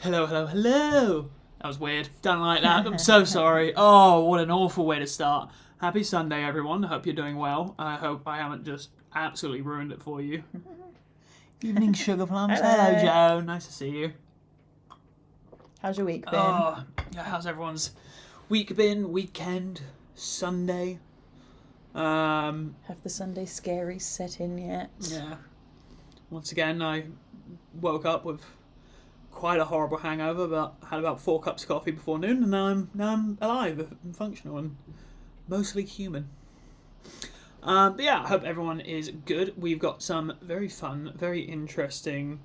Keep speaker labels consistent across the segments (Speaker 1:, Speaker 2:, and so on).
Speaker 1: Hello, hello, hello. That was weird. Don't like that. I'm so sorry. Oh, what an awful way to start. Happy Sunday, everyone. Hope you're doing well. I hope I haven't just absolutely ruined it for you. Evening, sugar plums. Hello, Joe. Nice to see you.
Speaker 2: How's your week been?
Speaker 1: Oh, yeah, how's everyone's week been? Weekend? Sunday?
Speaker 2: Have the Sunday scaries set in yet?
Speaker 1: Yeah. Once again, I woke up with quite a horrible hangover, but had about 4 cups of coffee before noon, and now I'm alive and functional and mostly human. But yeah, I hope everyone is good. We've got some very fun, very interesting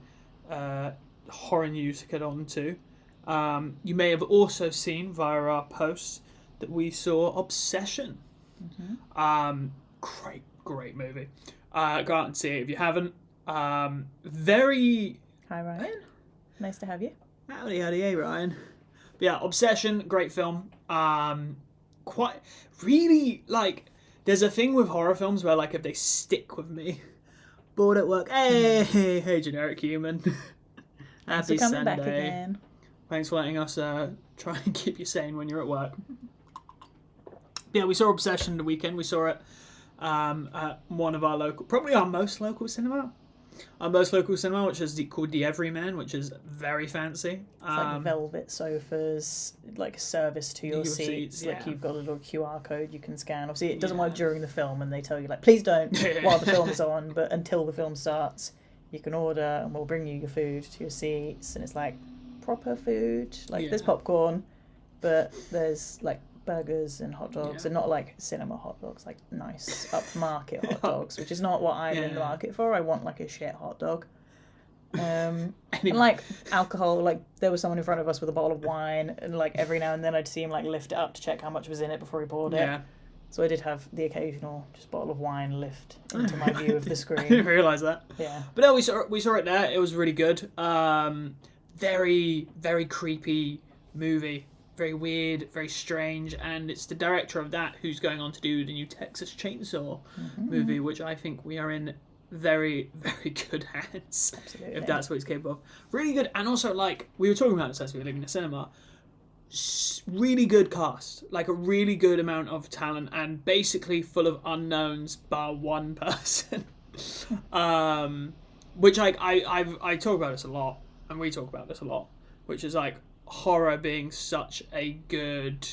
Speaker 1: horror news to get on to. You may have also seen via our post that we saw Obsession.
Speaker 2: Mm-hmm.
Speaker 1: Great movie. Go out and see it if you haven't. Very...
Speaker 2: Hi, Ryan. Nice to have you.
Speaker 1: Howdy, hey, Ryan. But yeah, Obsession, great film. Quite, really, like, there's a thing with horror films where, like, if they stick with me, bored at work, hey, generic human. Happy
Speaker 2: coming
Speaker 1: Sunday.
Speaker 2: back again.
Speaker 1: Thanks for letting us try and keep you sane when you're at work. But yeah, we saw Obsession the weekend. We saw it at one of our local, probably our most local cinema. Our most local cinema, which is called The Everyman, which is very fancy.
Speaker 2: It's like velvet sofas, like a service to your seats.
Speaker 1: Yeah.
Speaker 2: Like you've got a little QR code you can scan. Obviously, it doesn't work during the film, and they tell you like, please don't while the film is on. But until the film starts, you can order, and we'll bring you your food to your seats. And it's like proper food. Like there's popcorn, but there's like burgers and hot dogs, and not like cinema hot dogs, like nice upmarket hot dogs, which is not what I'm in the market for. I want like a shit hot dog. And like alcohol, like there was someone in front of us with a bottle of wine, and like every now and then I'd see him like lift it up to check how much was in it before he poured it. So I did have the occasional just bottle of wine lift into my view of the screen.
Speaker 1: I didn't realise that.
Speaker 2: Yeah.
Speaker 1: But no, we saw it there. It was really good. Very, very creepy movie. Very weird, very strange, and it's the director of that who's going on to do the new Texas Chainsaw movie, which I think we are in very, very good hands.
Speaker 2: Absolutely.
Speaker 1: If that's what he's capable of. Really good, and also, like, we were talking about this as we were leaving the cinema, really good cast, like a really good amount of talent, and basically full of unknowns bar one person. Which I talk about this a lot, and we talk about this a lot, which is like horror being such a good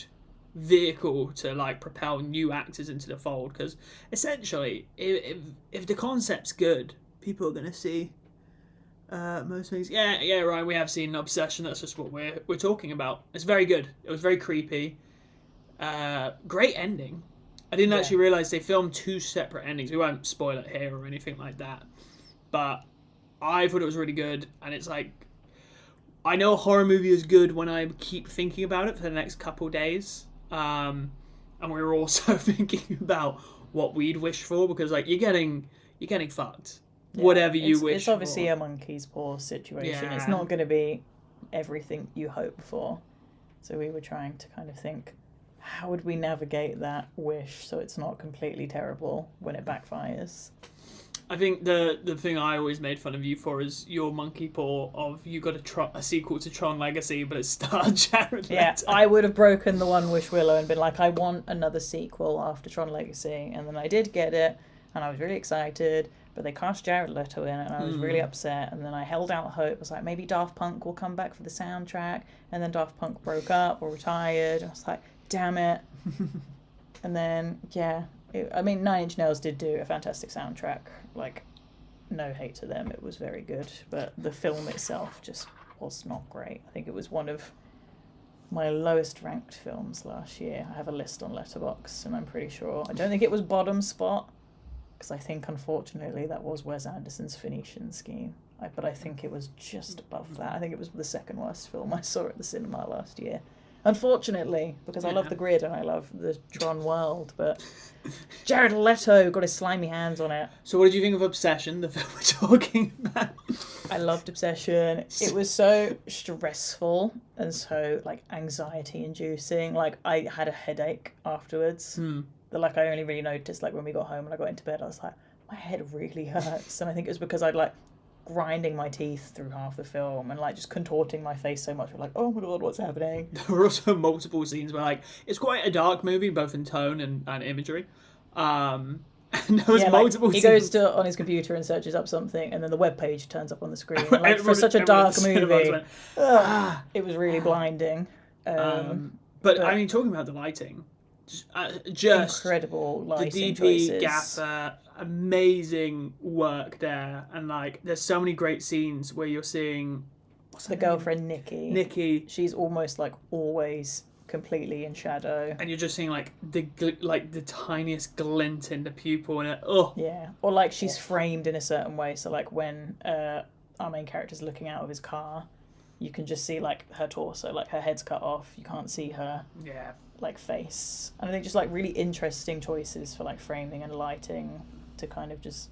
Speaker 1: vehicle to like propel new actors into the fold, because essentially if the concept's good, people are going to see most things. Right, we have seen Obsession. That's just what we're talking about. It's very good. It was very creepy. Great ending. I didn't actually realise they filmed 2 separate endings. We won't spoil it here or anything like that, but I thought it was really good. And it's like, I know a horror movie is good when I keep thinking about it for the next couple days. And we were also thinking about what we'd wish for, because like you're getting fucked. Yeah, whatever you wish for.
Speaker 2: It's obviously a monkey's paw situation. Yeah. It's not going to be everything you hope for. So we were trying to kind of think, how would we navigate that wish so it's not completely terrible when it backfires?
Speaker 1: I think the thing I always made fun of you for is your monkey paw of you got a sequel to Tron Legacy, but it starred Jared Leto.
Speaker 2: Yeah, I would have broken the one wish willow and been like, I want another sequel after Tron Legacy, and then I did get it, and I was really excited, but they cast Jared Leto in it, and I was really upset, and then I held out hope. I was like, maybe Daft Punk will come back for the soundtrack, and then Daft Punk broke up or retired, and I was like, damn it. And then, Nine Inch Nails did do a fantastic soundtrack. Like, no hate to them. It was very good. But the film itself just was not great. I think it was one of my lowest ranked films last year. I have a list on Letterboxd, and I'm pretty sure. I don't think it was bottom spot, because I think, unfortunately, that was Wes Anderson's Phoenician Scheme. But I think it was just above that. I think it was the second worst film I saw at the cinema last year. Unfortunately, because I love the grid and I love the Tron world, but Jared Leto got his slimy hands on it.
Speaker 1: So what did you think of Obsession, the film we're talking about?
Speaker 2: I loved Obsession. It was so stressful and so like anxiety inducing. Like I had a headache afterwards. That like I only really noticed like when we got home and I got into bed, I was like, my head really hurts. And I think it was because I'd like grinding my teeth through half the film and like just contorting my face so much. I'm like, oh my god, what's happening?
Speaker 1: There were also multiple scenes where like it's quite a dark movie, both in tone and imagery. And there was multiple
Speaker 2: he
Speaker 1: scenes.
Speaker 2: goes to on his computer and searches up something, and then the web page turns up on the screen. And, like, for such a dark movie,
Speaker 1: went,
Speaker 2: it was really blinding.
Speaker 1: But I mean, talking about the lighting, just
Speaker 2: incredible lighting
Speaker 1: the DP
Speaker 2: choices.
Speaker 1: gaffer, amazing work there, and like there's so many great scenes where you're seeing
Speaker 2: The girlfriend Nikki. She's almost like always completely in shadow,
Speaker 1: and you're just seeing like the tiniest glint in the pupil, and
Speaker 2: yeah, or like she's framed in a certain way. So like when our main character's looking out of his car, you can just see like her torso, like her head's cut off. You can't see her like face. And I think just like really interesting choices for like framing and lighting to kind of just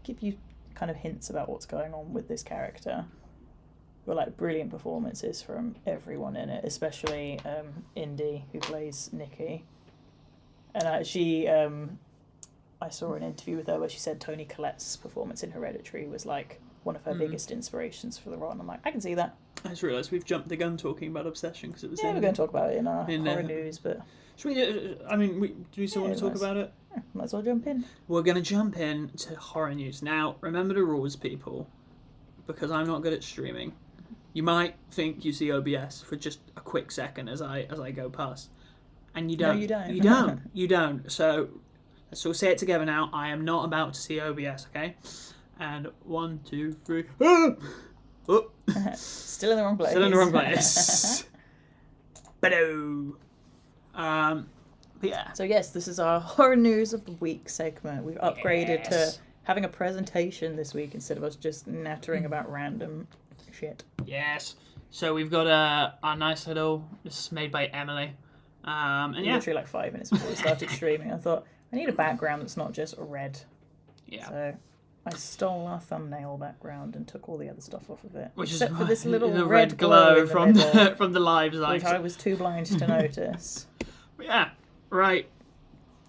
Speaker 2: give you kind of hints about what's going on with this character. But like brilliant performances from everyone in it, especially Indy, who plays Nikki. And she, I saw an interview with her where she said Toni Collette's performance in Hereditary was like one of her biggest inspirations for the role. And I'm like, I can see that.
Speaker 1: I just realised we've jumped the gun talking about Obsession because it was.
Speaker 2: Yeah, we're going to talk about it in our horror news, but.
Speaker 1: Should we? I mean, do we still want to talk about it?
Speaker 2: Yeah, might as well jump in.
Speaker 1: We're going to jump in to horror news now. Remember the rules, people, because I'm not good at streaming. You might think you see OBS for just a quick second as I go past, and you don't.
Speaker 2: No, you don't.
Speaker 1: You don't. You don't. So let's all say it together now. I am not about to see OBS. Okay. And 1, 2, 3. Oh.
Speaker 2: Still in the wrong place.
Speaker 1: Still in the wrong place. But yeah.
Speaker 2: So yes, this is our horror news of the week segment. We've upgraded to having a presentation this week instead of us just nattering about random shit.
Speaker 1: Yes. So we've got our nice little. This is made by Emily. And
Speaker 2: literally like 5 minutes before we started streaming, I thought I need a background that's not just red.
Speaker 1: Yeah.
Speaker 2: So I stole our thumbnail background and took all the other stuff off of it,
Speaker 1: except
Speaker 2: for this little
Speaker 1: the
Speaker 2: red glow
Speaker 1: from the live light,
Speaker 2: which I was too blind to notice.
Speaker 1: Yeah. Right.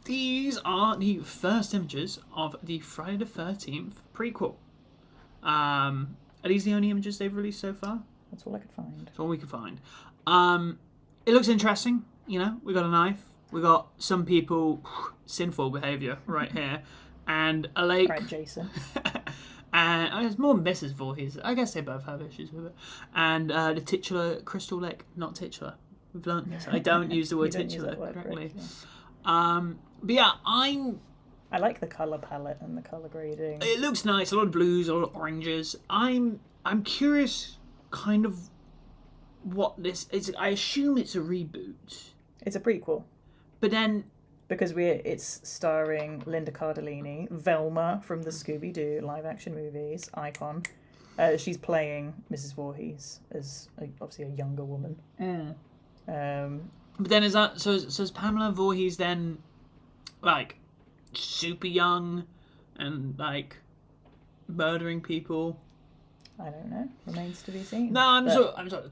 Speaker 1: These are the first images of the Friday the 13th prequel. Are these the only images they've released so far?
Speaker 2: That's all I could find.
Speaker 1: That's all we could find. It looks interesting. You know, we got a knife. We got some people, sinful behaviour right here, and a lake.
Speaker 2: Right, Jason.
Speaker 1: And it's more Mrs. Voorhees. I guess they both have issues with it. And the titular Crystal Lake, not titular. We've learned this. I don't use the word titular correctly. But yeah, I
Speaker 2: like the colour palette and the colour grading.
Speaker 1: It looks nice. A lot of blues, a lot of oranges. I'm curious, kind of, what this is. I assume it's a reboot.
Speaker 2: It's a prequel.
Speaker 1: But then,
Speaker 2: because it's starring Linda Cardellini, Velma from the Scooby-Doo live-action movies, icon. She's playing Mrs. Voorhees as obviously a younger woman.
Speaker 1: But then is Pamela Voorhees then like super young and like murdering people?
Speaker 2: I don't know. Remains to be seen.
Speaker 1: No,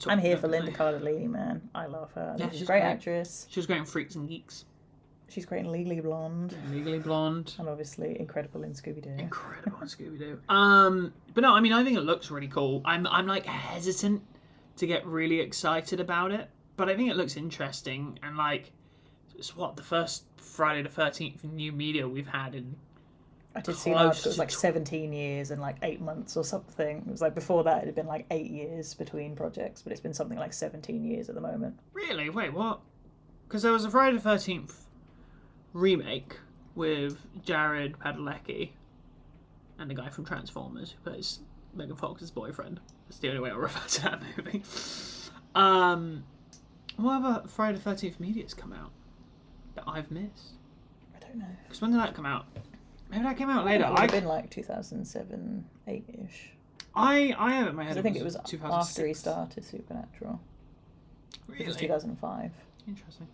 Speaker 2: I'm here for Linda Cardellini, man. I love her.
Speaker 1: Yeah,
Speaker 2: she's a great actress.
Speaker 1: She was great in Freaks and Geeks.
Speaker 2: She's great in Legally Blonde.
Speaker 1: Legally Blonde.
Speaker 2: And obviously incredible in Scooby-Doo.
Speaker 1: Incredible in Scooby-Doo. But no, I mean, I think it looks really cool. I'm like hesitant to get really excited about it, but I think it looks interesting, and like it's the first Friday the 13th new media we've had in.
Speaker 2: I did see an article, it was like 17 years and like 8 months or something. It was like before that it had been like 8 years between projects, but it's been something like 17 years at the moment.
Speaker 1: Really? Wait, what? Because there was a Friday the 13th remake with Jared Padalecki and the guy from Transformers who plays Megan Fox's boyfriend. That's the only way I'll refer to that movie. What other Friday the 13th media's come out that I've missed?
Speaker 2: I don't know.
Speaker 1: Because when did that come out? Maybe that came out later.
Speaker 2: It would have been like 2007, 8-ish.
Speaker 1: I have it in my head.
Speaker 2: I think it was
Speaker 1: 2006.
Speaker 2: after he started Supernatural.
Speaker 1: Really?
Speaker 2: It was 2005.
Speaker 1: Interesting.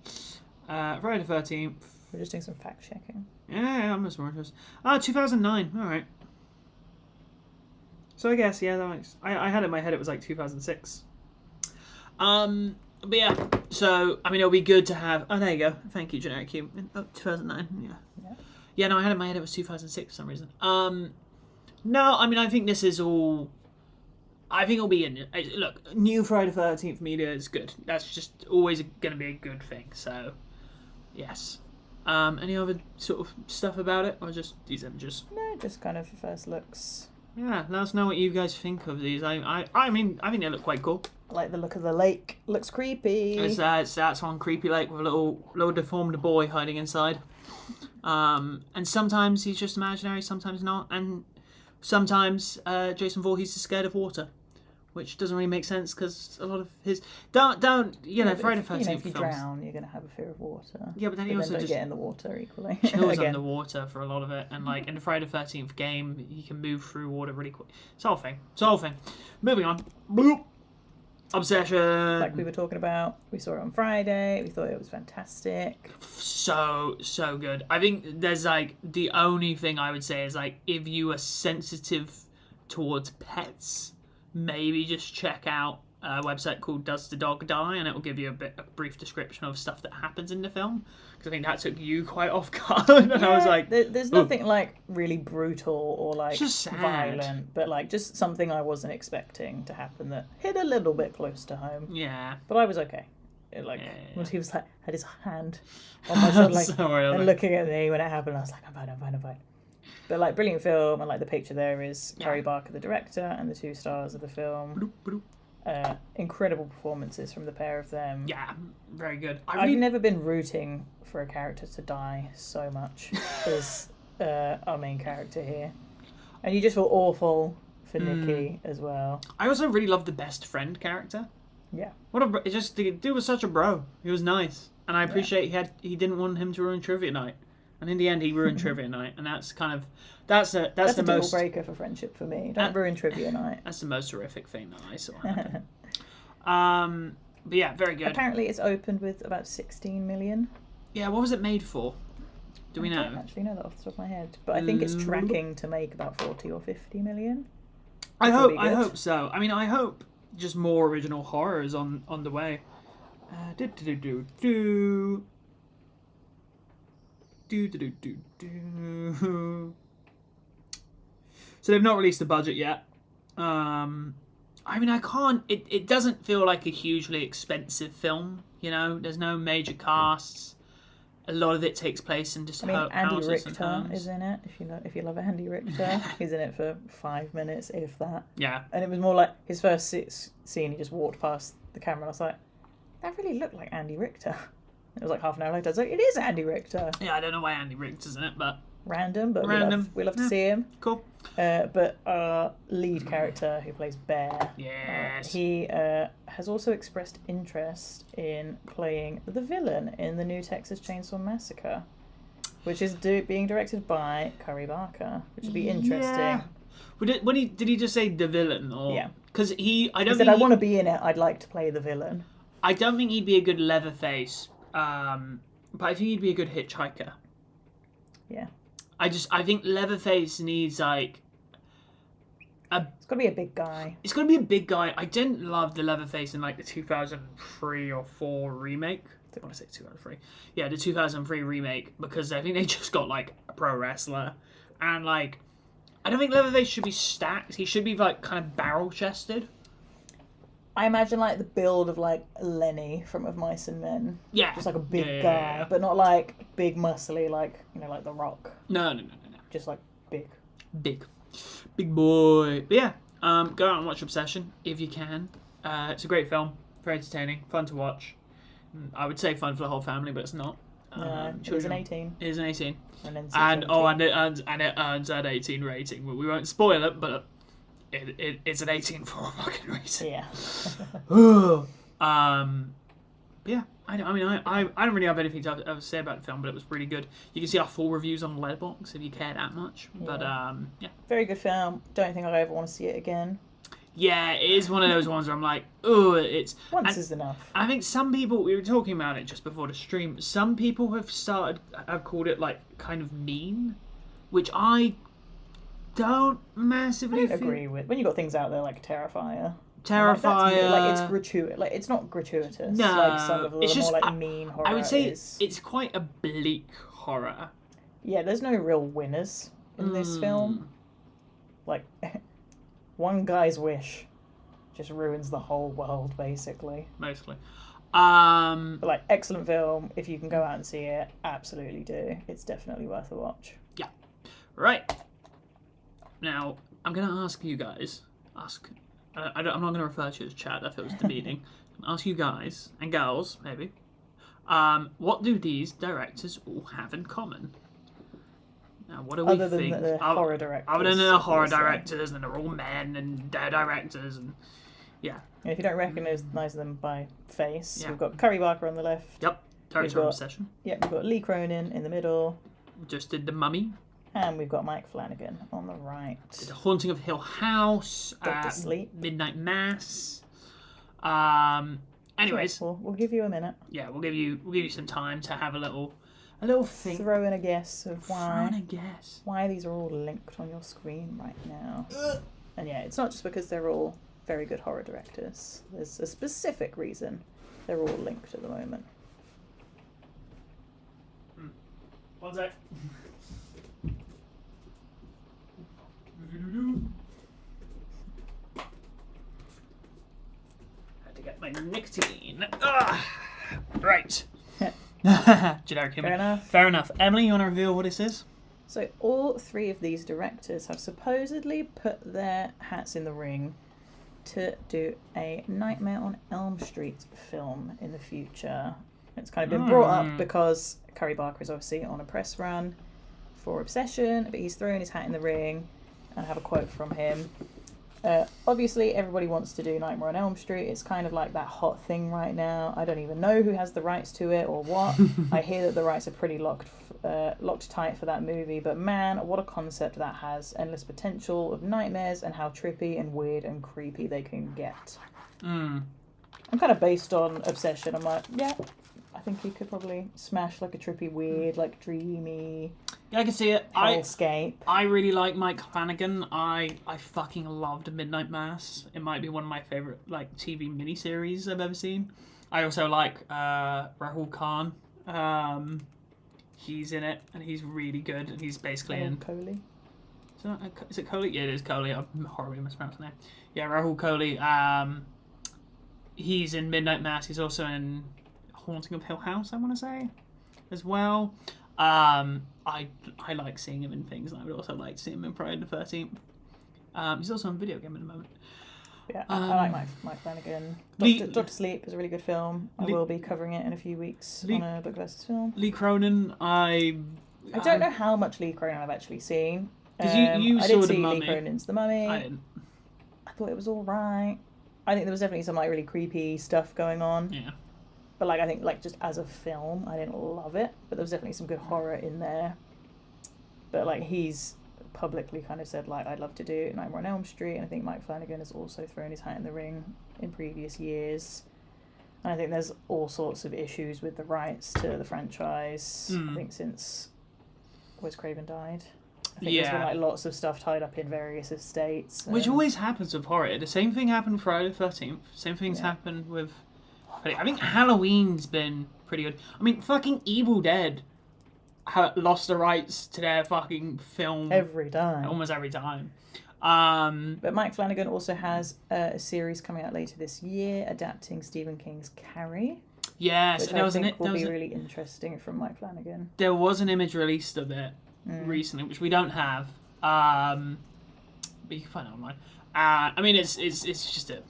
Speaker 1: Friday the 13th.
Speaker 2: We're just doing some fact checking.
Speaker 1: Yeah, I'm just more interested. 2009. All right. So I guess that makes. I had it in my head it was like 2006. But yeah. So I mean, it'll be good to have. Oh, there you go. Thank you, generic Q. 2009. Yeah. Yeah. No, I had it in my head it was 2006 for some reason. No, I mean, I think this is all. I think it'll be in. Look, new Friday the 13th media is good. That's just always going to be a good thing. So, yes. Any other sort of stuff about it, or just these images?
Speaker 2: No, just kind of first looks.
Speaker 1: Yeah, let us know what you guys think of these. I mean, I think they look quite cool.
Speaker 2: I like the look of the lake. Looks creepy.
Speaker 1: That's one creepy lake with a little deformed boy hiding inside. And sometimes he's just imaginary, sometimes not, and sometimes Jason Voorhees is scared of water, which doesn't really make sense because a lot of his Friday the 13th
Speaker 2: if you
Speaker 1: films.
Speaker 2: Drown, you're gonna have a fear of water.
Speaker 1: Yeah, but then he also
Speaker 2: don't
Speaker 1: just
Speaker 2: get in the water equally.
Speaker 1: chills
Speaker 2: Again.
Speaker 1: underwater for a lot of it, and like in the Friday the 13th game, he can move through water really quick. It's a whole thing. It's a whole thing. Moving on. Bloop. Obsession.
Speaker 2: Like we were talking about, we saw it on Friday. We thought it was fantastic.
Speaker 1: So good. I think there's like the only thing I would say is like if you are sensitive towards pets, maybe just check out a website called Does the Dog Die, and it will give you a brief description of stuff that happens in the film, because I think that took you quite off guard. And I was like,
Speaker 2: there's nothing like really brutal or like
Speaker 1: just sad.
Speaker 2: violent, but like just something I wasn't expecting to happen that hit a little bit close to home.
Speaker 1: Yeah,
Speaker 2: but I was okay.
Speaker 1: Yeah.
Speaker 2: When he was like had his hand on my shoulder, like
Speaker 1: Sorry,
Speaker 2: and looking at me when it happened, I was like, I'm fine. But like brilliant film, and like the picture there is Carrie Barker, the director, and the 2 stars of the film.
Speaker 1: Bloop, bloop.
Speaker 2: Incredible performances from the pair of them.
Speaker 1: Yeah, very good.
Speaker 2: I've never been rooting for a character to die so much as our main character here, and you just feel awful for Nikki as well.
Speaker 1: I also really love the best friend character.
Speaker 2: Yeah,
Speaker 1: the dude was such a bro. He was nice, and I appreciate he didn't want him to ruin trivia night. And in the end, he ruined trivia night, and that's the
Speaker 2: deal
Speaker 1: most
Speaker 2: breaker for friendship for me. Don't ruin trivia night.
Speaker 1: That's the most horrific thing that I saw happen. But yeah, very good.
Speaker 2: Apparently, it's opened with about 16 million.
Speaker 1: Yeah, what was it made for? Do we know?
Speaker 2: I don't actually know that off the top of my head, but I think it's tracking to make about 40 or 50 million.
Speaker 1: I hope so. I mean, I hope just more original horror is on the way. So they've not released the budget yet. I mean, I can't. It doesn't feel like a hugely expensive film. You know, there's no major casts. A lot of it takes place in just
Speaker 2: Andy
Speaker 1: houses
Speaker 2: Richter
Speaker 1: and homes.
Speaker 2: is in it. If you love Andy Richter, he's in it for 5 minutes, if that.
Speaker 1: Yeah.
Speaker 2: And it was more like his first scene. He just walked past the camera, and I was like, that really looked like Andy Richter. It was like half an hour later. I was like, it is Andy Richter.
Speaker 1: Yeah, I don't know why Andy Richter's in it, but
Speaker 2: random. We love to see him.
Speaker 1: Cool.
Speaker 2: But our lead character, who plays Bear,
Speaker 1: yes,
Speaker 2: he has also expressed interest in playing the villain in the new Texas Chainsaw Massacre, which is being directed by Carrie Barker, which would be interesting.
Speaker 1: Yeah. Did he just say the villain? Or...
Speaker 2: Yeah.
Speaker 1: Because
Speaker 2: he said, I want to be in it. I'd like to play the villain.
Speaker 1: I don't think he'd be a good Leatherface, but I think he'd be a good hitchhiker.
Speaker 2: Yeah.
Speaker 1: I think Leatherface needs like
Speaker 2: it's got to be a big guy.
Speaker 1: It's got to be a big guy. I didn't love the Leatherface in like the 2003 or 4 remake. I want to say 2003. Yeah, the 2003 remake, because I think they just got like a pro wrestler, and like I don't think Leatherface should be stacked. He should be like kind of barrel chested.
Speaker 2: I imagine like the build of like Lenny from Of Mice and Men.
Speaker 1: Yeah.
Speaker 2: Just like a big guy, but not like big muscly like, like The Rock.
Speaker 1: No.
Speaker 2: Just like big.
Speaker 1: Big boy. But yeah, go out and watch Obsession if you can. It's a great film, very entertaining, fun to watch. I would say fun for the whole family, but it's not.
Speaker 2: It is an 18.
Speaker 1: It is an 18.
Speaker 2: And
Speaker 1: it earns an 18 rating. Well, we won't spoil it, but it's an 18 for a fucking rating.
Speaker 2: Yeah.
Speaker 1: Yeah. I don't really have anything to say about the film, but it was pretty good. You can see our full reviews on Letterboxd if you care that much.
Speaker 2: Yeah.
Speaker 1: But yeah.
Speaker 2: Very good film. Don't think I ever want to see it again.
Speaker 1: Yeah, it is one of those ones where I'm like, oh, it's...
Speaker 2: Once is enough.
Speaker 1: I think some people, we were talking about it just before the stream, some people have called it like kind of mean, which I don't massively
Speaker 2: agree with. When you got things out there like Terrifier.
Speaker 1: Terrifier.
Speaker 2: Like it's gratuitous. Like it's not gratuitous.
Speaker 1: No,
Speaker 2: like some of the
Speaker 1: it's just
Speaker 2: more like mean horror.
Speaker 1: I would say
Speaker 2: is.
Speaker 1: it's quite a bleak horror.
Speaker 2: Yeah, there's no real winners in this film. like one guy's wish just ruins the whole world, basically.
Speaker 1: Mostly.
Speaker 2: But like, excellent film. If you can go out and see it, absolutely do. It's definitely worth a watch.
Speaker 1: Yeah. Right. Now, I'm going to ask you guys. I'm not going to refer to you as chat. That feels demeaning. Ask you guys and girls, maybe. What do these directors all have in common? Now, what do we
Speaker 2: Other
Speaker 1: think?
Speaker 2: than the horror directors.
Speaker 1: Other than the horror
Speaker 2: obviously.
Speaker 1: directors, and they're all men, and they're directors, and yeah.
Speaker 2: And if you don't recognise them by face,
Speaker 1: Yeah.
Speaker 2: we've got Curry Barker on the left.
Speaker 1: Yep. Director
Speaker 2: got-
Speaker 1: of Obsession.
Speaker 2: Yeah, we've got Lee Cronin in the middle.
Speaker 1: Just did The Mummy.
Speaker 2: And we've got Mike Flanagan on the right.
Speaker 1: Did The Haunting of Hill House.
Speaker 2: Dr. Sleep.
Speaker 1: Midnight Mass. Anyways,
Speaker 2: We'll give you a minute.
Speaker 1: yeah, we'll give you some time to have a little think.
Speaker 2: Throw in a guess of
Speaker 1: Throw in
Speaker 2: why
Speaker 1: a guess.
Speaker 2: these are all linked on your screen right now. And yeah, it's not just because they're all very good horror directors. There's a specific reason they're all linked at the moment.
Speaker 1: One sec. Had to get my nicotine. Right. Generic human.
Speaker 2: Fair enough.
Speaker 1: Fair enough. Emily, you want to reveal what this is?
Speaker 2: So all three of these directors have supposedly put their hats in the ring to do a Nightmare on Elm Street film in the future. It's kind of been brought up because Curry Barker is obviously on a press run for Obsession, but he's thrown his hat in the ring, and I have a quote from him. Obviously, everybody wants to do Nightmare on Elm Street. It's kind of like that hot thing right now. I don't even know who has the rights to it or what. I hear that the rights are pretty locked tight for that movie, but man, what a concept that has. Endless potential of nightmares and how trippy and weird and creepy they can get. I'm kind of based on Obsession. I'm like, yeah, I think he could probably smash like a trippy, weird, like dreamy
Speaker 1: Yeah, I can see it.
Speaker 2: hellscape.
Speaker 1: I really like Mike Flanagan. I fucking loved Midnight Mass. It might be one of my favorite like TV miniseries I've ever seen. I also like Rahul Khan. He's in it and he's really good. And he's basically in.
Speaker 2: Coley.
Speaker 1: Is it Coley? Yeah, it is Coley. I'm horribly mispronouncing that. Yeah, Rahul Coley. He's in Midnight Mass. He's also in Haunting of Hill House, I want to say, as well. I like seeing him in things, and I would also like to see him in Friday the 13th. He's also on a video game at the moment.
Speaker 2: Yeah, I like Mike Flanagan. Dr. Sleep is a really good film. I will be covering it in a few weeks on a book versus film.
Speaker 1: Lee Cronin, I
Speaker 2: don't know how much Lee Cronin I've actually seen.
Speaker 1: Because you
Speaker 2: I
Speaker 1: saw
Speaker 2: did
Speaker 1: The
Speaker 2: see
Speaker 1: Mummy.
Speaker 2: Lee Cronin's The Mummy.
Speaker 1: I didn't.
Speaker 2: I thought it was all right. I think there was definitely some like really creepy stuff going on.
Speaker 1: Yeah.
Speaker 2: But like I think like just as a film, I didn't love it. But there was definitely some good horror in there. But like he's publicly kind of said like I'd love to do Nightmare on Elm Street, and I think Mike Flanagan has also thrown his hat in the ring in previous years. And I think there's all sorts of issues with the rights to the franchise. I think since Wes Craven died. I think there's been like lots of stuff tied up in various estates.
Speaker 1: Which always happens with horror. The same thing happened Friday the 13th. Same things happened with... I think Halloween's been pretty good. I mean, fucking Evil Dead lost the rights to their fucking film
Speaker 2: every time.
Speaker 1: Almost every time.
Speaker 2: But Mike Flanagan also has a series coming out later this year adapting Stephen King's Carrie.
Speaker 1: Yes,
Speaker 2: which I think will be really interesting from Mike Flanagan.
Speaker 1: There was an image released of it recently, which we don't have. But you can find it online. I mean, it's just a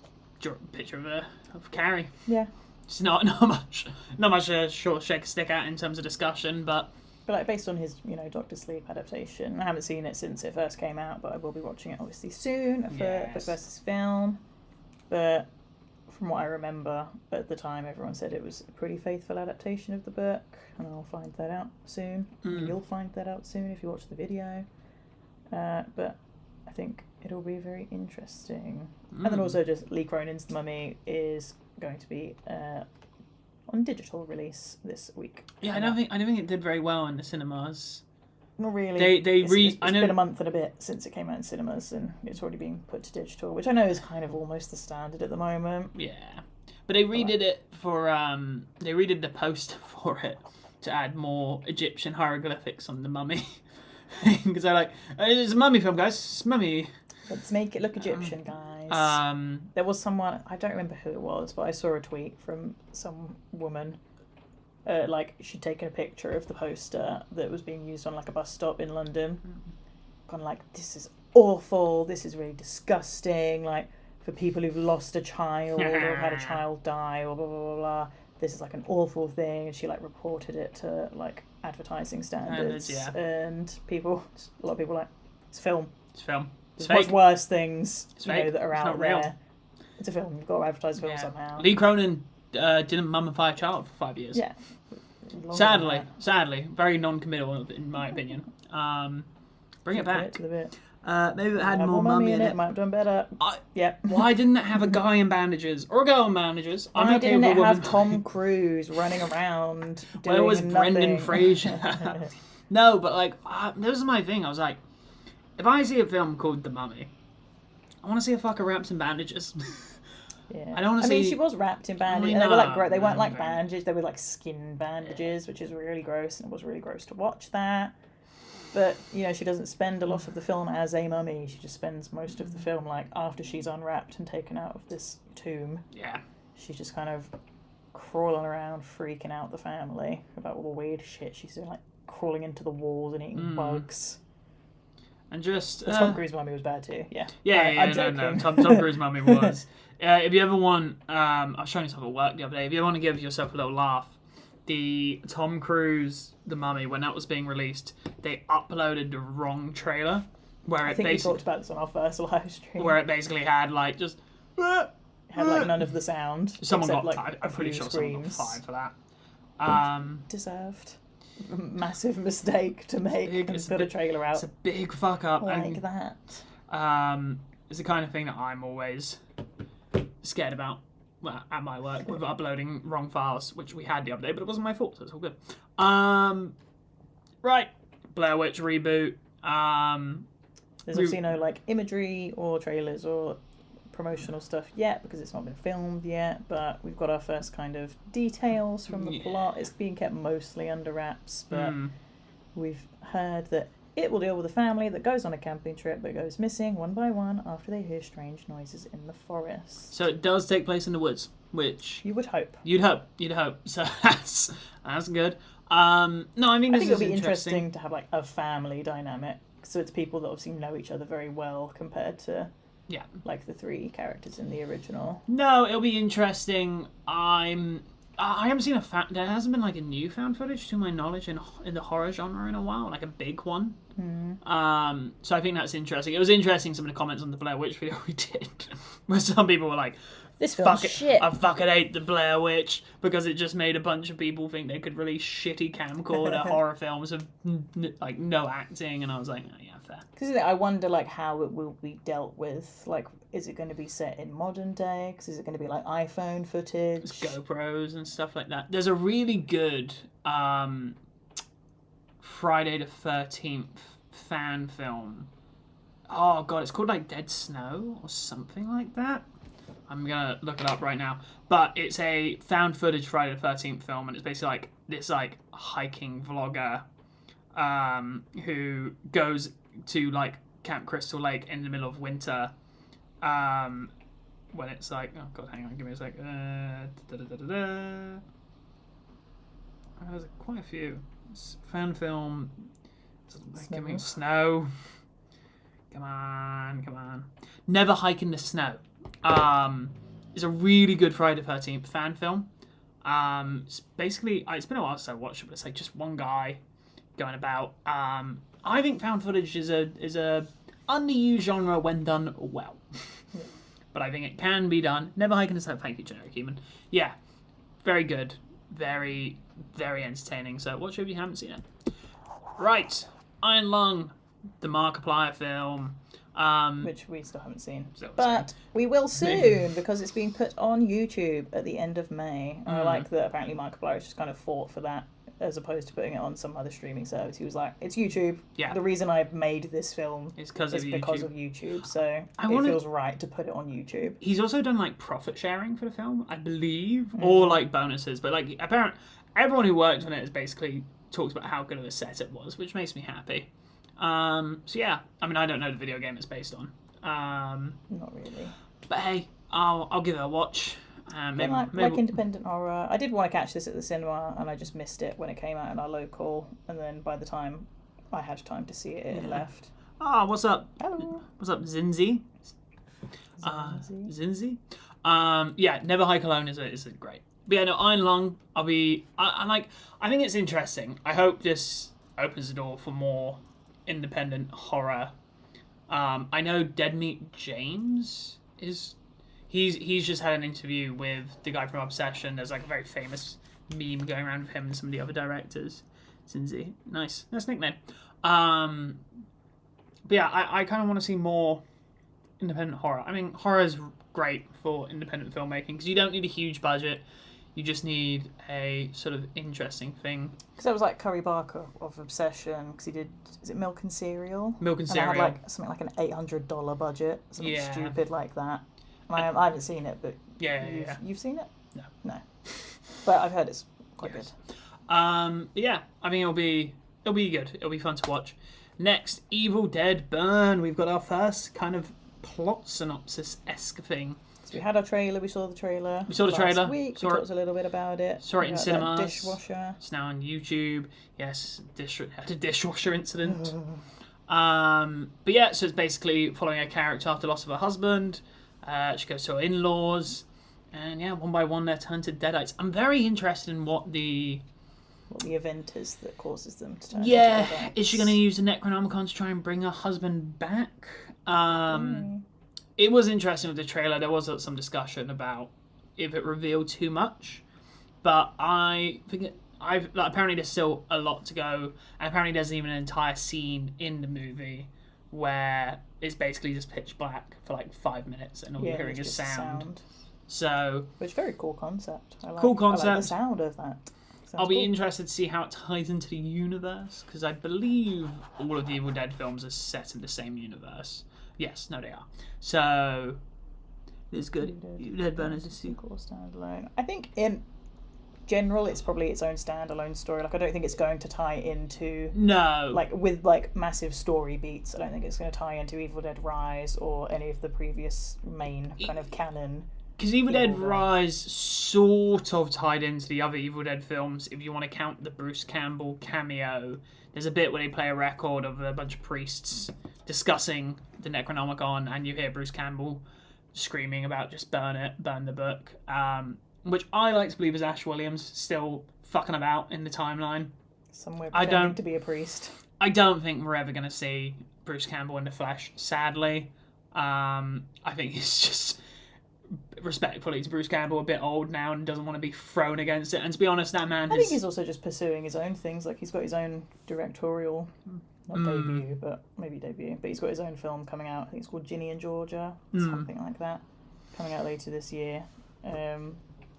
Speaker 1: picture of Carrie.
Speaker 2: Yeah.
Speaker 1: It's not much short shake stick out in terms of discussion, but
Speaker 2: like based on his Dr. Sleep adaptation. I haven't seen it since it first came out, but I will be watching it obviously soon for book versus film. But from what I remember at the time, everyone said it was a pretty faithful adaptation of the book, and I'll find that out soon. You'll find that out soon if you watch the video. But I think it'll be very interesting. And then also just Lee Cronin's The Mummy is going to be on digital release this week.
Speaker 1: Yeah, I don't think it did very well in the cinemas.
Speaker 2: Not really.
Speaker 1: It's
Speaker 2: been a month and a bit since it came out in cinemas, and it's already being put to digital, which I know is kind of almost the standard at the moment.
Speaker 1: Yeah, but they redid it for they redid the poster for it to add more Egyptian hieroglyphics on the mummy, because they're like, it's a mummy film, guys. It's mummy.
Speaker 2: Let's make it look Egyptian, guys.
Speaker 1: Um,
Speaker 2: There was someone, I don't remember who it was, but I saw a tweet from some woman. Like, she'd taken a picture of the poster that was being used on, like, a bus stop in London. Gone like, this is awful, this is really disgusting, like, for people who've lost a child or have had a child die or blah, blah, blah, blah. This is, like, an awful thing. And she, like, reported it to, like, advertising standards.
Speaker 1: yeah.
Speaker 2: And people, a lot of people were like, it's a film.
Speaker 1: It's film. It's
Speaker 2: There's much
Speaker 1: fake.
Speaker 2: worse things
Speaker 1: It's fake.
Speaker 2: that are
Speaker 1: It's
Speaker 2: out
Speaker 1: not
Speaker 2: there.
Speaker 1: real.
Speaker 2: It's a film. You've got to advertise a film somehow.
Speaker 1: Lee Cronin didn't mummify a child for 5 years.
Speaker 2: Yeah. Longer than
Speaker 1: Sadly, very non-committal in my opinion. Bring it
Speaker 2: that.
Speaker 1: back.
Speaker 2: To the bit.
Speaker 1: Maybe it had
Speaker 2: Have
Speaker 1: more mummy in it.
Speaker 2: Might have done better. Yep.
Speaker 1: Why didn't it have a guy in bandages or a girl in bandages? I'm
Speaker 2: Why
Speaker 1: okay
Speaker 2: didn't
Speaker 1: with
Speaker 2: it
Speaker 1: a woman.
Speaker 2: have Tom Cruise running around doing
Speaker 1: Well, it was
Speaker 2: nothing?
Speaker 1: Brendan Fraser. No, but like, this is my thing. I was like, if I see a film called The Mummy, I want to see a fucker wrapped in bandages.
Speaker 2: Yeah.
Speaker 1: I don't want to
Speaker 2: I
Speaker 1: see.
Speaker 2: mean, she was wrapped in bandages.
Speaker 1: mean,
Speaker 2: And they were like
Speaker 1: no,
Speaker 2: they weren't
Speaker 1: no,
Speaker 2: like
Speaker 1: no.
Speaker 2: bandages. They were like skin bandages, which is really gross, and it was really gross to watch that. But you know, she doesn't spend a lot of the film as a mummy. She just spends most of the film like after she's unwrapped and taken out of this tomb.
Speaker 1: Yeah.
Speaker 2: She's just kind of crawling around, freaking out the family about all the weird shit she's doing, like crawling into the walls and eating bugs.
Speaker 1: And just
Speaker 2: The Tom Cruise mummy was bad too. Yeah.
Speaker 1: I'm
Speaker 2: joking.
Speaker 1: no. Tom Cruise mummy was. If you ever want, I was showing yourself at work the other day. If you ever want to give yourself a little laugh, the Tom Cruise The Mummy, when that was being released, they uploaded the wrong trailer where
Speaker 2: I
Speaker 1: it
Speaker 2: think we
Speaker 1: basically
Speaker 2: talked about this on our first live stream.
Speaker 1: where it basically had like just
Speaker 2: Had like none of the sound.
Speaker 1: someone
Speaker 2: except,
Speaker 1: got
Speaker 2: like,
Speaker 1: I'm pretty
Speaker 2: a few
Speaker 1: sure someone got
Speaker 2: screams.
Speaker 1: fired for that.
Speaker 2: Deserved. Massive mistake to make and
Speaker 1: It's a
Speaker 2: put a
Speaker 1: bit-
Speaker 2: trailer out
Speaker 1: It's a big fuck up.
Speaker 2: like
Speaker 1: and,
Speaker 2: that.
Speaker 1: it's the kind of thing that I'm always scared about. Well, at my work with uploading wrong files, which we had the other day, but it wasn't my fault, so it's all good. Right, Blair Witch reboot.
Speaker 2: There's obviously no like imagery or trailers or promotional stuff yet because it's not been filmed yet, but we've got our first kind of details from the plot. It's being kept mostly under wraps, but we've heard that it will deal with a family that goes on a camping trip but goes missing one by one after they hear strange noises in the forest.
Speaker 1: So it does take place in the woods, which
Speaker 2: You would hope.
Speaker 1: you'd hope. So that's good. No, I mean
Speaker 2: I
Speaker 1: this
Speaker 2: think
Speaker 1: is
Speaker 2: it'll be interesting to have like a family dynamic. So it's people that obviously know each other very well compared to
Speaker 1: Yeah.
Speaker 2: like the three characters in the original.
Speaker 1: No, it'll be interesting. I haven't seen there hasn't been like a new found footage to my knowledge in the horror genre in a while, like a big one. So I think that's interesting. It was interesting some of the comments on the Blair Witch video we did, where some people were like,
Speaker 2: This film's
Speaker 1: "Fuck it,
Speaker 2: shit."
Speaker 1: I fucking hate the Blair Witch because it just made a bunch of people think they could release shitty camcorder horror films of like no acting," and I was like, "Oh, yeah, fair."
Speaker 2: Because I wonder like how it will be dealt with. Like, is it going to be set in modern day? Because is it going to be like iPhone footage?
Speaker 1: GoPros and stuff like that. There's a really good Friday the 13th fan film. Oh god, it's called like Dead Snow or something like that. I'm gonna look it up right now. But it's a found footage Friday the 13th film, and it's basically like this like hiking vlogger who goes to like Camp Crystal Lake in the middle of winter. When it's like, oh god, hang on, give me a sec. There's quite a few. Fan film. Give me snow. Come on. Never Hike in the Snow. It's a really good Friday the 13th fan film. It's basically, it's been a while since I watched it, but it's like just one guy going about. I think found footage is a underused genre when done well. But I think it can be done. Never Hike in the Snow. Thank you, Generic Human. Yeah, very good. Very, very entertaining. So watch it if you haven't seen it. Right. Iron Lung, the Markiplier film.
Speaker 2: Which we still haven't seen.
Speaker 1: Still
Speaker 2: But we will soon because it's being put on YouTube at the end of May. And I like that apparently Markiplier has just kind of fought for that as opposed to putting it on some other streaming service. He was like, it's YouTube.
Speaker 1: Yeah.
Speaker 2: The reason I've made this film
Speaker 1: It's because
Speaker 2: is
Speaker 1: of
Speaker 2: because
Speaker 1: YouTube.
Speaker 2: of YouTube. So it feels right to put it on YouTube.
Speaker 1: He's also done like profit sharing for the film, I believe, or like bonuses. But like everyone who worked on it has basically talked about how good of a set it was, which makes me happy. So yeah, I mean, I don't know the video game it's based on.
Speaker 2: Not really.
Speaker 1: But hey, I'll give it a watch. Maybe,
Speaker 2: like independent horror. I did want to catch this at the cinema, and I just missed it when it came out in our local. And then by the time I had time to see it, it had left.
Speaker 1: What's up?
Speaker 2: Hello.
Speaker 1: What's up, Zinzi? Zinzi? Yeah, Never Hike Alone is great. But yeah, no, Iron Lung, I think it's interesting. I hope this opens the door for more independent horror. I know Dead Meat James he's just had an interview with the guy from Obsession. There's like a very famous meme going around with him and some of the other directors. Zinzi. Nice nickname. But yeah, I kind of want to see more independent horror. I mean, horror is great for independent filmmaking because you don't need a huge budget. You just need a sort of interesting thing.
Speaker 2: Because that was like Curry Barker of Obsession, because he did, is it Milk and Cereal?
Speaker 1: Milk and Cereal.
Speaker 2: And it had like something like an $800 budget, something stupid like that. I haven't seen it, but you've seen it? No. But I've heard it's quite good.
Speaker 1: Yeah, I mean it'll be good. It'll be fun to watch. Next, Evil Dead Burn. We've got our first kind of plot synopsis-esque thing.
Speaker 2: So we had our trailer. We saw the trailer.
Speaker 1: We last
Speaker 2: week. We talked a little bit about it.
Speaker 1: Saw it in cinemas.
Speaker 2: Dishwasher.
Speaker 1: It's now on YouTube. Yes, had a dishwasher incident. But yeah, so it's basically following a character after the loss of her husband. She goes to her in-laws, and yeah, one by one they're turned to deadites. I'm very interested in what the
Speaker 2: event is that causes them to turn into deadites.
Speaker 1: Is she going to use the Necronomicon to try and bring her husband back? It was interesting with the trailer. There was some discussion about if it revealed too much, but I think apparently there's still a lot to go, and apparently there's even an entire scene in the movie where it's basically just pitch black for like 5 minutes, and all you're hearing is sound. So,
Speaker 2: which is a very cool concept.
Speaker 1: Cool concept.
Speaker 2: I like the sound of that.
Speaker 1: I'll be interested to see how it ties into the universe, because I believe all of the Evil Dead films are set in the same universe. Yes, no, they are. So, it's good. Evil Dead Burn is a sequel.
Speaker 2: Standalone. I think in general, it's probably its own standalone story. Like, I don't think it's going to tie into...
Speaker 1: No.
Speaker 2: Like, with, like, massive story beats. I don't think it's going to tie into Evil Dead Rise or any of the previous main kind of canon.
Speaker 1: Because Evil Dead Rise sort of tied into the other Evil Dead films, if you want to count the Bruce Campbell cameo. There's a bit where they play a record of a bunch of priests discussing the Necronomicon, and you hear Bruce Campbell screaming about just burn the book. Which I like to believe is Ash Williams still fucking about in the timeline.
Speaker 2: Somewhere pretending to be a priest.
Speaker 1: I don't think we're ever going to see Bruce Campbell in the flesh, sadly. I think he's just... respectfully to Bruce Campbell, a bit old now and doesn't want to be thrown against it. And to be honest, that man
Speaker 2: I think he's also just pursuing his own things. Like, he's got his own directorial, not debut, but maybe debut. But he's got his own film coming out. I think it's called Ginny and Georgia, something like that, coming out later this year.
Speaker 1: And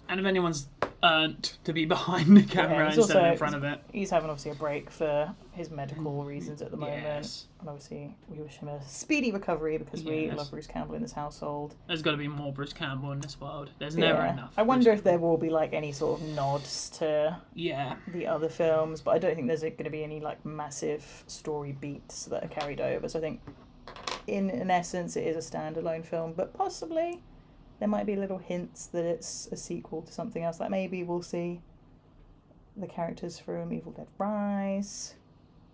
Speaker 1: if anyone's earned to be behind the camera instead of in front of it.
Speaker 2: He's having obviously a break for his medical reasons at the moment.
Speaker 1: Yes.
Speaker 2: And obviously we wish him a speedy recovery because we love Bruce Campbell in this household.
Speaker 1: There's got to be more Bruce Campbell in this world. There's never enough.
Speaker 2: I wonder if there will be like any sort of nods to the other films, but I don't think there's going to be any like massive story beats that are carried over. So I think in essence it is a standalone film, but possibly there might be little hints that it's a sequel to something else. Like maybe we'll see the characters from Evil Dead Rise,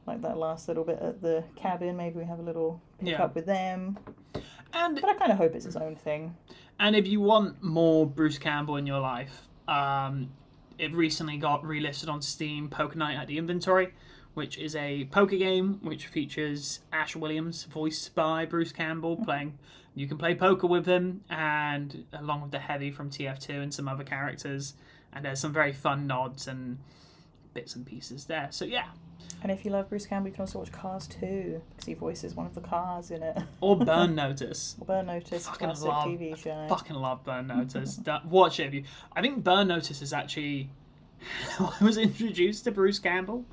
Speaker 2: like that last little bit at the cabin. Maybe we have a little pick up with them. But I kind of hope it's its own thing.
Speaker 1: And if you want more Bruce Campbell in your life, it recently got relisted on Steam, Poker Night at the Inventory, which is a poker game which features Ash Williams, voiced by Bruce Campbell, playing... You can play poker with him, and along with the Heavy from TF2 and some other characters. And there's some very fun nods and bits and pieces there. So, yeah.
Speaker 2: And if you love Bruce Campbell, you can also watch Cars 2, because he voices one of the cars in it.
Speaker 1: Or Burn Notice.
Speaker 2: Burn Notice, classic TV show.
Speaker 1: I fucking love Burn Notice. Watch it. I think Burn Notice is actually how I was introduced to Bruce Campbell.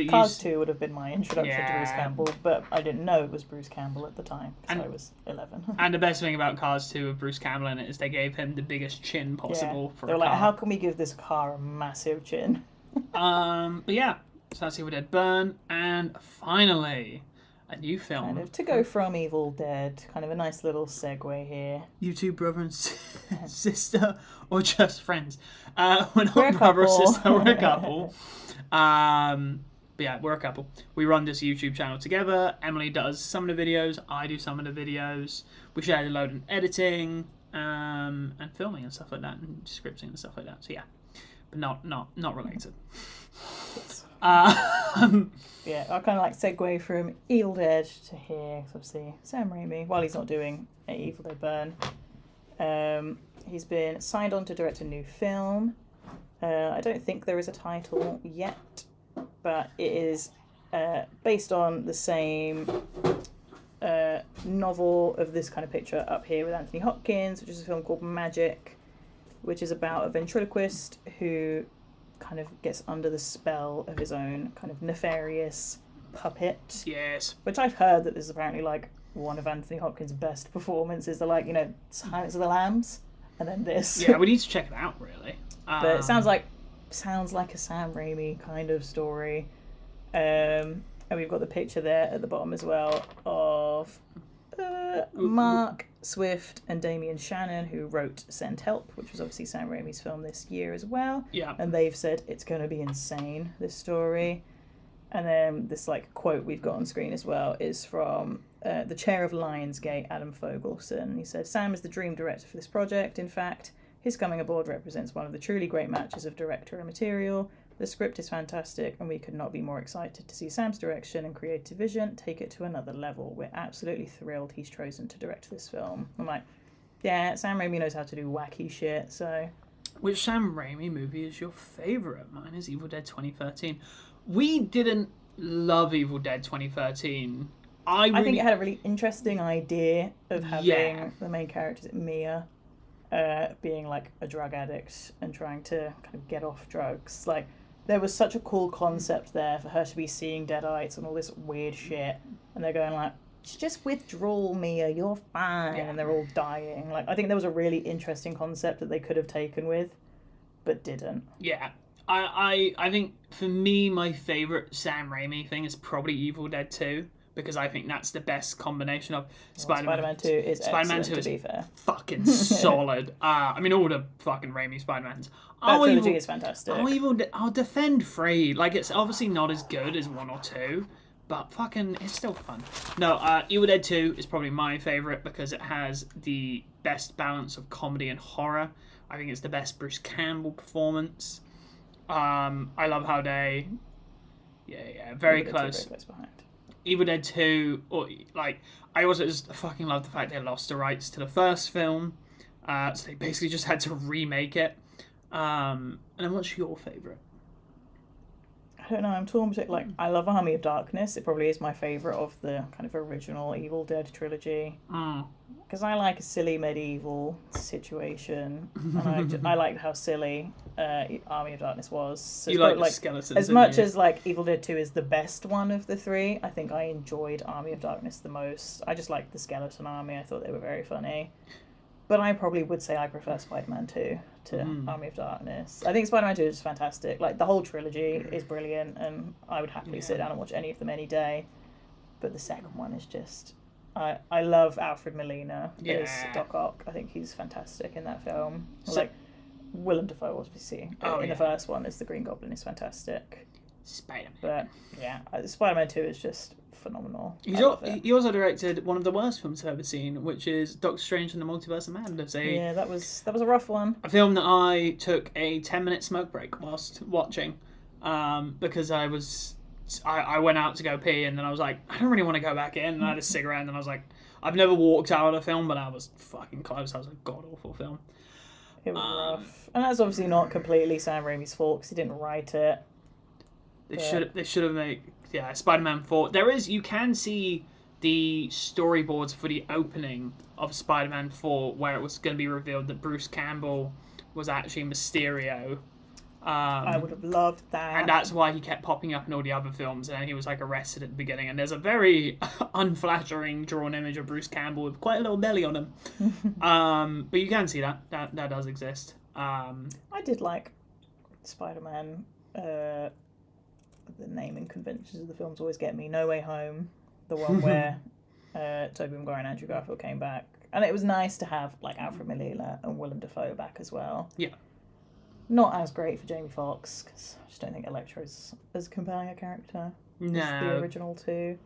Speaker 2: Cars 2 would have been my introduction to Bruce Campbell, but I didn't know it was Bruce Campbell at the time, because I was 11.
Speaker 1: And the best thing about Cars 2 with Bruce Campbell in it is they gave him the biggest chin possible for a car.
Speaker 2: They were like, how can we give this car a massive chin?
Speaker 1: But yeah, so that's Evil Dead Burn. And finally, a new film.
Speaker 2: Kind of to go from Evil Dead, kind of a nice little segue here.
Speaker 1: You two brother and sister, or just friends? We're not
Speaker 2: We're a
Speaker 1: brother or
Speaker 2: couple.
Speaker 1: sister, we're a couple. But yeah, we're a couple. We run this YouTube channel together. Emily does some of the videos, I do some of the videos. We share a load in editing, and filming and stuff like that, and scripting and stuff like that. So yeah, but not related.
Speaker 2: Yeah, I'll kind of like segue from Evil Dead to here, 'cause obviously Sam Raimi, while he's not doing an Evil Dead burn, he's been signed on to direct a new film. I don't think there is a title yet, but it is based on the same novel of this kind of picture up here with Anthony Hopkins, which is a film called Magic, which is about a ventriloquist who kind of gets under the spell of his own kind of nefarious puppet.
Speaker 1: Yes.
Speaker 2: Which I've heard that this is apparently like one of Anthony Hopkins' best performances. They're like, Silence of the Lambs, and then this.
Speaker 1: Yeah, we need to check it out, really.
Speaker 2: But it sounds like a Sam Raimi kind of story. And we've got the picture there at the bottom as well of Mark Swift and Damien Shannon, who wrote Send Help, which was obviously Sam Raimi's film this year as well.
Speaker 1: Yeah.
Speaker 2: And they've said it's going to be insane, this story. And then this like quote we've got on screen as well is from the chair of Lionsgate, Adam Fogelson. He said, "Sam is the dream director for this project. In fact, his coming aboard represents one of the truly great matches of director and material. The script is fantastic, and we could not be more excited to see Sam's direction and creative vision take it to another level. We're absolutely thrilled he's chosen to direct this film." I'm like, yeah, Sam Raimi knows how to do wacky shit, so...
Speaker 1: Which Sam Raimi movie is your favourite? Mine is Evil Dead 2013. We didn't love Evil Dead 2013. I
Speaker 2: think it had a really interesting idea of having the main character, Mia, being like a drug addict and trying to kind of get off drugs. Like, there was such a cool concept there for her to be seeing deadites and all this weird shit, and they're going like, just withdraw, Mia, you're fine, and they're all dying. Like, I think there was a really interesting concept that they could have taken with, but didn't.
Speaker 1: Yeah. I think, for me, my favourite Sam Raimi thing is probably Evil Dead 2, because I think that's the best combination of
Speaker 2: Spider-Man 2 is excellent, to be fair.
Speaker 1: Fucking solid. I mean, all the fucking Raimi Spider-Mans.
Speaker 2: That trilogy is fantastic.
Speaker 1: I'll defend 3. Like, it's obviously not as good as 1 or 2, but fucking, it's still fun. No, Evil Dead 2 is probably my favourite because it has the best balance of comedy and horror. I think it's the best Bruce Campbell performance. I love how they... Yeah, very close.
Speaker 2: Very close behind.
Speaker 1: Evil Dead 2, or like, I also just fucking love the fact they lost the rights to the first film, so they basically just had to remake it. And then what's your favourite?
Speaker 2: I don't know, I'm torn between, like, I love Army of Darkness. It probably is my favourite of the kind of original Evil Dead trilogy. Because I like a silly medieval situation, and I liked how silly Army of Darkness was. So
Speaker 1: you like the skeletons,
Speaker 2: as much as like Evil Dead 2 is the best one of the 3, I think I enjoyed Army of Darkness the most. I just liked the skeleton army. I thought they were very funny. But I probably would say I prefer Spider-Man 2 to Army of Darkness. I think Spider-Man 2 is fantastic. Like, the whole trilogy is brilliant, and I would happily sit down and watch any of them any day. But the second one is just... I love Alfred Molina as Doc Ock. I think he's fantastic in that film. Like, Willem Dafoe, obviously, in the first one as the Green Goblin is fantastic.
Speaker 1: Spider-Man.
Speaker 2: But, yeah, Spider-Man 2 is just phenomenal.
Speaker 1: He also directed one of the worst films I've ever seen, which is Doctor Strange and the Multiverse of Madness.
Speaker 2: Yeah, that was a rough one.
Speaker 1: A film that I took a 10-minute smoke break whilst watching, because I went out to go pee, and then I was like, I don't really want to go back in, and I had a cigarette, and then I was like, I've never walked out of a film, but I was fucking close. I was a god-awful film.
Speaker 2: It was rough. And that's obviously not completely Sam Raimi's fault, because he didn't write it.
Speaker 1: They should have made... Yeah, Spider-Man 4. You can see the storyboards for the opening of Spider-Man 4, where it was going to be revealed that Bruce Campbell was actually Mysterio.
Speaker 2: I would have loved that.
Speaker 1: And that's why he kept popping up in all the other films, and he was like arrested at the beginning. And there's a very unflattering drawn image of Bruce Campbell with quite a little belly on him. But you can see that does exist.
Speaker 2: I did like Spider-Man. The naming conventions of the films always get me. No Way Home, the one where Tobey Maguire and Andrew Garfield came back. And it was nice to have like Alfred Molina and Willem Dafoe back as well.
Speaker 1: Yeah.
Speaker 2: Not as great for Jamie Foxx, because I just don't think Elektra is as compelling a character as the original two.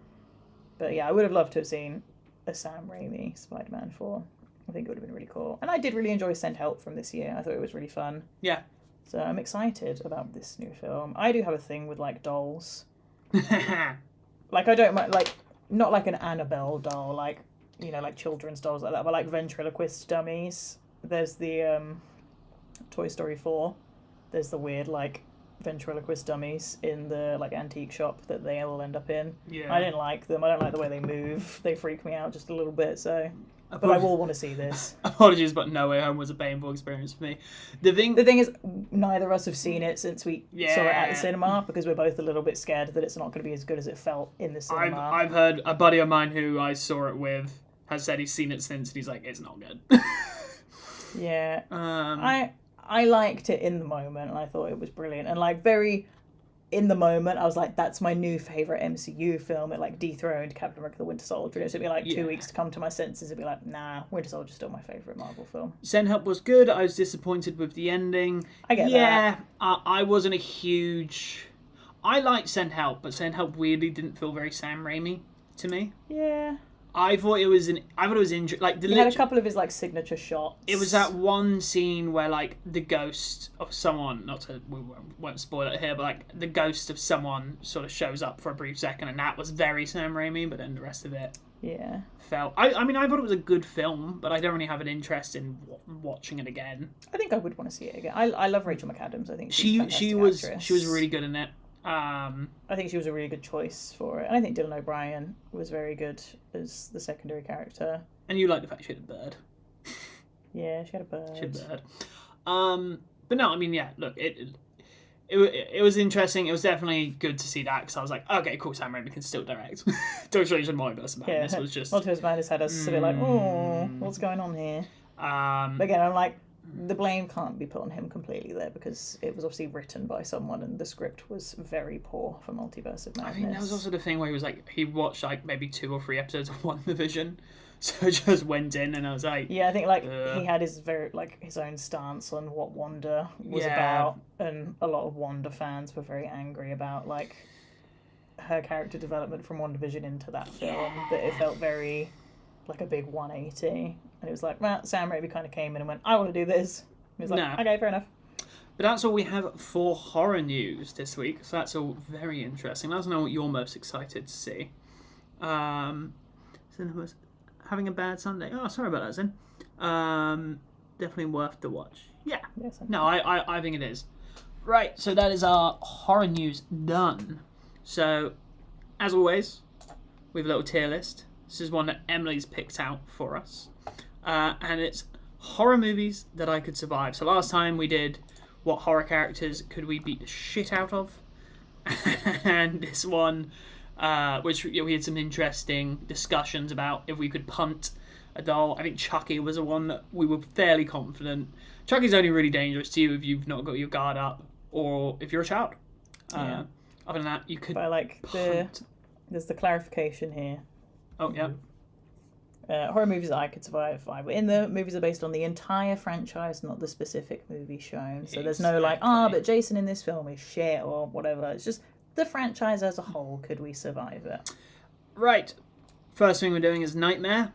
Speaker 2: But yeah, I would have loved to have seen a Sam Raimi Spider-Man 4. I think it would have been really cool. And I did really enjoy Send Help from this year. I thought it was really fun.
Speaker 1: Yeah.
Speaker 2: So I'm excited about this new film. I do have a thing with like dolls. Like I don't mind, like, not like an Annabelle doll, like, you know, like children's dolls like that, but like ventriloquist dummies. There's the Toy Story 4. There's the weird like ventriloquist dummies in the like antique shop that they all end up in.
Speaker 1: Yeah.
Speaker 2: I didn't like them. I don't like the way they move. They freak me out just a little bit. So, but I will want to see this.
Speaker 1: Apologies, but No Way Home was a painful experience for me. The thing
Speaker 2: is, neither of us have seen it since we saw it at the cinema, because we're both a little bit scared that it's not going to be as good as it felt in the cinema.
Speaker 1: I've heard a buddy of mine who I saw it with has said he's seen it since, and he's like, it's not good.
Speaker 2: Yeah. I liked it in the moment, and I thought it was brilliant. And like very in the moment, I was like, that's my new favourite MCU film. It like dethroned Captain America: The Winter Soldier. So it'd be like 2 weeks to come to my senses. It'd be like, nah, Winter Soldier's still my favourite Marvel film.
Speaker 1: Send Help was good. I was disappointed with the ending.
Speaker 2: I get that.
Speaker 1: I wasn't a huge... I liked Send Help, but Send Help weirdly didn't feel very Sam Raimi to me.
Speaker 2: Yeah.
Speaker 1: I thought it was interesting. Like
Speaker 2: he had a couple of his like signature shots.
Speaker 1: It was that one scene where like the ghost of someone, we won't spoil it here, but like the ghost of someone sort of shows up for a brief second, and that was very Sam Raimi. But then the rest of it, felt. I mean, I thought it was a good film, but I don't really have an interest in watching it again.
Speaker 2: I think I would want to see it again. I love Rachel McAdams. I think
Speaker 1: she was really good in it.
Speaker 2: I think she was a really good choice for it. And I think Dylan O'Brien was very good as the secondary character.
Speaker 1: And you like the fact she had a bird.
Speaker 2: Yeah, she had a bird.
Speaker 1: She had a bird. But no, I mean, yeah, look, it was interesting. It was definitely good to see that, because I was like, okay, cool, Sam Raimi can still direct. Toy Story and Multiverse of Madness was just...
Speaker 2: Multiverse of Madness had us a bit like, oh, what's going on here? But again, I'm like, the blame can't be put on him completely there, because it was obviously written by someone and the script was very poor for Multiverse of Madness.
Speaker 1: I think that was also the thing where he was like, he watched like maybe 2 or 3 episodes of WandaVision, so just went in, and I was like...
Speaker 2: Yeah, I think like he had his his own stance on what Wanda was about, and a lot of Wanda fans were very angry about like her character development from WandaVision into that film, that it felt very like a big 180. And it was like, well, Sam Raimi kind of came in and went, I want to do this. And he was like, okay, fair enough.
Speaker 1: But that's all we have for horror news this week. So that's all very interesting. Let us know what you're most excited to see. Cinema's having a bad Sunday. Oh, sorry about that, Zin. Definitely worth the watch. Yeah. Yes, no, I think it is. Right, so that is our horror news done. So, as always, we have a little tier list. This is one that Emily's picked out for us. And it's horror movies that I could survive. So last time we did what horror characters could we beat the shit out of. And this one, which we had some interesting discussions about if we could punt a doll. I think Chucky was the one that we were fairly confident. Chucky's only really dangerous to you if you've not got your guard up or if you're a child. Other than that, you could punt.
Speaker 2: There's the clarification here.
Speaker 1: Oh, yeah.
Speaker 2: Horror movies that I could survive. But in the movies are based on the entire franchise, not the specific movie shown. So there's no like, but Jason in this film is shit or whatever. It's just the franchise as a whole. Could we survive it?
Speaker 1: Right. First thing we're doing is Nightmare.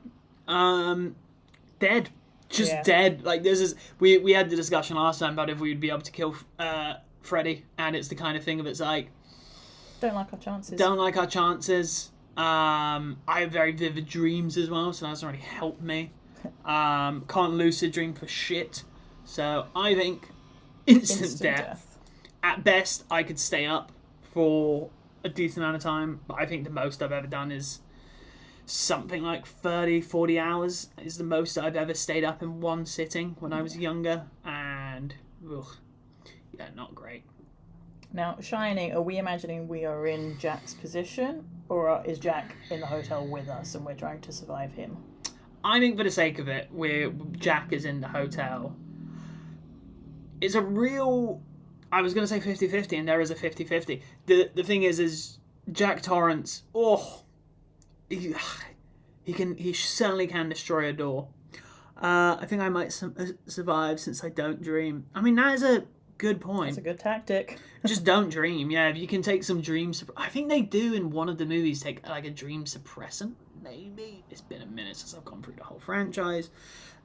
Speaker 1: Dead. Just dead. Like this is we had the discussion last time about if we'd be able to kill Freddy, and it's the kind of thing of it's like
Speaker 2: don't like our chances.
Speaker 1: Don't like our chances. I have very vivid dreams as well, so that doesn't really help me. Can't lucid dream for shit. So I think instant death. At best, I could stay up for a decent amount of time, but I think the most I've ever done is something like 30, 40 hours is the most I've ever stayed up in one sitting when I was younger, and not great.
Speaker 2: Now, Shining, are we imagining we are in Jack's position, or is Jack in the hotel with us and we're trying to survive him?
Speaker 1: I think for the sake of it, Jack is in the hotel. It's a real... I was going to say 50-50, and there is a 50-50. The thing is Jack Torrance, he certainly can destroy a door. I think I might survive since I don't dream. I mean, that is a good point.
Speaker 2: That's a good tactic.
Speaker 1: Just don't dream. Yeah, if you can take some dreams. I think they do in one of the movies take like a dream suppressant. Maybe it's been a minute since I've gone through the whole franchise.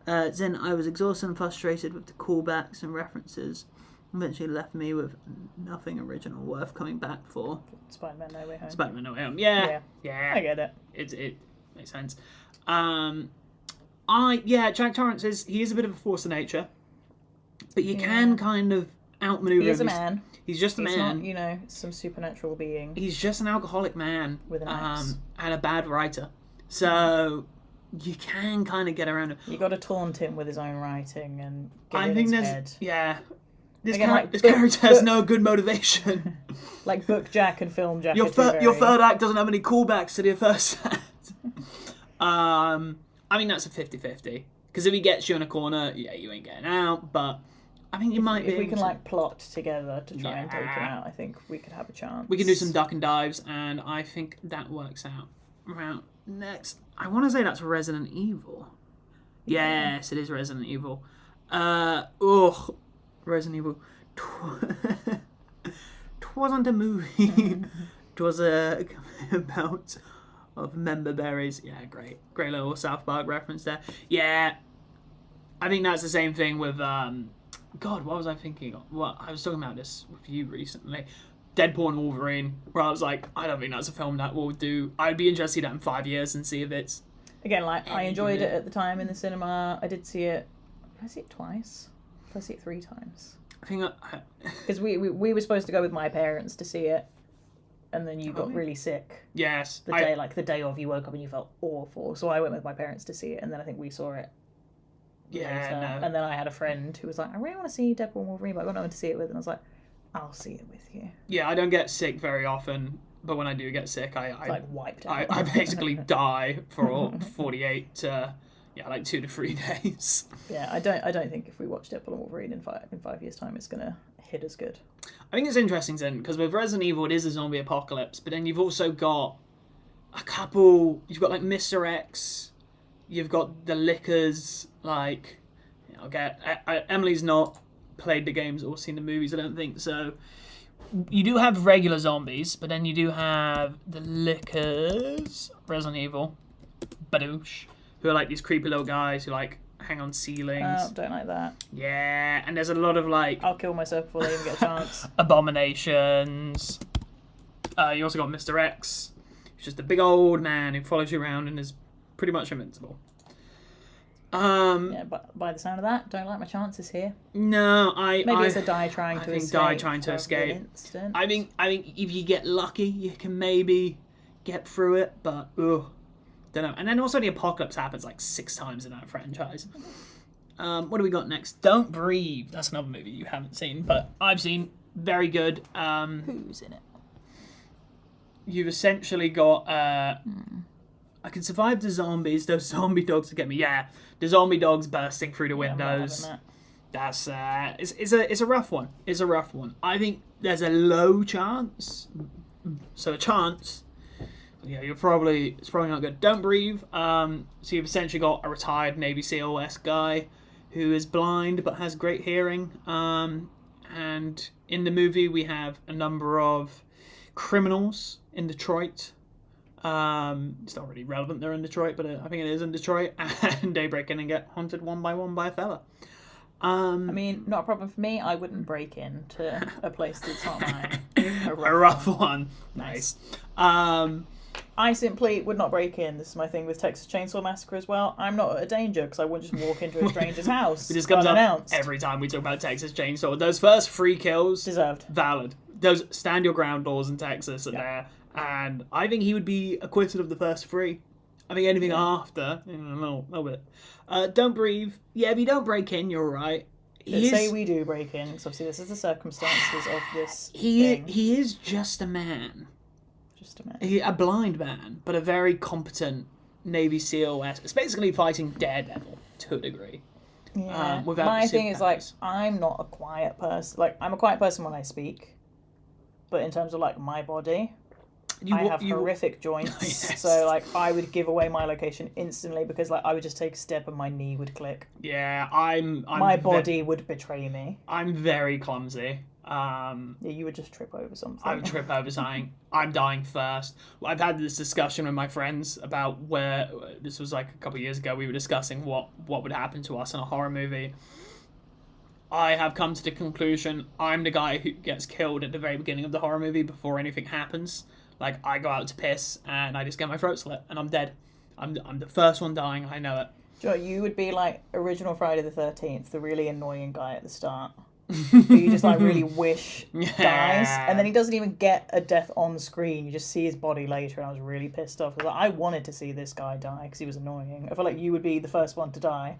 Speaker 1: Then I was exhausted and frustrated with the callbacks and references. Eventually left me with nothing original worth coming back for.
Speaker 2: Spider-Man No Way Home.
Speaker 1: Spider-Man No Way Home. Yeah.
Speaker 2: I get it.
Speaker 1: It makes sense. Jack Torrance he is a bit of a force of nature, but you can kind of outmaneuver him.
Speaker 2: He is a man.
Speaker 1: He's just a man.
Speaker 2: He's not, some supernatural being.
Speaker 1: He's just an alcoholic man
Speaker 2: with an axe
Speaker 1: and a bad writer. So you can kind of get around him.
Speaker 2: You got to taunt him with his own writing and get in his head.
Speaker 1: Yeah. This character has no good motivation.
Speaker 2: Like book Jack and film Jack.
Speaker 1: Your third act doesn't have any callbacks to your first act. I mean, that's a 50-50. Because if he gets you in a corner, you ain't getting out. But I think you might be.
Speaker 2: If we can plot together to try and take him out, I think we could have a chance.
Speaker 1: We can do some duck and dives, and I think that works out. Right, next, I want to say that's Resident Evil. Yes, it is Resident Evil. Resident Evil. 'Twasn't a movie. 'Twas a bout of member berries. Yeah, great little South Park reference there. Yeah, I think that's the same thing with God, what was I thinking of? Well, I was talking about this with you recently. Deadpool and Wolverine, where I was like, I don't think that's a film that will do. I'd be interested in that in 5 years and see if it's...
Speaker 2: Again, I enjoyed it at the time in the cinema. I did see it... Did I see it twice? Did I see it 3 times?
Speaker 1: I think...
Speaker 2: Because we were supposed to go with my parents to see it, and then you got really sick.
Speaker 1: Yes.
Speaker 2: The day of, you woke up and you felt awful. So I went with my parents to see it, and then I think we saw it.
Speaker 1: Yeah, no.
Speaker 2: And then I had a friend who was like, I really want to see Deadpool and Wolverine, but I got no one to see it with, and I was like, I'll see it with you.
Speaker 1: Yeah, I don't get sick very often, but when I do get sick, I
Speaker 2: wiped out.
Speaker 1: I basically die for 48 to 2 to 3 days.
Speaker 2: Yeah, I don't think if we watch Deadpool and Wolverine in 5 years' time, it's gonna hit as good.
Speaker 1: I think it's interesting then, because with Resident Evil, it is a zombie apocalypse, but then you've also got a couple. You've got Mr. X. You've got the Lickers. Emily's not played the games or seen the movies, I don't think, so you do have regular zombies, but then you do have the Lickers, Resident Evil, Badoosh, who are these creepy little guys who hang on ceilings.
Speaker 2: Oh, don't like that.
Speaker 1: Yeah, and there's a lot of
Speaker 2: I'll kill myself before they even get a chance.
Speaker 1: Abominations. You also got Mr. X, who's just a big old man who follows you around and is pretty much invincible.
Speaker 2: But by the sound of that, don't like my chances here.
Speaker 1: No,
Speaker 2: maybe it's a die trying to escape.
Speaker 1: Die trying to escape. I think if you get lucky, you can maybe get through it, but don't know. And then also the apocalypse happens 6 times in that franchise. What do we got next? Don't Breathe. That's another movie you haven't seen, but I've seen. Very good.
Speaker 2: Who's in it?
Speaker 1: You've essentially got. I can survive the zombies. Those zombie dogs to get me. Yeah, the zombie dogs bursting through the windows. That's it's a rough one. It's a rough one. I think there's a low chance. So a chance. Yeah, it's probably not good. Don't Breathe. So you've essentially got a retired Navy SEAL-esque guy who is blind but has great hearing. And in the movie we have a number of criminals in Detroit. It's not really relevant they're in Detroit, but I think it is in Detroit, and they break in and get hunted one by one by a fella.
Speaker 2: I mean, not a problem for me. I wouldn't break into a place that's not mine.
Speaker 1: A rough one. Nice.
Speaker 2: I simply would not break in. This is my thing with Texas Chainsaw Massacre as well. I'm not at a danger because I wouldn't just walk into a stranger's house.
Speaker 1: It just comes up every time we talk about Texas Chainsaw. Those first 3 kills,
Speaker 2: deserved.
Speaker 1: Valid. Those stand your ground laws in Texas are there. And I think he would be acquitted of the first 3. I think anything after, a little bit. Don't Breathe. Yeah, if you don't break in, you're right.
Speaker 2: Say we do break in, because obviously this is the circumstances of this thing.
Speaker 1: He is just a man.
Speaker 2: Just a man.
Speaker 1: A blind man, but a very competent Navy SEAL. It's basically fighting Daredevil, to a degree.
Speaker 2: Yeah. My thing is, I'm not a quiet person. I'm a quiet person when I speak. But in terms of, my body... I have horrific joints,
Speaker 1: Yes.
Speaker 2: so like I would give away my location instantly because like I would just take a step and my knee would click.
Speaker 1: Yeah, I'm
Speaker 2: My body would betray me.
Speaker 1: I'm very clumsy.
Speaker 2: Yeah, you would just trip over something.
Speaker 1: I would trip over something. I'm dying first. I've had this discussion with my friends about where this was like a couple of years ago. We were discussing what would happen to us in a horror movie. I have come to the conclusion I'm the guy who gets killed at the very beginning of the horror movie before anything happens. Like, I go out to piss and I just get my throat slit and I'm dead. I'm the first one dying. I know it.
Speaker 2: Joe, you would be like original Friday the 13th, the really annoying guy at the start. Who you just like really wish dies, and then he doesn't even get a death on screen. You just see his body later, and I was really pissed off. I wanted to see this guy die because he was annoying. I feel like you would be the first one to die,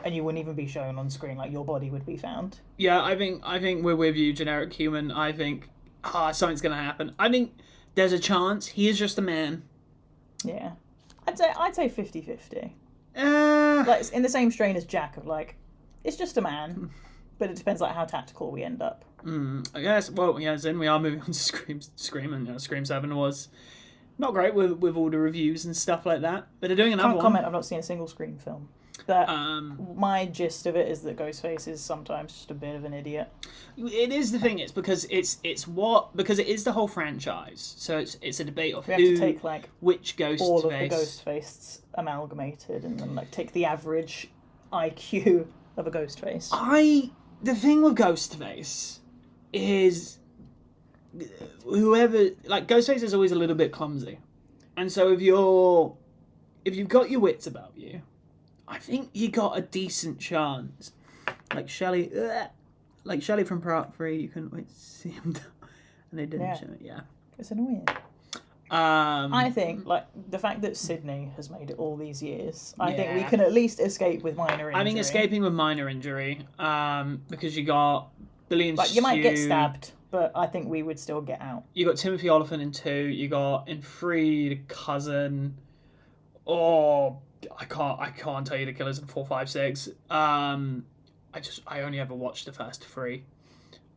Speaker 2: and you wouldn't even be shown on screen. Like your body would be found.
Speaker 1: Yeah, I think we're with you, generic human. I think something's gonna happen. I think there's a chance he is just a man.
Speaker 2: Yeah, I'd say 50-50. Like it's in the same strain as Jack of like, it's just a man. But it depends like how tactical we end up.
Speaker 1: I guess. Well, yeah, then we are moving on to Scream, and Scream 7 was not great with all the reviews and stuff like that. But they're doing another
Speaker 2: Can't
Speaker 1: one.
Speaker 2: comment. I've not seen a single Scream film. But my gist of it is that Ghostface is sometimes just a bit of an idiot.
Speaker 1: It is the thing. It's because because it is the whole franchise. So it's a debate of
Speaker 2: we have to take like
Speaker 1: which Ghostface,
Speaker 2: all of the Ghostface amalgamated, and then like take the average IQ of a Ghostface.
Speaker 1: The thing with Ghostface is whoever like Ghostface is always a little bit clumsy, and so if you've got your wits about you, I think you got a decent chance. Like Shelley from Part 3, you couldn't wait to see him, and they didn't show it. Yeah,
Speaker 2: it's annoying. I think like the fact that Sydney has made it all these years, I think we can at least escape with minor injury.
Speaker 1: I think escaping with minor injury, because you got Billy and
Speaker 2: like you might get
Speaker 1: Stu.
Speaker 2: stabbed, but I think we would still get out.
Speaker 1: You got Timothy Oliphant in 2. You got in 3 the cousin. Oh, I can't tell you the killers in 4, 5, 6. I only ever watched the first 3.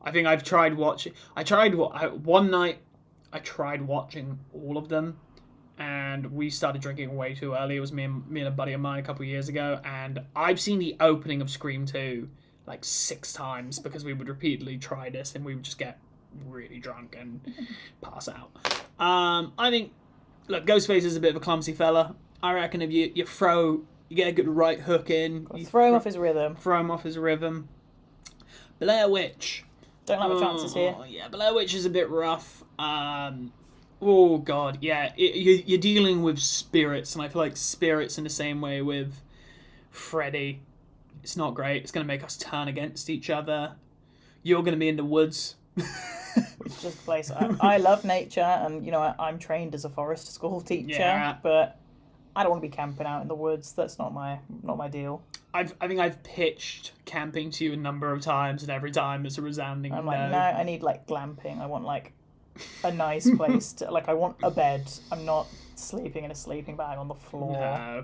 Speaker 1: I think I've tried watching. One night. I tried watching all of them, and we started drinking way too early. It was me and a buddy of mine a couple of years ago, and I've seen the opening of Scream 2 like 6 times because we would repeatedly try this, and we would just get really drunk and pass out. I think, look, Ghostface is a bit of a clumsy fella. I reckon if you get a good right hook in, you
Speaker 2: throw him off his rhythm.
Speaker 1: Throw him off his rhythm. Blair Witch.
Speaker 2: Don't like the chances here.
Speaker 1: Yeah, Blair Witch is a bit rough. Oh god, yeah. You're dealing with spirits, and I feel like spirits in the same way with Freddy. It's not great. It's going to make us turn against each other. You're going to be in the woods.
Speaker 2: Which is just a place I love nature, and you know I'm trained as a forest school teacher, but I don't want to be camping out in the woods. That's not my deal.
Speaker 1: I think I've pitched camping to you a number of times, and every time it's a resounding no.
Speaker 2: I'm like, no, I need like glamping. I want like a nice place to like. I want a bed. I'm not sleeping in a sleeping bag on the floor.
Speaker 1: No.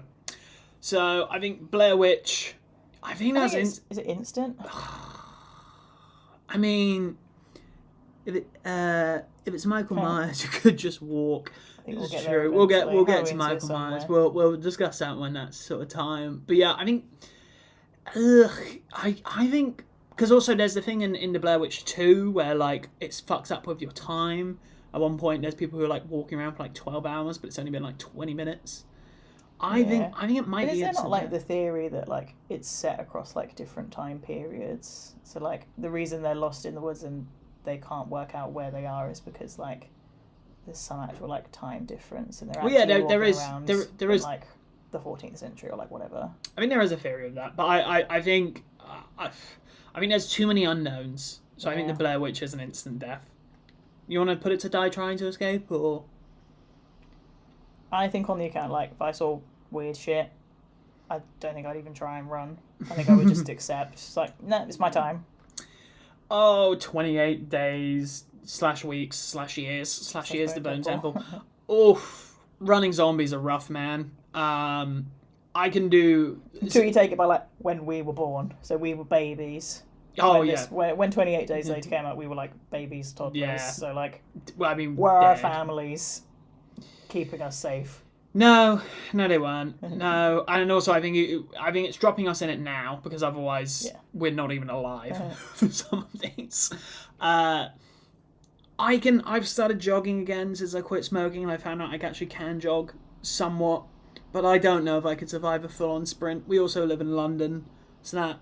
Speaker 1: So I think Blair Witch. I think that's
Speaker 2: is it instant?
Speaker 1: I mean, if it's Michael Myers, you could just walk.
Speaker 2: I think we'll
Speaker 1: it's
Speaker 2: get
Speaker 1: true.
Speaker 2: there
Speaker 1: We'll get to Michael Myers. We'll discuss that when that's sort of time. But yeah, I think. I think because also there's the thing in the Blair Witch 2 where like it's fucks up with your time. At one point, there's people who are like walking around for like 12 hours, but it's only been like 20 minutes. I think it might be.
Speaker 2: Is there not like the theory that like it's set across like different time periods? So like the reason they're lost in the woods and they can't work out where they are is because like there's some actual like time difference, and they're actually
Speaker 1: there is
Speaker 2: like the 14th century or like whatever.
Speaker 1: I mean, there is a theory of that, but I think there's too many unknowns. So I think the Blair Witch is an instant death. You want to put it to die trying to escape, or?
Speaker 2: I think on the account like if I saw weird shit, I don't think I'd even try and run. I think I would just accept. It's like, no, it's my time.
Speaker 1: Oh, 28 days / weeks / years / years the Bone Temple. Oof. Running zombies are rough, man. I can do...
Speaker 2: Until you take it by like when we were born. So we were babies.
Speaker 1: Oh,
Speaker 2: when
Speaker 1: yeah.
Speaker 2: When 28 Days Later came out, we were like babies, toddlers.
Speaker 1: Yeah.
Speaker 2: So like,
Speaker 1: Well, I mean,
Speaker 2: were our
Speaker 1: dead.
Speaker 2: families keeping us safe?
Speaker 1: No, they weren't. No, and also I think it's dropping us in it now because otherwise we're not even alive for some of these. I've started jogging again since I quit smoking, and I found out I actually can jog somewhat, but I don't know if I could survive a full-on sprint. We also live in London, so that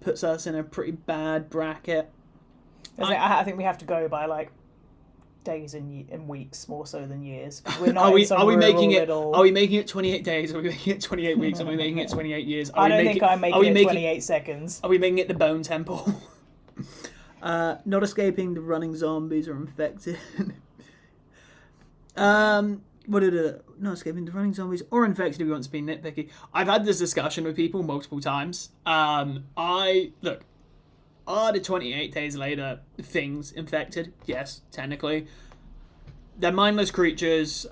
Speaker 1: puts us in a pretty bad bracket.
Speaker 2: I think we have to go by like days and weeks more so than years. We're not.
Speaker 1: Are we making it 28 days? Are we making it 28 weeks? Are we making it 28 years?
Speaker 2: I don't think I'm making it 28 seconds.
Speaker 1: Are we making it the Bone Temple? Not escaping the running zombies or infected. Not escaping the running zombies or infected. If we want to be nitpicky, I've had this discussion with people multiple times. Are the 28 days later things infected? Yes, technically. They're mindless creatures,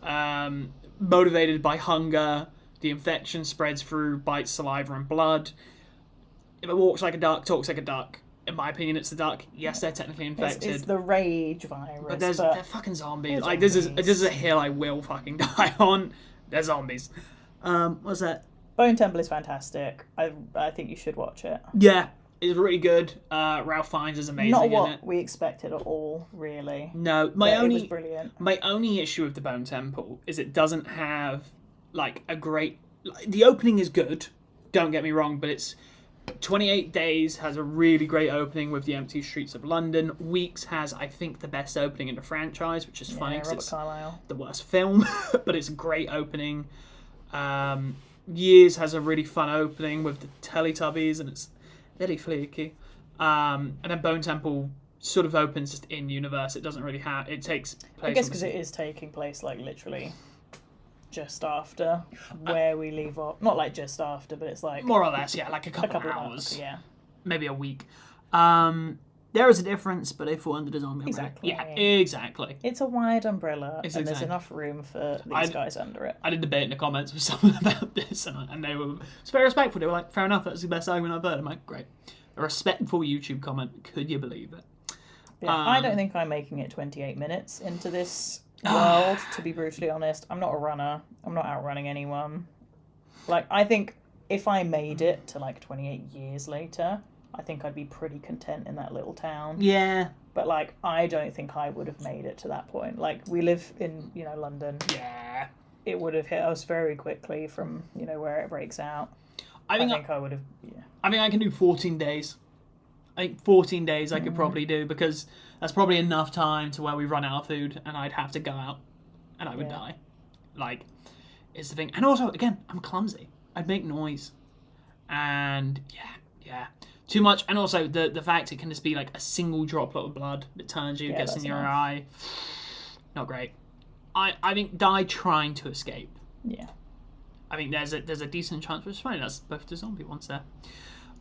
Speaker 1: motivated by hunger. The infection spreads through bites, saliva, and blood. If it walks like a duck, talks like a duck, in my opinion, it's the duck. Yes, they're technically infected.
Speaker 2: It's the rage virus.
Speaker 1: But they're fucking zombies. Like, this is a hill I will fucking die on. They're zombies. What's that?
Speaker 2: Bone Temple is fantastic. I think you should watch it.
Speaker 1: Yeah, it's really good. Ralph Fiennes is amazing.
Speaker 2: Not what
Speaker 1: in it.
Speaker 2: we expected at all, really.
Speaker 1: No,
Speaker 2: it was brilliant.
Speaker 1: My only issue with the Bone Temple is it doesn't have like a great. The opening is good. Don't get me wrong, but it's 28 Days has a really great opening with the empty streets of London. Weeks has, I think, the best opening in the franchise, which is funny because it's
Speaker 2: Carlyle.
Speaker 1: The worst film, but it's a great opening. Years has a really fun opening with the Teletubbies, and it's very flaky. And then Bone Temple sort of opens just in universe. It doesn't really have. It takes place.
Speaker 2: I guess because it is taking place like literally just after where we leave off. Not like just after, but it's like
Speaker 1: more or less, yeah, like a couple of hours,
Speaker 2: months, yeah,
Speaker 1: maybe a week. There is a difference, but they fall under the zombie umbrella.
Speaker 2: Exactly.
Speaker 1: Yeah, exactly.
Speaker 2: It's a wide umbrella, and there's enough room for these guys under it.
Speaker 1: I did debate in the comments with someone about this, and they were very respectful. They were like, "Fair enough, that's the best argument I've heard." I'm like, "Great." A respectful YouTube comment. Could you believe it?
Speaker 2: Yeah, I don't think I'm making it 28 minutes into this world, to be brutally honest. I'm not a runner. I'm not outrunning anyone. Like, I think if I made it to like 28 years later, I think I'd be pretty content in that little town.
Speaker 1: Yeah.
Speaker 2: But like, I don't think I would have made it to that point. Like, we live in, London.
Speaker 1: Yeah.
Speaker 2: It would have hit us very quickly from, where it breaks out. I think I would have,
Speaker 1: I think I can do 14 days. I think 14 days I could probably do, because that's probably enough time to where we run out of food and I'd have to go out and I would die. Like, it's the thing. And also, again, I'm clumsy. I'd make noise. And, yeah. Too much. And also, the fact it can just be like a single droplet of blood that turns you, gets in your eye. Not great. I think die trying to escape.
Speaker 2: Yeah.
Speaker 1: I think there's a decent chance, which is funny. That's both the zombie ones there.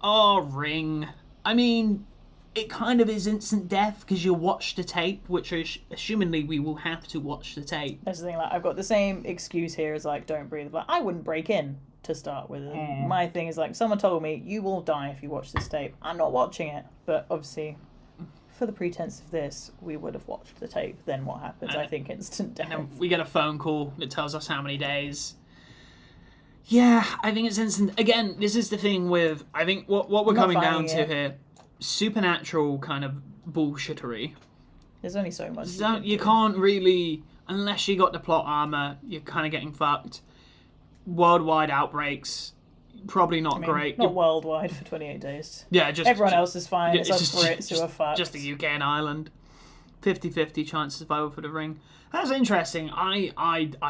Speaker 1: Oh, Ring. I mean, it kind of is instant death because you watch the tape, which is, assumingly we will have to watch the tape.
Speaker 2: That's the thing. Like, I've got the same excuse here as like, don't breathe. Like, I wouldn't break in to start with. My thing is like, someone told me you will die if you watch this tape. I'm not watching it, but obviously, for the pretense of this, we would have watched the tape. Then what happens? I think instant death.
Speaker 1: And then we get a phone call that tells us how many days. Yeah, I think it's instant. Again, this is the thing with, I think what we're coming down to here, supernatural kind of bullshittery.
Speaker 2: There's only so much.
Speaker 1: You can't really, unless you got the plot armor, you're kind of getting fucked. Worldwide outbreaks, probably not great.
Speaker 2: Not worldwide for 28 days.
Speaker 1: Yeah, just
Speaker 2: everyone else is fine. It's us Brits who are fucked.
Speaker 1: Just the UK and Ireland. 50-50 chance of survival for the Ring. That's interesting. I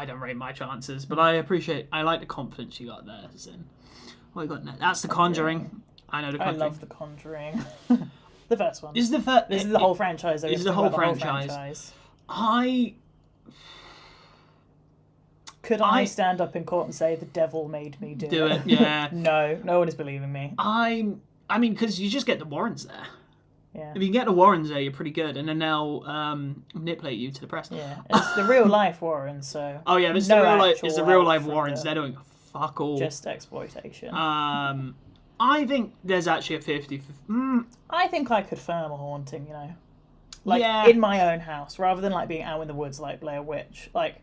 Speaker 1: don't rate my chances, but I like the confidence you got there, Zin. What you got next? That's The Conjuring. I know The Conjuring.
Speaker 2: I love The Conjuring. The first one.
Speaker 1: This is
Speaker 2: the whole franchise.
Speaker 1: This is the whole franchise.
Speaker 2: Could I stand up in court and say the devil made me do it?
Speaker 1: Yeah.
Speaker 2: No one is believing me.
Speaker 1: I mean, because you just get the Warrens there.
Speaker 2: Yeah.
Speaker 1: If you get the Warrens there, you're pretty good, and then they'll manipulate you to the press.
Speaker 2: Yeah, it's the real life Warrens, so.
Speaker 1: Oh yeah, it's the real life Warrens. They're doing fuck all.
Speaker 2: Just exploitation.
Speaker 1: I think there's actually a 50.
Speaker 2: I think I could firm a haunting, you know. Like,
Speaker 1: Yeah.
Speaker 2: in my own house, rather than, like, being out in the woods like Blair Witch. Like,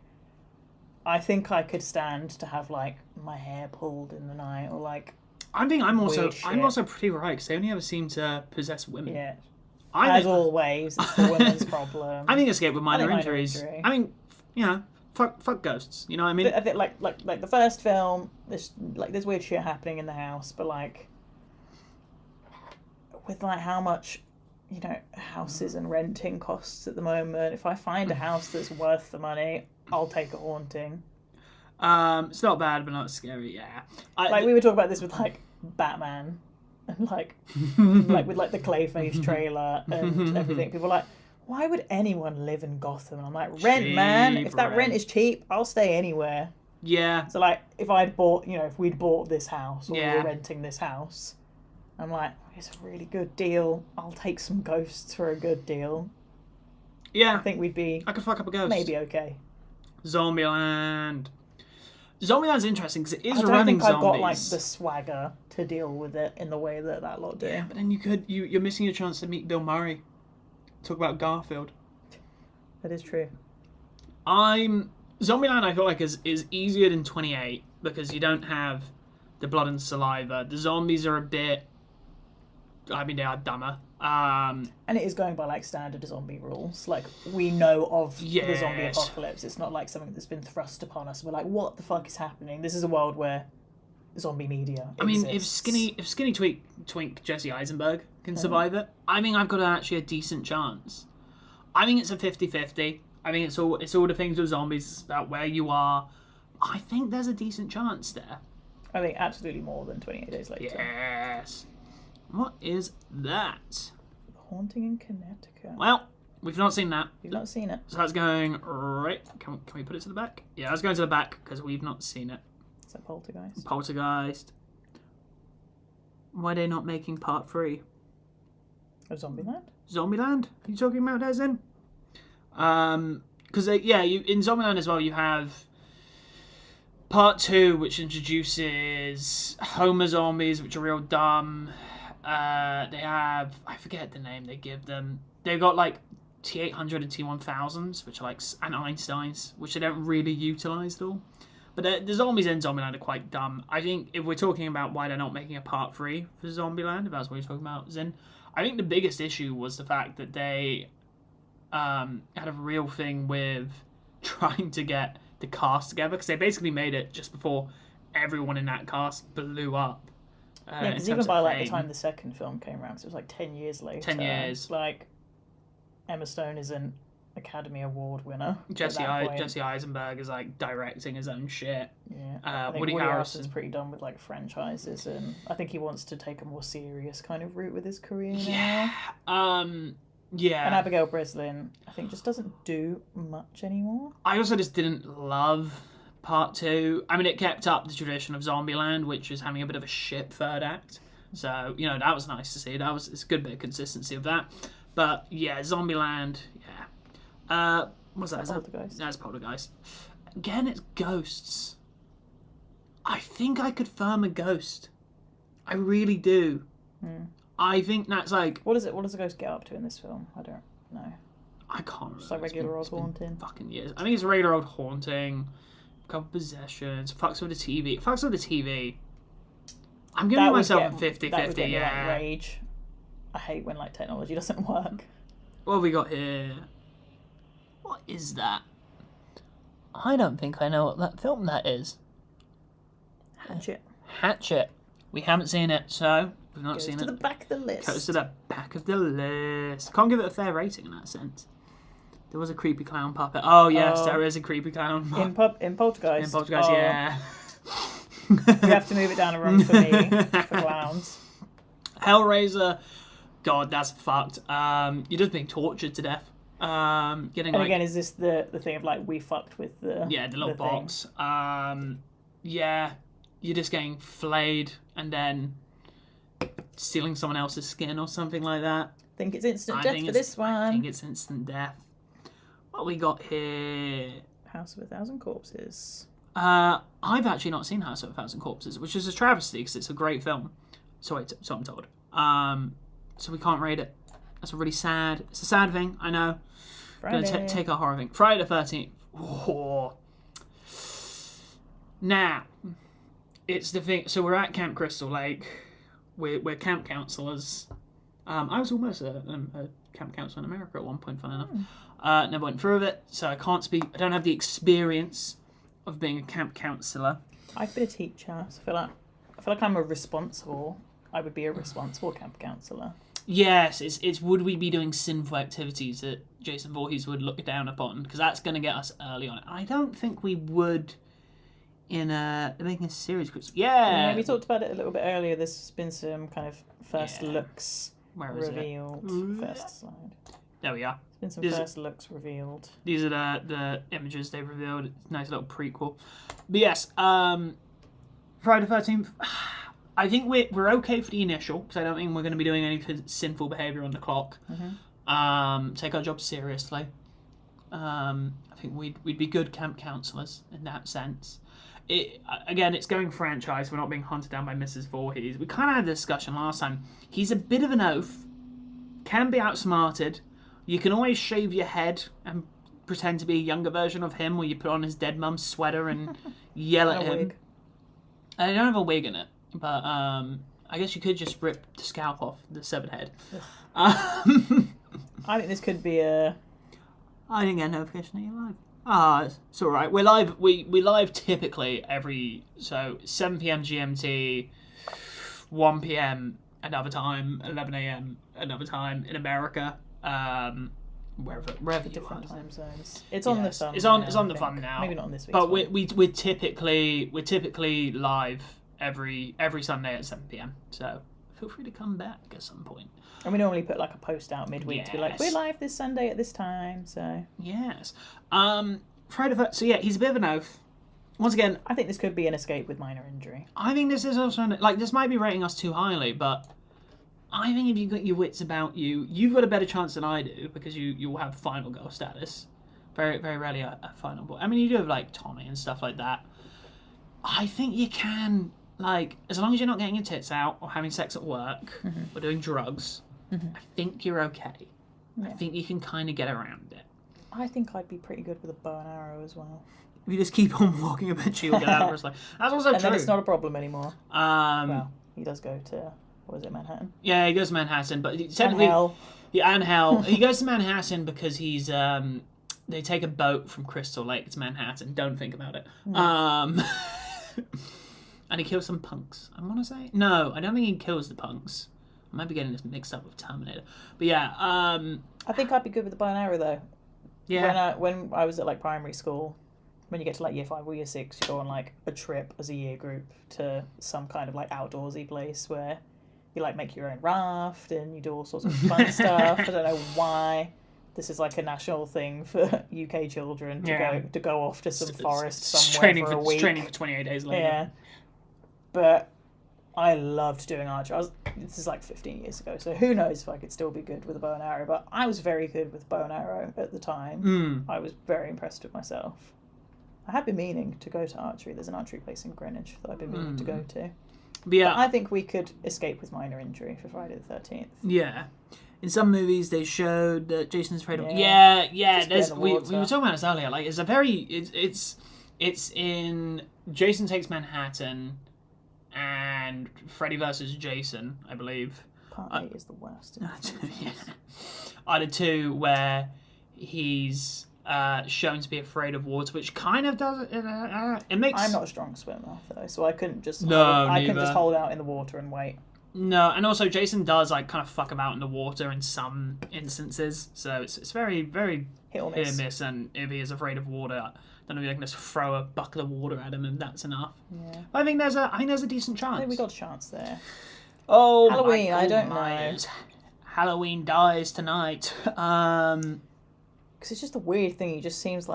Speaker 2: I think I could stand to have, like, my hair pulled in the night, or, like...
Speaker 1: I'm also
Speaker 2: Weird shit.
Speaker 1: pretty right, because they only ever seem to possess women.
Speaker 2: Yeah.
Speaker 1: I
Speaker 2: As
Speaker 1: think,
Speaker 2: always, it's the woman's problem.
Speaker 1: I think escape with minor
Speaker 2: minor
Speaker 1: injuries.
Speaker 2: injury.
Speaker 1: I mean, you know, fuck ghosts. You know what I mean?
Speaker 2: I think, like the first film, there's weird shit happening in the house, but, like... With, like, how much... You know, houses and renting costs at the moment. If I find a house that's worth the money, I'll take a haunting.
Speaker 1: It's not bad, but not scary. Yeah,
Speaker 2: Like, we were talking about this with, like, Batman, and, like with, like, the Clayface trailer and everything. People are like, why would anyone live in Gotham? And I'm like, rent,
Speaker 1: Cheap
Speaker 2: man. If that
Speaker 1: rent.
Speaker 2: rent is cheap, I'll stay anywhere.
Speaker 1: Yeah,
Speaker 2: So, like, if we'd bought this house, or we
Speaker 1: Yeah.
Speaker 2: were renting this house, I'm like, it's a really good deal. I'll take some ghosts for a good deal. I
Speaker 1: yeah.
Speaker 2: think we'd be
Speaker 1: I could fuck up a ghost.
Speaker 2: maybe okay.
Speaker 1: Zombieland. Zombieland's interesting because it is
Speaker 2: I don't
Speaker 1: running
Speaker 2: think I've
Speaker 1: zombies.
Speaker 2: got, like, the swagger to deal with it in the way that lot do.
Speaker 1: Yeah, but then you're missing your chance to meet Bill Murray. Talk about Garfield.
Speaker 2: That is true.
Speaker 1: Zombieland I feel like is easier than 28 because you don't have the blood and saliva. The zombies are a bit, I mean, they are dumber.
Speaker 2: And it is going by, like, standard zombie rules. Like, we know of the zombie
Speaker 1: Yes.
Speaker 2: apocalypse. It's not like something that's been thrust upon us. We're like, what the fuck is happening? This is a world where zombie media
Speaker 1: I mean, if
Speaker 2: exists.
Speaker 1: skinny twink Jesse Eisenberg can survive it, I think I've got actually a decent chance. I think it's a 50-50. I think it's all the things with zombies. It's about where you are. I think there's a decent chance there.
Speaker 2: I think absolutely more than 28 Days Later.
Speaker 1: Yes. What is that?
Speaker 2: Haunting in Connecticut.
Speaker 1: Well, we've not seen that.
Speaker 2: You've not seen it.
Speaker 1: So that's going right. Can we put it to the back? Yeah, that's going to the back because we've not seen it.
Speaker 2: Is that Poltergeist?
Speaker 1: Poltergeist. Why are they not making part 3?
Speaker 2: Of Zombieland?
Speaker 1: Zombieland? Are you talking about that, Zen? Because you in Zombieland as well. You have part 2, which introduces Homer zombies, which are real dumb. They have, I forget the name they give them. They've got like T800 and T1000s, which are like, and Einsteins, which they don't really utilise at all. But the zombies in Zombieland are quite dumb. I think if we're talking about why they're not making a part 3 for Zombieland, if that's what you're talking about, Zen, I think the biggest issue was the fact that they had a real thing with trying to get the cast together, because they basically made it just before everyone in that cast blew up.
Speaker 2: Yeah, because even by, like, the time the second film came around, so it was like 10 years later.
Speaker 1: 10 years.
Speaker 2: Like, Emma Stone is an Academy Award winner.
Speaker 1: Jesse Eisenberg is like directing his own shit.
Speaker 2: Yeah, I think
Speaker 1: Woody
Speaker 2: Harrelson's
Speaker 1: Harrelson.
Speaker 2: pretty done with, like, franchises, and I think he wants to take a more serious kind of route with his career now.
Speaker 1: Yeah. Yeah.
Speaker 2: And Abigail Breslin, I think, just doesn't do much anymore.
Speaker 1: I also just didn't love part 2. I mean, it kept up the tradition of Zombieland, which is having a bit of a shit third act. So, you know, that was nice to see. It's a good bit of consistency of that. But yeah, Zombieland, yeah. What's that?
Speaker 2: Poltergeist?
Speaker 1: That's Poltergeist. Again, it's ghosts. I think I could firm a ghost. I really do. I think that's like...
Speaker 2: What does the ghost get up to in this film? I don't know.
Speaker 1: I can't remember.
Speaker 2: Just like regular old
Speaker 1: It's been
Speaker 2: haunting.
Speaker 1: fucking years. I think it's a regular old haunting. A couple possessions. Fucks with the TV. Fucks with the TV. I'm giving
Speaker 2: That would
Speaker 1: myself
Speaker 2: get-
Speaker 1: a 50-50,
Speaker 2: that would get me, like,
Speaker 1: yeah.
Speaker 2: rage. I hate when, like, technology doesn't work.
Speaker 1: What have we got here? What is that? I don't think I know what that film that is.
Speaker 2: Hatchet.
Speaker 1: Hatchet. We haven't seen it, so we've not
Speaker 2: Goes
Speaker 1: seen
Speaker 2: to
Speaker 1: it.
Speaker 2: the back of the list.
Speaker 1: Goes to the back of the list. Can't give it a fair rating in that sense. There was a creepy clown puppet. Oh yes,
Speaker 2: Oh.
Speaker 1: there is a creepy clown puppet.
Speaker 2: In Poltergeist.
Speaker 1: In Poltergeist,
Speaker 2: Oh,
Speaker 1: yeah.
Speaker 2: You have to move it down a rung for me, for clowns.
Speaker 1: Hellraiser, God, that's fucked. You're just being tortured to death. Getting
Speaker 2: And
Speaker 1: like,
Speaker 2: again, is this the thing of, like, we fucked with the
Speaker 1: the little
Speaker 2: thing?
Speaker 1: box. Yeah, you're just getting flayed and then stealing someone else's skin or something like that.
Speaker 2: I think it's instant
Speaker 1: I
Speaker 2: death
Speaker 1: think
Speaker 2: for
Speaker 1: it's-
Speaker 2: this one.
Speaker 1: I think it's instant death. What we got here?
Speaker 2: House of a Thousand Corpses.
Speaker 1: I've actually not seen House of a Thousand Corpses, which is a travesty because it's a great film. So I'm told. so we can't rate it. That's a really sad. It's a sad thing. I know.
Speaker 2: Friday.
Speaker 1: Gonna take a horror thing. Friday the 13th. Oh. Now, it's the thing. So we're at Camp Crystal Lake. We're camp counselors. I was almost a camp counselor in America at one point, funny enough. Never went through with it, so I can't speak. I don't have the experience of being a camp counselor.
Speaker 2: I've been a teacher, so I feel like I would be a responsible camp counselor.
Speaker 1: Yes, it's would we be doing sinful activities that Jason Voorhees would look down upon? Because that's going to get us early on it. I don't think we would in making a series. Yeah,
Speaker 2: we talked about it a little bit earlier. There's been some kind of first looks
Speaker 1: Where is
Speaker 2: revealed.
Speaker 1: it?
Speaker 2: First slide.
Speaker 1: There we are.
Speaker 2: There's been some first looks revealed.
Speaker 1: These are the images they've revealed. It's a nice little prequel. But yes, Friday the 13th. I think we're okay for the initial, because I don't think we're going to be doing any sinful behaviour on the clock. Take our job seriously. I think we'd be good camp counsellors in that sense. Again, it's going franchise. We're not being hunted down by Mrs. Voorhees. We kind of had a discussion last time. He's a bit of an oaf. Can be outsmarted. You can always shave your head and pretend to be a younger version of him, where you put on his dead mum's sweater and yell at him.
Speaker 2: Wig.
Speaker 1: I don't have a wig in it, but I guess you could just rip the scalp off the severed head.
Speaker 2: I think this could be a...
Speaker 1: I didn't get a notification that you're live. It's all right. We're live. We live typically every 7 p.m. GMT, 1 p.m. another time, 11 a.m. another time in America. Wherever
Speaker 2: different time zones. It's
Speaker 1: on
Speaker 2: the fun.
Speaker 1: It's on the fun now.
Speaker 2: Maybe not on this week.
Speaker 1: But we're typically live every Sunday at 7 p.m. So feel free to come back at some point.
Speaker 2: And we normally put like a post out midweek to be like,
Speaker 1: Yes.
Speaker 2: we're live this Sunday at this time. So
Speaker 1: Yes. Friday the... So yeah, he's a bit of an oaf. Once again,
Speaker 2: I think this could be an escape with minor injury.
Speaker 1: I think this is also this might be rating us too highly, but I think if you've got your wits about you, you've got a better chance than I do, because you'll have final girl status. Very, very rarely a final boy. I mean, you do have like Tommy and stuff like that. I think you can, as long as you're not getting your tits out or having sex at work or doing drugs, I think you're okay.
Speaker 2: Yeah.
Speaker 1: I think you can kind of get around it.
Speaker 2: I think I'd be pretty good with a bow and arrow as well.
Speaker 1: If you just keep on walking, eventually you'll get out. That's also true.
Speaker 2: And then it's not a problem anymore.
Speaker 1: Well,
Speaker 2: he does go to, what was it, Manhattan?
Speaker 1: Yeah, he goes to Manhattan, but
Speaker 2: And
Speaker 1: technically,
Speaker 2: hell.
Speaker 1: Yeah, and hell. He goes to Manhattan because he's they take a boat from Crystal Lake to Manhattan. Don't think about it. And he kills some punks, I want to say. No, I don't think he kills the punks. I might be getting this mixed up with Terminator. But yeah,
Speaker 2: I think I'd be good with the bow and arrow though.
Speaker 1: yeah.
Speaker 2: When I was at primary school, when you get to year 5 or year 6, you go on a trip as a year group to some kind of outdoorsy place where you make your own raft and you do all sorts of fun stuff. I don't know why this is a national thing for UK children to go off to some forest somewhere for a week.
Speaker 1: Training for 28 days later.
Speaker 2: Yeah, but I loved doing archery. This is 15 years ago, so who knows if I could still be good with a bow and arrow. But I was very good with bow and arrow at the time. I was very impressed with myself. I had been meaning to go to archery. There's an archery place in Greenwich that I've been meaning to go to.
Speaker 1: But yeah,
Speaker 2: but I think we could escape with minor injury for Friday the 13th.
Speaker 1: Yeah. In some movies, they showed that Jason's afraid of...
Speaker 2: Yeah.
Speaker 1: Yeah. We were talking about this earlier. It's a very... It's in Jason Takes Manhattan and Freddy versus Jason, I believe.
Speaker 2: Part 8 is the worst.
Speaker 1: Yeah. Are the two where he's shown to be afraid of water, which kind of does... it makes...
Speaker 2: I'm not a strong swimmer, though, so I couldn't just...
Speaker 1: I
Speaker 2: couldn't just hold out in the water and wait.
Speaker 1: No, and also Jason does kind of fuck about in the water in some instances, so it's very, very
Speaker 2: hit or
Speaker 1: miss. And if he is afraid of water, I don't know if you can just throw a bucket of water at him and that's enough.
Speaker 2: Yeah,
Speaker 1: but I think there's a decent chance.
Speaker 2: I think we got a chance there.
Speaker 1: Oh,
Speaker 2: Halloween, I don't
Speaker 1: know. Halloween dies tonight.
Speaker 2: Because it's just a weird thing. He just seems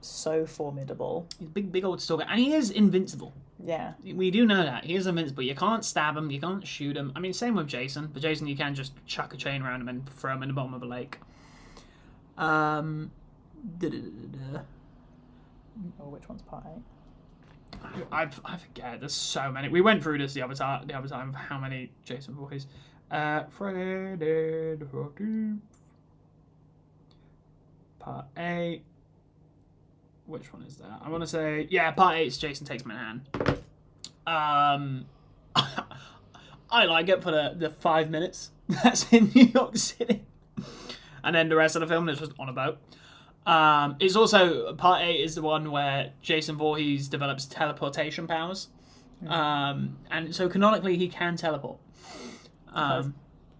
Speaker 2: so formidable.
Speaker 1: He's a big old stalker, and he is invincible.
Speaker 2: Yeah.
Speaker 1: We do know that. He is invincible. You can't stab him. You can't shoot him. I mean, same with Jason. But Jason, you can just chuck a chain around him and throw him in the bottom of a lake.
Speaker 2: Oh, which one's part 8?
Speaker 1: I forget. There's so many. We went through this the other time of how many Jason Voorhees. Friday the 13th. Part 8. Which one is that? I want to say, yeah, part 8 is Jason Takes Manhattan. I like it for the 5 minutes that's in New York City. And then the rest of the film is just on a boat. It's also, part 8 is the one where Jason Voorhees develops teleportation powers. And so canonically he can teleport.
Speaker 2: The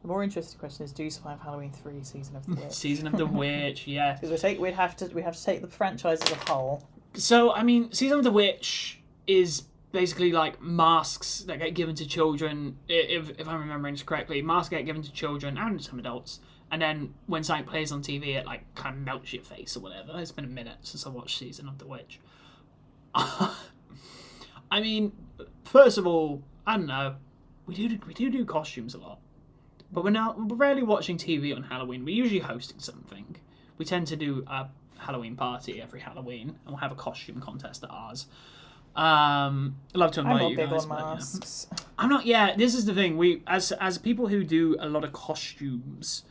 Speaker 2: more interesting question is, do you survive Halloween 3 Season of the Witch?
Speaker 1: Season of the Witch, yeah.
Speaker 2: Because we'd have to take the franchise as a whole.
Speaker 1: So, I mean, Season of the Witch is basically like masks that get given to children, if I'm remembering this correctly. Masks get given to children and some adults. And then when something plays on TV, it like kind of melts your face or whatever. It's been a minute since I watched Season of the Witch. I mean, first of all, I don't know. We do costumes a lot. But we're rarely watching TV on Halloween. We're usually hosting something. We tend to do a Halloween party every Halloween, and we'll have a costume contest at ours. I'd love to invite you guys.
Speaker 2: I'm not big on masks.
Speaker 1: I'm not. Yeah, this is the thing. We as people who do a lot of costumes,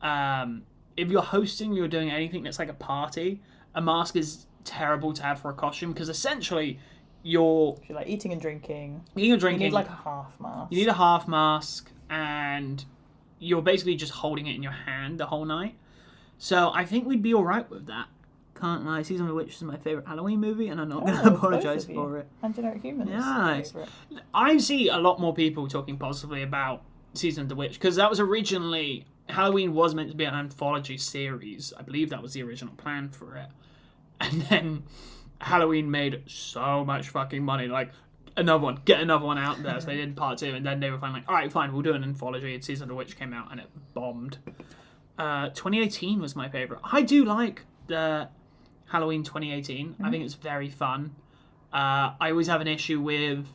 Speaker 1: if you're hosting, you're doing anything that's like a party, a mask is terrible to have for a costume because essentially you're
Speaker 2: like eating and drinking.
Speaker 1: You need
Speaker 2: like a half mask.
Speaker 1: You need a half mask, and you're basically just holding it in your hand the whole night. So I think we'd be all right with that. Can't lie. Season of the Witch is my favourite Halloween movie, and I'm not going to apologise for it.
Speaker 2: And Generic Human is
Speaker 1: nice.
Speaker 2: favourite.
Speaker 1: I see a lot more people talking positively about Season of the Witch, because that was originally... Halloween was meant to be an anthology series. I believe that was the original plan for it. And then Halloween made so much fucking money. Like, get another one out there. So they did part 2, and then they were finally like, alright, fine, we'll do an anthology. And Season of the Witch came out, and it bombed. 2018 was my favourite. I do like the Halloween 2018. I think it's very fun. I always have an issue with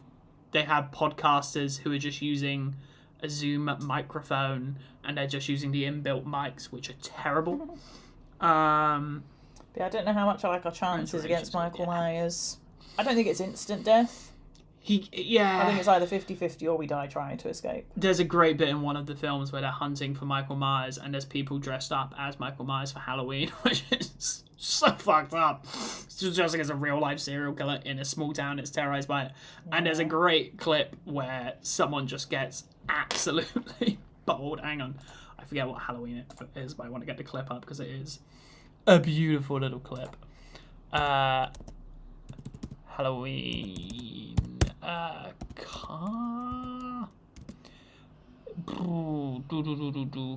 Speaker 1: they have podcasters who are just using a Zoom microphone and they're just using the inbuilt mics, which are terrible.
Speaker 2: But I don't know how much I like our chances against Michael Myers. I don't think it's instant death. I think it's either 50-50 or we die trying to escape. There's
Speaker 1: a great bit in one of the films where they're hunting for Michael Myers and there's people dressed up as Michael Myers for Halloween, which is so fucked up. It's just like as a real life serial killer in a small town that's terrorized by it. Yeah. And there's a great clip where someone just gets absolutely bowled. Hang on. I forget what Halloween it is, but I want to get the clip up because it is a beautiful little clip. Halloween...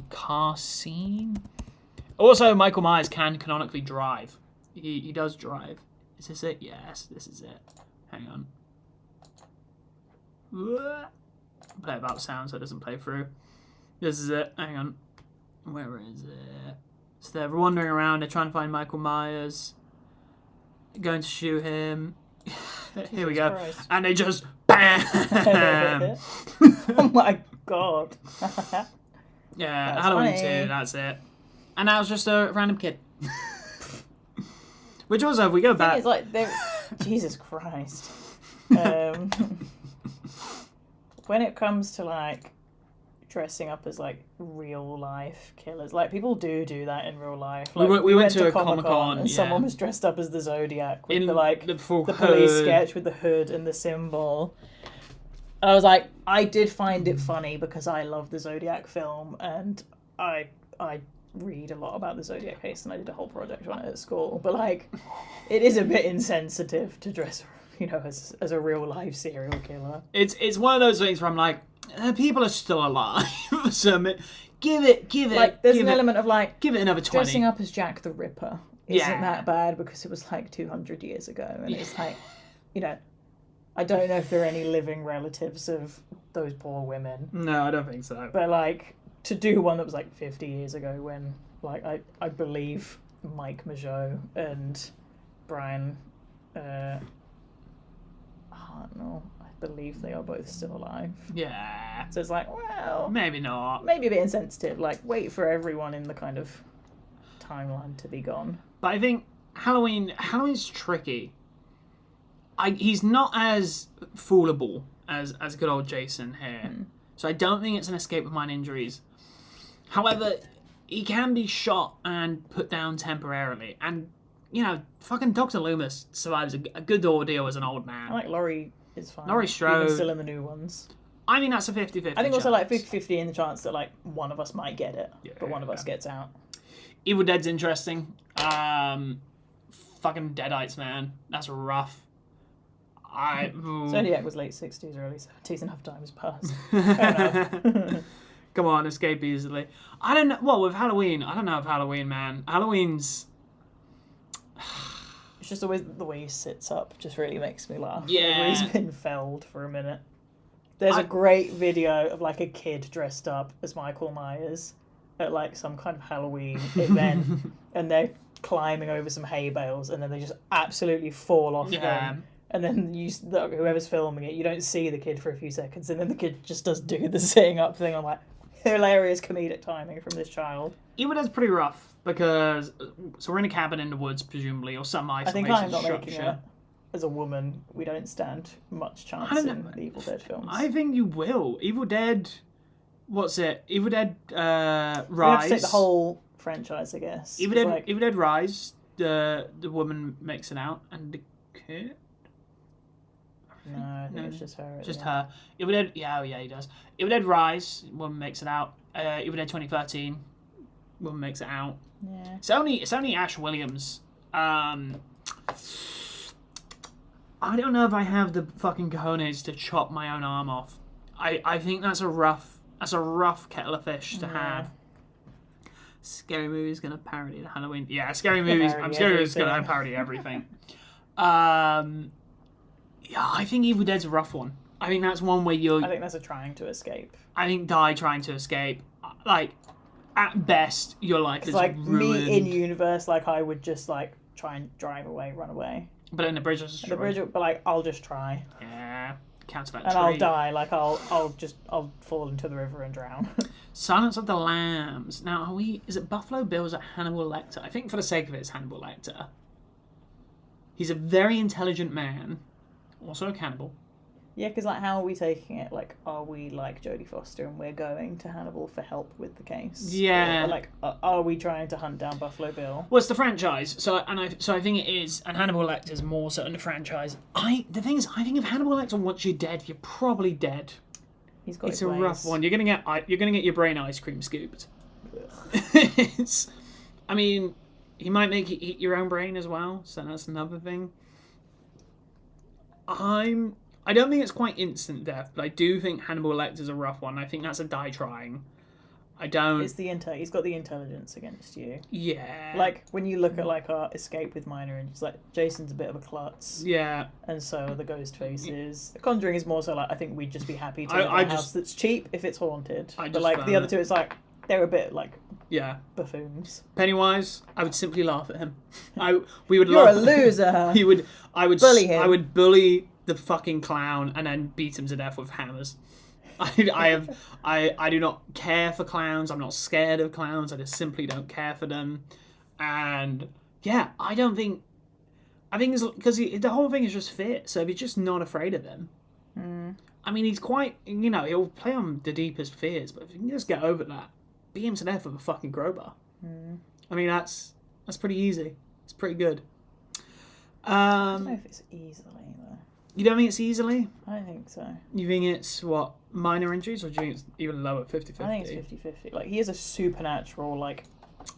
Speaker 1: car scene. Also, Michael Myers can canonically drive. He does drive. Is this it? Yes, this is it. Hang on. Play about sound so it doesn't play through. This is it. Hang on. Where is it? So they're wandering around. They're trying to find Michael Myers. Going to shoot him. Here we go.
Speaker 2: Christ.
Speaker 1: And they just BAM!
Speaker 2: Oh my god.
Speaker 1: Yeah,
Speaker 2: that's
Speaker 1: Halloween
Speaker 2: funny.
Speaker 1: 2, that's it. And that was just a random kid. Which also, if we go back...
Speaker 2: It's like, Jesus Christ. When it comes to, like, dressing up as, like, real life killers, like, people do that in real life. Like,
Speaker 1: we went to a Comic-Con,
Speaker 2: and someone was dressed up as the Zodiac with the
Speaker 1: full
Speaker 2: police
Speaker 1: hood.
Speaker 2: sketch with the hood and the symbol. And I was like, I did find it funny because I love the Zodiac film and I read a lot about the Zodiac case and I did a whole project on it at school. But, like, it is a bit insensitive to dress, as a real life serial killer.
Speaker 1: It's one of those things where I'm like, people are still alive. So give it.
Speaker 2: Like, there's an element of, like,
Speaker 1: give it another 20.
Speaker 2: Dressing up as Jack the Ripper isn't that bad because it was, like, 200 years ago. And it's like, I don't know if there are any living relatives of those poor women.
Speaker 1: No, I don't think so.
Speaker 2: But, like, to do one that was, like, 50 years ago when, like, I believe Mike Mageau and Brian Hartnell, I believe they are both still alive.
Speaker 1: Yeah.
Speaker 2: So it's like, well...
Speaker 1: Maybe not.
Speaker 2: Maybe a bit insensitive. Like, wait for everyone in the kind of timeline to be gone.
Speaker 1: But I think Halloween's tricky. He's not as foolable as good old Jason here. So I don't think it's an escape with minor injuries. However, he can be shot and put down temporarily. And, you know, fucking Dr. Loomis survives a good ordeal as an old man.
Speaker 2: I like Laurie is fine.
Speaker 1: Laurie Strode.
Speaker 2: Even still in the new ones.
Speaker 1: I mean, that's a 50-50
Speaker 2: I think also like
Speaker 1: chance.
Speaker 2: 50-50 in the chance that like one of us might get it, but one of us gets out.
Speaker 1: Evil Dead's interesting. Fucking Deadites, man. That's rough.
Speaker 2: Zodiac was late 60s, early 70s. Enough time has passed. Fair enough.
Speaker 1: Come on, escape easily. I don't know. Well, with Halloween, I don't know if Halloween, man. Halloween's...
Speaker 2: It's just always the way he sits up just really makes me laugh.
Speaker 1: Yeah.
Speaker 2: Whenever he's been felled for a minute. There's a great video of like a kid dressed up as Michael Myers at like some kind of Halloween event, and they're climbing over some hay bales, and then they just absolutely fall off them. And then whoever's filming it, you don't see the kid for a few seconds, and then the kid just does do the sitting up thing. I'm like, hilarious comedic timing from this child.
Speaker 1: Evil Dead's pretty rough because so we're in a cabin in the woods, presumably, or some isolation
Speaker 2: I think I'm not
Speaker 1: structure.
Speaker 2: making it. As a woman, we don't stand much chance in the Evil Dead films.
Speaker 1: I think you will. Evil Dead, what's it? Evil Dead Rise.
Speaker 2: We have to take the whole franchise, I guess.
Speaker 1: Evil Dead Rise. The woman makes it out, and the kid.
Speaker 2: No, I think it's just her.
Speaker 1: Just her. Evil Dead. Yeah, he does. Evil Dead Rise. Woman makes it out. Evil Dead 2013. Woman makes it out.
Speaker 2: Yeah.
Speaker 1: It's only Ash Williams. I don't know if I have the fucking cojones to chop my own arm off. I think that's a rough kettle of fish to have. Scary Movie's gonna parody the Halloween. Yeah, Scary Movie's. Scary Movie's gonna parody everything. Yeah, I think Evil Dead's a rough one. I think that's one where
Speaker 2: I think that's a trying to escape.
Speaker 1: I think die trying to escape. Like, at best, your life is
Speaker 2: like
Speaker 1: ruined.
Speaker 2: Me in universe, like I would just like try and drive away, run away.
Speaker 1: But in the bridge,
Speaker 2: but like I'll just try.
Speaker 1: Yeah, counter that
Speaker 2: and
Speaker 1: tree.
Speaker 2: I'll die. Like I'll fall into the river and drown.
Speaker 1: Silence of the Lambs. Now, is it Buffalo Bill or is it Hannibal Lecter? I think for the sake of it, it's Hannibal Lecter. He's a very intelligent man, also a cannibal.
Speaker 2: Yeah, because like, how are we taking it? Like, are we like Jodie Foster and we're going to Hannibal for help with the case?
Speaker 1: Yeah.
Speaker 2: Or, like, are we trying to hunt down Buffalo Bill?
Speaker 1: Well, it's the franchise, so I think it is, and Hannibal Lecter's more so in the franchise. The thing is, I think if Hannibal Lecter wants you dead, you're probably dead.
Speaker 2: He's got
Speaker 1: It's
Speaker 2: his
Speaker 1: a
Speaker 2: ways.
Speaker 1: rough one. You're gonna get your brain ice cream scooped. I mean, he might make you eat your own brain as well, so that's another thing. I don't think it's quite instant death, but I do think Hannibal Lecter's a rough one. I think that's a die trying. I don't...
Speaker 2: It's he's got the intelligence against you.
Speaker 1: Yeah.
Speaker 2: Like, when you look at, like, our escape with minor injuries, like, Jason's a bit of a klutz.
Speaker 1: Yeah.
Speaker 2: And so are the ghost faces. The Conjuring is more so, like, I think we'd just be happy to live in a house that's cheap if it's haunted. But, like, the other two, it's like, they're a bit, like...
Speaker 1: Yeah.
Speaker 2: Buffoons.
Speaker 1: Pennywise, I would simply laugh at him. You're
Speaker 2: a loser.
Speaker 1: I would
Speaker 2: bully him.
Speaker 1: I would bully the fucking clown and then beat him to death with hammers. I do not care for clowns. I'm not scared of clowns. I just simply don't care for them. And yeah, I think it's because the whole thing is just fear. So if you're just not afraid of him, I mean, he's quite, he'll play on the deepest fears. But if you can just get over that, beat him to death with a fucking crowbar. I mean, that's pretty easy. It's pretty good.
Speaker 2: I don't know if it's easily though.
Speaker 1: You don't think it's easily?
Speaker 2: I think so.
Speaker 1: You think it's, what, minor injuries? Or do you think it's even lower, 50-50?
Speaker 2: I think it's 50-50. Like, he is a supernatural, like,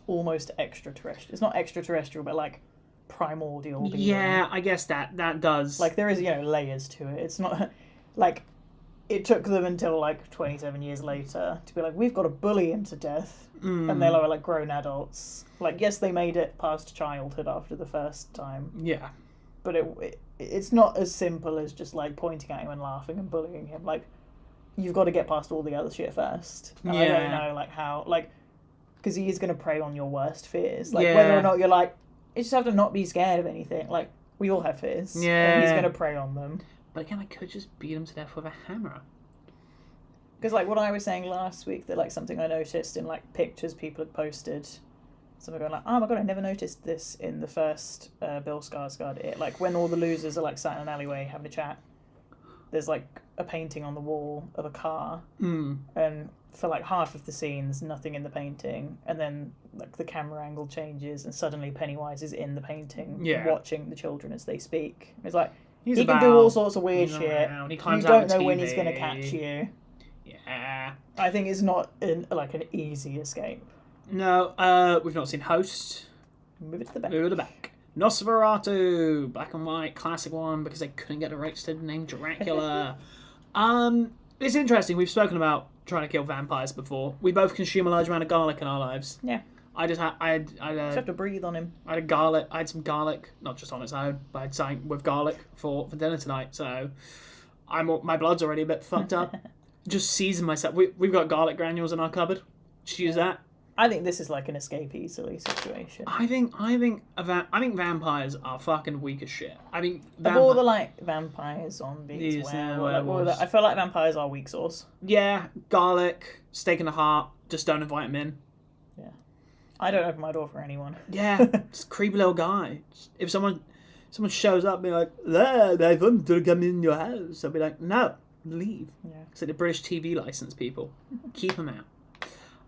Speaker 2: almost extraterrestrial. It's not extraterrestrial, but, like, primordial being.
Speaker 1: Yeah, I guess that does.
Speaker 2: Like, there is, layers to it. It's not, like, it took them until, like, 27 years later to be like, we've got to bully him to death. And they were, like, grown adults. Like, yes, they made it past childhood after the first time.
Speaker 1: Yeah.
Speaker 2: But it's not as simple as just, like, pointing at him and laughing and bullying him. Like, you've got to get past all the other shit first. And I don't know, like, how, like, because he is going to prey on your worst fears. Like, whether or not you're like, you just have to not be scared of anything. Like, we all have fears.
Speaker 1: Yeah.
Speaker 2: And he's going to prey on them.
Speaker 1: But again, I could just beat him to death with a hammer.
Speaker 2: Because, like, what I was saying last week, that, like, something I noticed in, like, pictures people had posted, someone going, like, oh my god, I never noticed this in the first Bill Skarsgård. Like, when all the losers are, like, sat in an alleyway having a chat. there's like a painting on the wall of a car,
Speaker 1: Mm.
Speaker 2: and for like half of the scenes, nothing in the painting, and then like the camera angle changes, and suddenly Pennywise is in the painting, watching the children as they speak. It's like he can do all sorts of weird shit.
Speaker 1: He climbs
Speaker 2: You don't
Speaker 1: out
Speaker 2: know when
Speaker 1: TV.
Speaker 2: he's going to catch you.
Speaker 1: Yeah.
Speaker 2: I think it's not like an easy escape.
Speaker 1: No, we've not seen Host.
Speaker 2: Move it to the back.
Speaker 1: Move it to the back. Nosferatu, black and white, classic one, because they couldn't get the rights to name Dracula. It's interesting. We've spoken about trying to kill vampires before. We both consume a large amount of garlic in our lives.
Speaker 2: Yeah.
Speaker 1: I just
Speaker 2: just have to breathe on him.
Speaker 1: I had some garlic, not just on its own, but I had something with garlic for dinner tonight. So my blood's already a bit fucked up. Just season myself. We've got garlic granules in our cupboard. Just use that.
Speaker 2: I think this is like an escape easily situation.
Speaker 1: I think vampires are fucking weak as shit. I mean,
Speaker 2: of all the like vampires, zombies, werewolves, I feel like vampires are weak sauce.
Speaker 1: Yeah, garlic, stake in the heart. Just don't invite them in.
Speaker 2: Yeah, I don't open my door for anyone.
Speaker 1: Yeah, just creepy little guy. If someone shows up, and be like, "They want to come in your house," I'll be like, "No, leave."
Speaker 2: Yeah,
Speaker 1: it's like the British TV license people. Keep them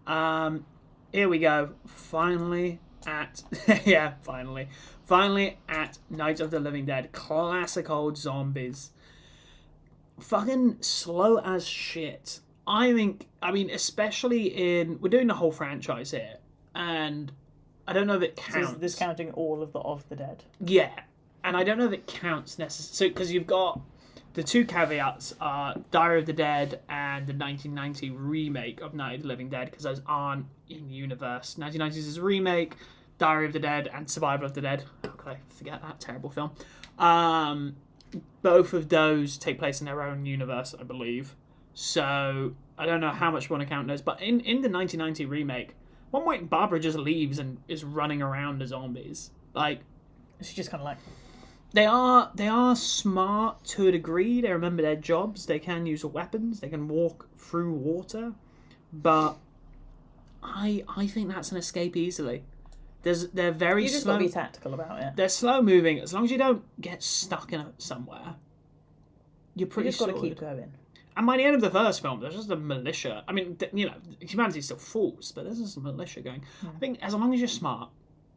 Speaker 1: out. Here we go. Finally at Night of the Living Dead. Classic old zombies. Fucking slow as shit. I mean, especially we're doing the whole franchise here, and I don't know if it counts.
Speaker 2: So is this counting all of the Dead?
Speaker 1: Yeah, and I don't know if it counts necessarily. So, because you've got the two caveats are Diary of the Dead and the 1990 remake of Night of the Living Dead, because those aren't in universe. 1990s is a remake, Diary of the Dead and Survival of the Dead. How could I forget that terrible film? Both of those take place in their own universe, I believe. So I don't know how much we want to count those. But in the 1990 remake, one point Barbara just leaves and is running around as zombies. Like,
Speaker 2: she's just kind of like...
Speaker 1: They are smart to a degree. They remember their jobs. They can use weapons. They can walk through water. But I think that's an escape easily. They're very slow.
Speaker 2: You just got to be tactical about it.
Speaker 1: They're slow moving. As long as you don't get stuck in somewhere, you're pretty.
Speaker 2: You just got to keep going.
Speaker 1: And by the end of the first film, there's just a militia. I mean, humanity still falls, but there's just a militia going. I think as long as you're smart,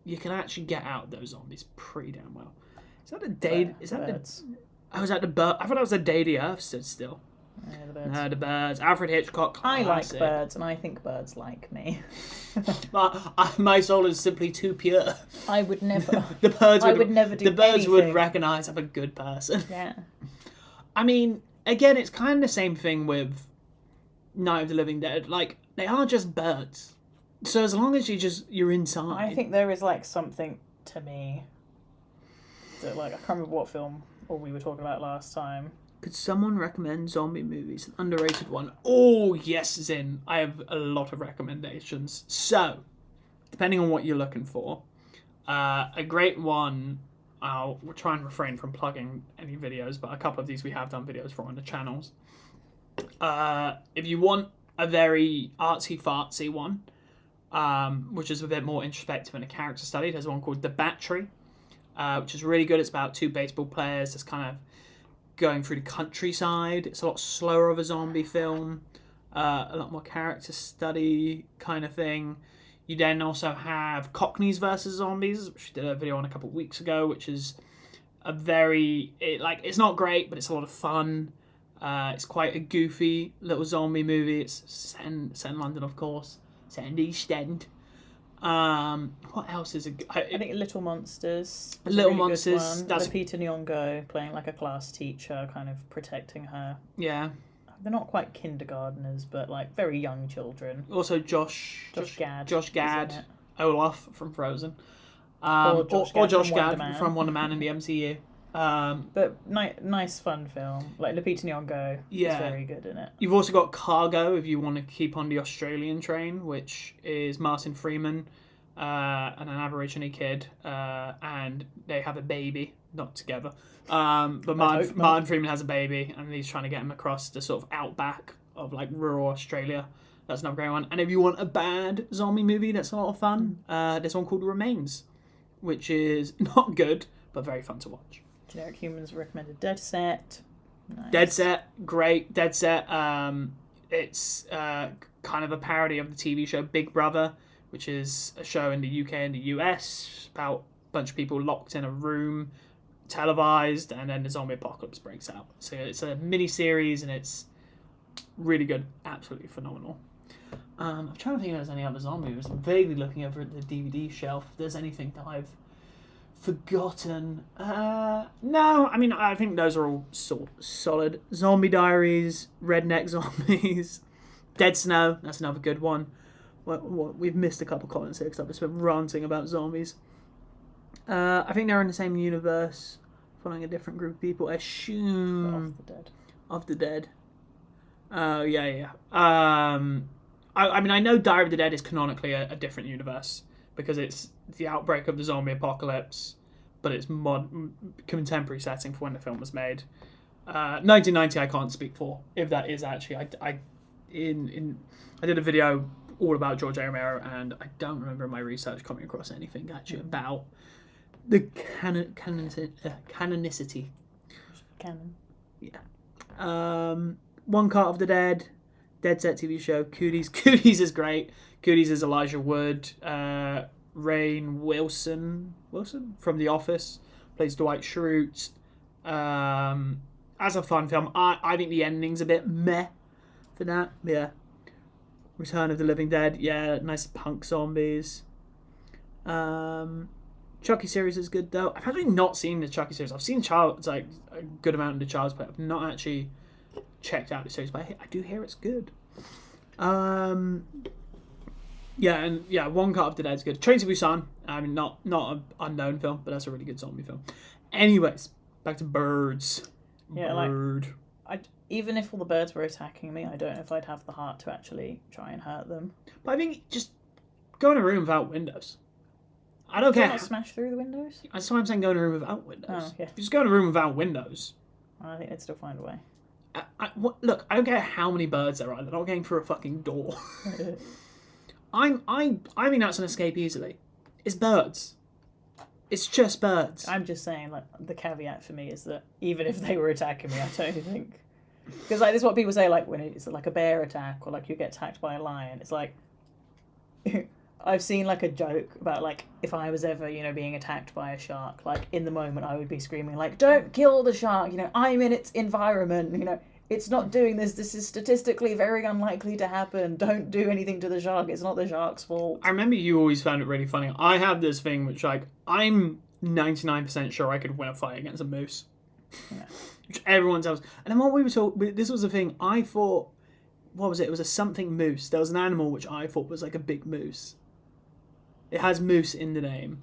Speaker 1: you can actually get out of those zombies pretty damn well. Is that the day? Is that
Speaker 2: birds.
Speaker 1: Was that the bird? I thought that was the day the Earth stood still.
Speaker 2: Yeah, the birds.
Speaker 1: No, the birds. Alfred Hitchcock. Classic.
Speaker 2: I like birds, and I think birds like me.
Speaker 1: My soul is simply too pure.
Speaker 2: I would never.
Speaker 1: I would
Speaker 2: never do.
Speaker 1: The birds
Speaker 2: anything.
Speaker 1: would recognise I'm a good person.
Speaker 2: Yeah.
Speaker 1: I mean, again, it's kind of the same thing with Night of the Living Dead. Like, they are just birds. So as long as you're inside.
Speaker 2: I think there is like something to me that, like, I can't remember what film or we were talking about last time.
Speaker 1: Could someone recommend zombie movies? An underrated one. Oh, yes, Zin. I have a lot of recommendations. So, depending on what you're looking for, a great one, I'll try and refrain from plugging any videos, but a couple of these we have done videos for on the channels. If you want a very artsy-fartsy one, which is a bit more introspective and a character study, there's one called The Battery, which is really good. It's about two baseball players just kind of going through the countryside. It's a lot slower of a zombie film, a lot more character study kind of thing. You then also have Cockneys versus Zombies, which we did a video on a couple of weeks ago, which is it's not great, but it's a lot of fun. It's quite a goofy little zombie movie. It's set in London, of course. Set in East End. What else is
Speaker 2: I think Little Monsters.
Speaker 1: Little
Speaker 2: really
Speaker 1: Monsters.
Speaker 2: That's Lupita Nyong'o playing like a class teacher, kind of protecting her.
Speaker 1: Yeah.
Speaker 2: They're not quite kindergartners, but like very young children.
Speaker 1: Also Josh Gad, Olaf from Frozen, or Josh Gad from Wonder Man in the MCU.
Speaker 2: But nice fun film. Like Lupita Nyong'o is very good in it.
Speaker 1: You've also got Cargo, if you want to keep on the Australian train, which is Martin Freeman and an Aborigine kid, and they have a baby, not together. But Martin Freeman has a baby, and he's trying to get him across the sort of outback of like rural Australia. That's another great one. And if you want a bad zombie movie that's a lot of fun, there's one called Remains, which is not good, but very fun to watch.
Speaker 2: Generic Humans recommended Dead Set. Nice.
Speaker 1: Dead Set, great. Dead Set, it's kind of a parody of the TV show Big Brother, which is a show in the UK and the US about a bunch of people locked in a room, televised, and then the zombie apocalypse breaks out. So it's a mini series and it's really good, absolutely phenomenal. I'm trying to think if there's any other zombie movies. I'm vaguely looking over at the DVD shelf if there's anything that I've forgotten. No, I mean, I think those are all solid. Zombie Diaries, Redneck Zombies, Dead Snow, that's another good one. We've missed a couple comments here because I've just been ranting about zombies. I think they're in the same universe, following a different group of people. I assume... Of the Dead. Yeah. I mean, I know Diary of the Dead is canonically a different universe because it's the outbreak of the zombie apocalypse, but it's contemporary setting for when the film was made. 1990, I can't speak for if that is actually. I did a video all about George A. Romero, and I don't remember in my research coming across anything actually about the canonicity.
Speaker 2: Canon.
Speaker 1: Yeah. One Cut of the Dead. Dead Set TV show. Cooties. Cooties is great. Cooties is Elijah Wood. Rainn Wilson from The Office plays Dwight Schrute. As a fun film, I think the ending's a bit meh for that. Yeah. Return of the Living Dead. Yeah, nice punk zombies. Chucky series is good though. I've actually not seen the Chucky series. I've seen a good amount of the Child's Play. I've not actually checked out the series, but I do hear it's good. One Cut of the Dead is good. Train to Busan, I mean, not an unknown film, but that's a really good zombie film. Anyways, back to birds.
Speaker 2: Yeah, even if all the birds were attacking me, I don't know if I'd have the heart to actually try and hurt them.
Speaker 1: But I think just go in a room without windows. I don't care.
Speaker 2: Not smash through the windows?
Speaker 1: That's why I'm saying go in a room without windows.
Speaker 2: Oh, yeah.
Speaker 1: If you just go in a room without windows,
Speaker 2: I think they'd still find a way.
Speaker 1: Look, I don't care how many birds there are. They're not getting through a fucking door. I mean that's an escape easily. It's birds. It's just birds.
Speaker 2: I'm just saying, like, the caveat for me is that even if they were attacking me, I don't think... Because, like, this is what people say, like, when it's, like, a bear attack or, like, you get attacked by a lion. It's like... I've seen, like, a joke about, like, if I was ever, being attacked by a shark, like, in the moment I would be screaming, like, don't kill the shark, I'm in its environment, it's not doing this. This is statistically very unlikely to happen. Don't do anything to the shark. It's not the shark's fault.
Speaker 1: I remember you always found it really funny. I have this thing which, like, I'm 99% sure I could win a fight against a moose.
Speaker 2: Yeah.
Speaker 1: Which everyone tells. And then what we were talking... This was the thing. I thought... What was it? It was a something moose. There was an animal which I thought was, like, a big moose. It has moose in the name.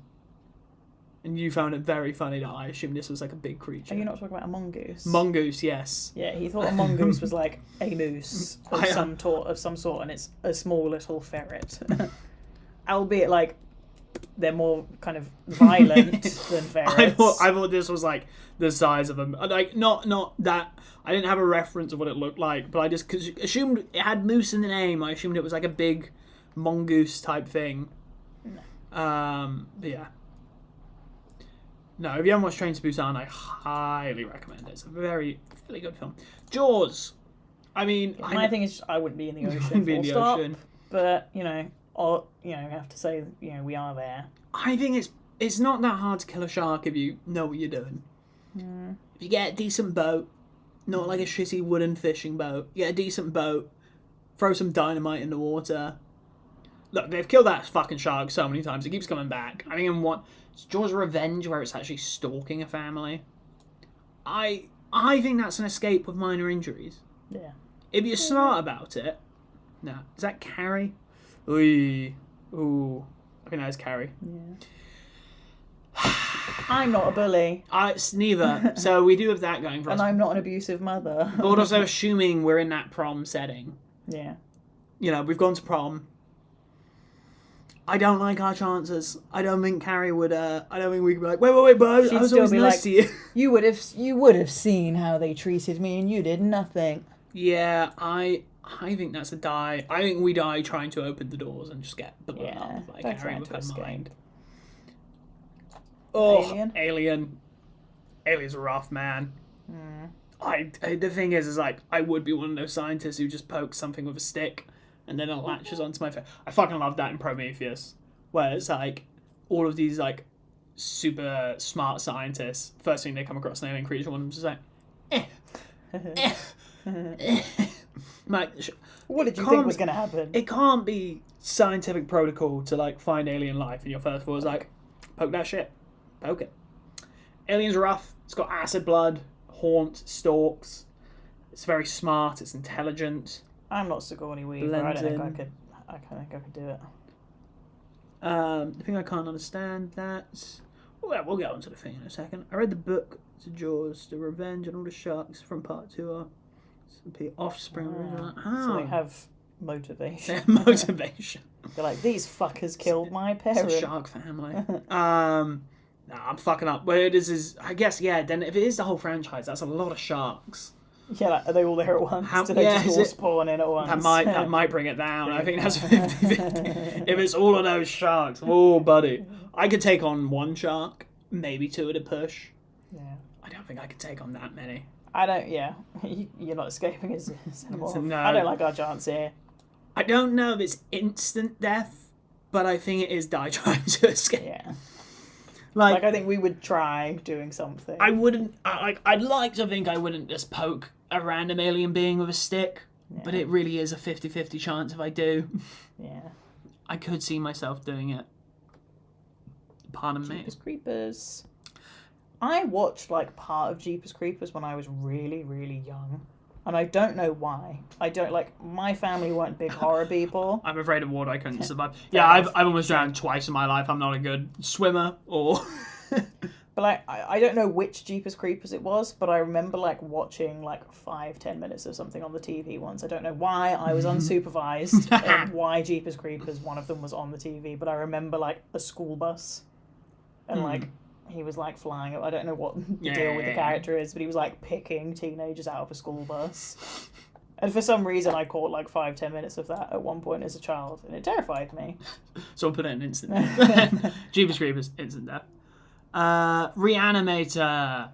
Speaker 1: And you found it very funny that I assumed this was like a big creature.
Speaker 2: Are you not talking about a mongoose?
Speaker 1: Mongoose, yes.
Speaker 2: Yeah, he thought a mongoose was like a moose of some sort, and it's a small little ferret. Albeit, like, they're more kind of violent than ferrets.
Speaker 1: I thought this was like the size of a... Like, not that... I didn't have a reference of what it looked like, but I just assumed it had moose in the name. I assumed it was like a big mongoose type thing.
Speaker 2: No.
Speaker 1: But yeah. No, if you haven't watched Train to Busan, I highly recommend it. It's a very good film. Jaws. I mean,
Speaker 2: my thing is, I wouldn't be in the ocean.
Speaker 1: Be in the ocean.
Speaker 2: But we have to say, we are there.
Speaker 1: I think it's not that hard to kill a shark if you know what you're doing.
Speaker 2: Mm.
Speaker 1: If you get a decent boat, not like a shitty wooden fishing boat. You get a decent boat, throw some dynamite in the water. Look, they've killed that fucking shark so many times. It keeps coming back. I think it's Jaws Revenge, where it's actually stalking a family. I think that's an escape with minor injuries.
Speaker 2: Yeah.
Speaker 1: If you're smart about it. No. Is that Carrie? Ooh. I think that is Carrie.
Speaker 2: Yeah. I'm not a bully.
Speaker 1: It's neither. So we do have that going for us.
Speaker 2: And I'm not an abusive mother.
Speaker 1: But also assuming we're in that prom setting.
Speaker 2: Yeah.
Speaker 1: We've gone to prom. I don't like our chances. I don't think Carrie would. I don't think we could be like, wait, but I was always nice to you.
Speaker 2: You would have seen how they treated me, and you did nothing.
Speaker 1: Yeah, I think that's a die. I think we die trying to open the doors and just get blown up by Carrie with her mind. Oh, Alien. Alien's rough, man. The thing is like, I would be one of those scientists who just pokes something with a stick and then it latches onto my face. I fucking love that in Prometheus, where it's like all of these like super smart scientists. First thing they come across an alien creature, one of them just like, like,
Speaker 2: what did you think was going to happen?
Speaker 1: It can't be scientific protocol to like find alien life, and your first thought is like, poke that shit, poke it. Alien's rough. It's got acid blood, haunts, stalks. It's very smart. It's intelligent.
Speaker 2: I'm not Sigourney Weaver. I don't think I could. I don't think I could do it.
Speaker 1: The thing I can't understand that. Well, we'll get onto the thing in a second. I read the book to Jaws, The Revenge and All the Sharks from Part 2 are offspring.
Speaker 2: So they have motivation.
Speaker 1: Motivation.
Speaker 2: They're like, these fuckers killed my parents.
Speaker 1: It's a shark family. Nah, I'm fucking up. But this is, I guess, yeah. Then if it is the whole franchise, that's a lot of sharks.
Speaker 2: Yeah, like, are they all there at once? Do they just all spawn in at once?
Speaker 1: That might bring it down. I think that's 50-50. If it's all of those sharks, oh, buddy. I could take on one shark, maybe two at a push.
Speaker 2: Yeah.
Speaker 1: I don't think I could take on that many.
Speaker 2: I don't, yeah. You're not escaping his anymore.
Speaker 1: No.
Speaker 2: I don't like our chance here.
Speaker 1: I don't know if it's instant death, but I think it is die trying to escape.
Speaker 2: Yeah.
Speaker 1: Like
Speaker 2: I think we would try doing something.
Speaker 1: I wouldn't, I'd like to think I wouldn't just poke a random alien being with a stick, but it really is a 50-50 chance if I do.
Speaker 2: Yeah.
Speaker 1: I could see myself doing it. Pardon me.
Speaker 2: Jeepers Creepers. I watched like part of Jeepers Creepers when I was really, really young. And I don't know why. I don't like, my family weren't big horror people.
Speaker 1: I'm afraid of water, I couldn't survive. Yeah, I've almost drowned twice in my life. I'm not a good swimmer or...
Speaker 2: But like, I don't know which Jeepers Creepers it was, but I remember like watching like 5-10 minutes of something on the TV once. I don't know why. I was unsupervised and why Jeepers Creepers, one of them was on the TV, but I remember like a school bus and like he was like flying. I don't know what the deal with the character is, but he was like picking teenagers out of a school bus. And for some reason I caught like 5-10 minutes of that at one point as a child, and it terrified me.
Speaker 1: So I'll put it in instant death. Jeepers Creepers, instant death. Reanimator.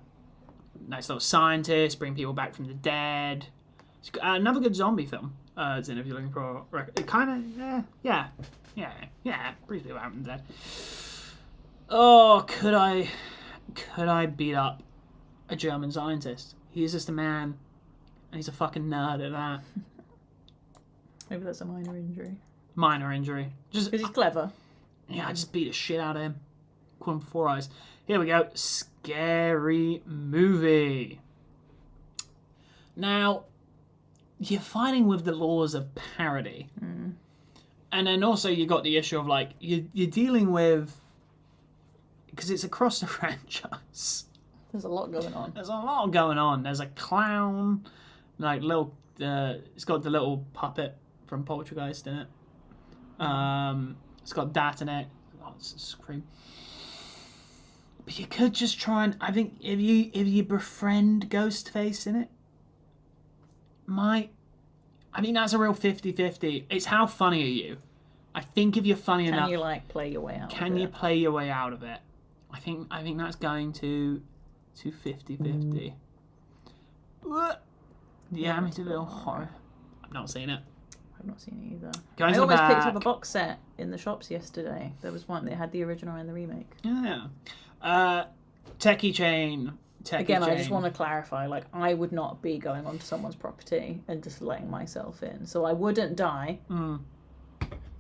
Speaker 1: Nice little scientist, bring people back from the dead. It's another good zombie film. It's in if you're looking for it kind of, yeah, brings people back from the dead. Oh, could I beat up a German scientist? He's just a man, and he's a fucking nerd at that.
Speaker 2: Maybe that's a minor injury.
Speaker 1: Minor injury. Just
Speaker 2: because he's clever.
Speaker 1: Yeah, I just beat the shit out of him. Call him 4 Eyes. Here we go. Scary movie. Now, you're fighting with the laws of parody. And then also you got the issue of like, you're dealing with... Because it's across the franchise.
Speaker 2: There's a lot going on.
Speaker 1: There's a lot going on. There's a clown, like little... it's got the little puppet from Poltergeist in it. It's got that in it. Oh, it's a scream. But you could just try and... I think if you befriend Ghostface in it, I mean, that's a real 50-50. It's how funny are you? I think if you're funny enough...
Speaker 2: Can you, like, play your way out of it?
Speaker 1: Can you play your way out of it? I think that's going to 50-50. Yeah, I'm into a little horror. I've not seen it.
Speaker 2: I've not seen it either.
Speaker 1: Going
Speaker 2: I
Speaker 1: to
Speaker 2: almost
Speaker 1: the
Speaker 2: picked
Speaker 1: back.
Speaker 2: up a box set in the shops yesterday. There was one that had the original and the remake.
Speaker 1: Yeah. Techie Chain.
Speaker 2: Again, I just want to clarify, like, I would not be going onto someone's property and just letting myself in. So I wouldn't die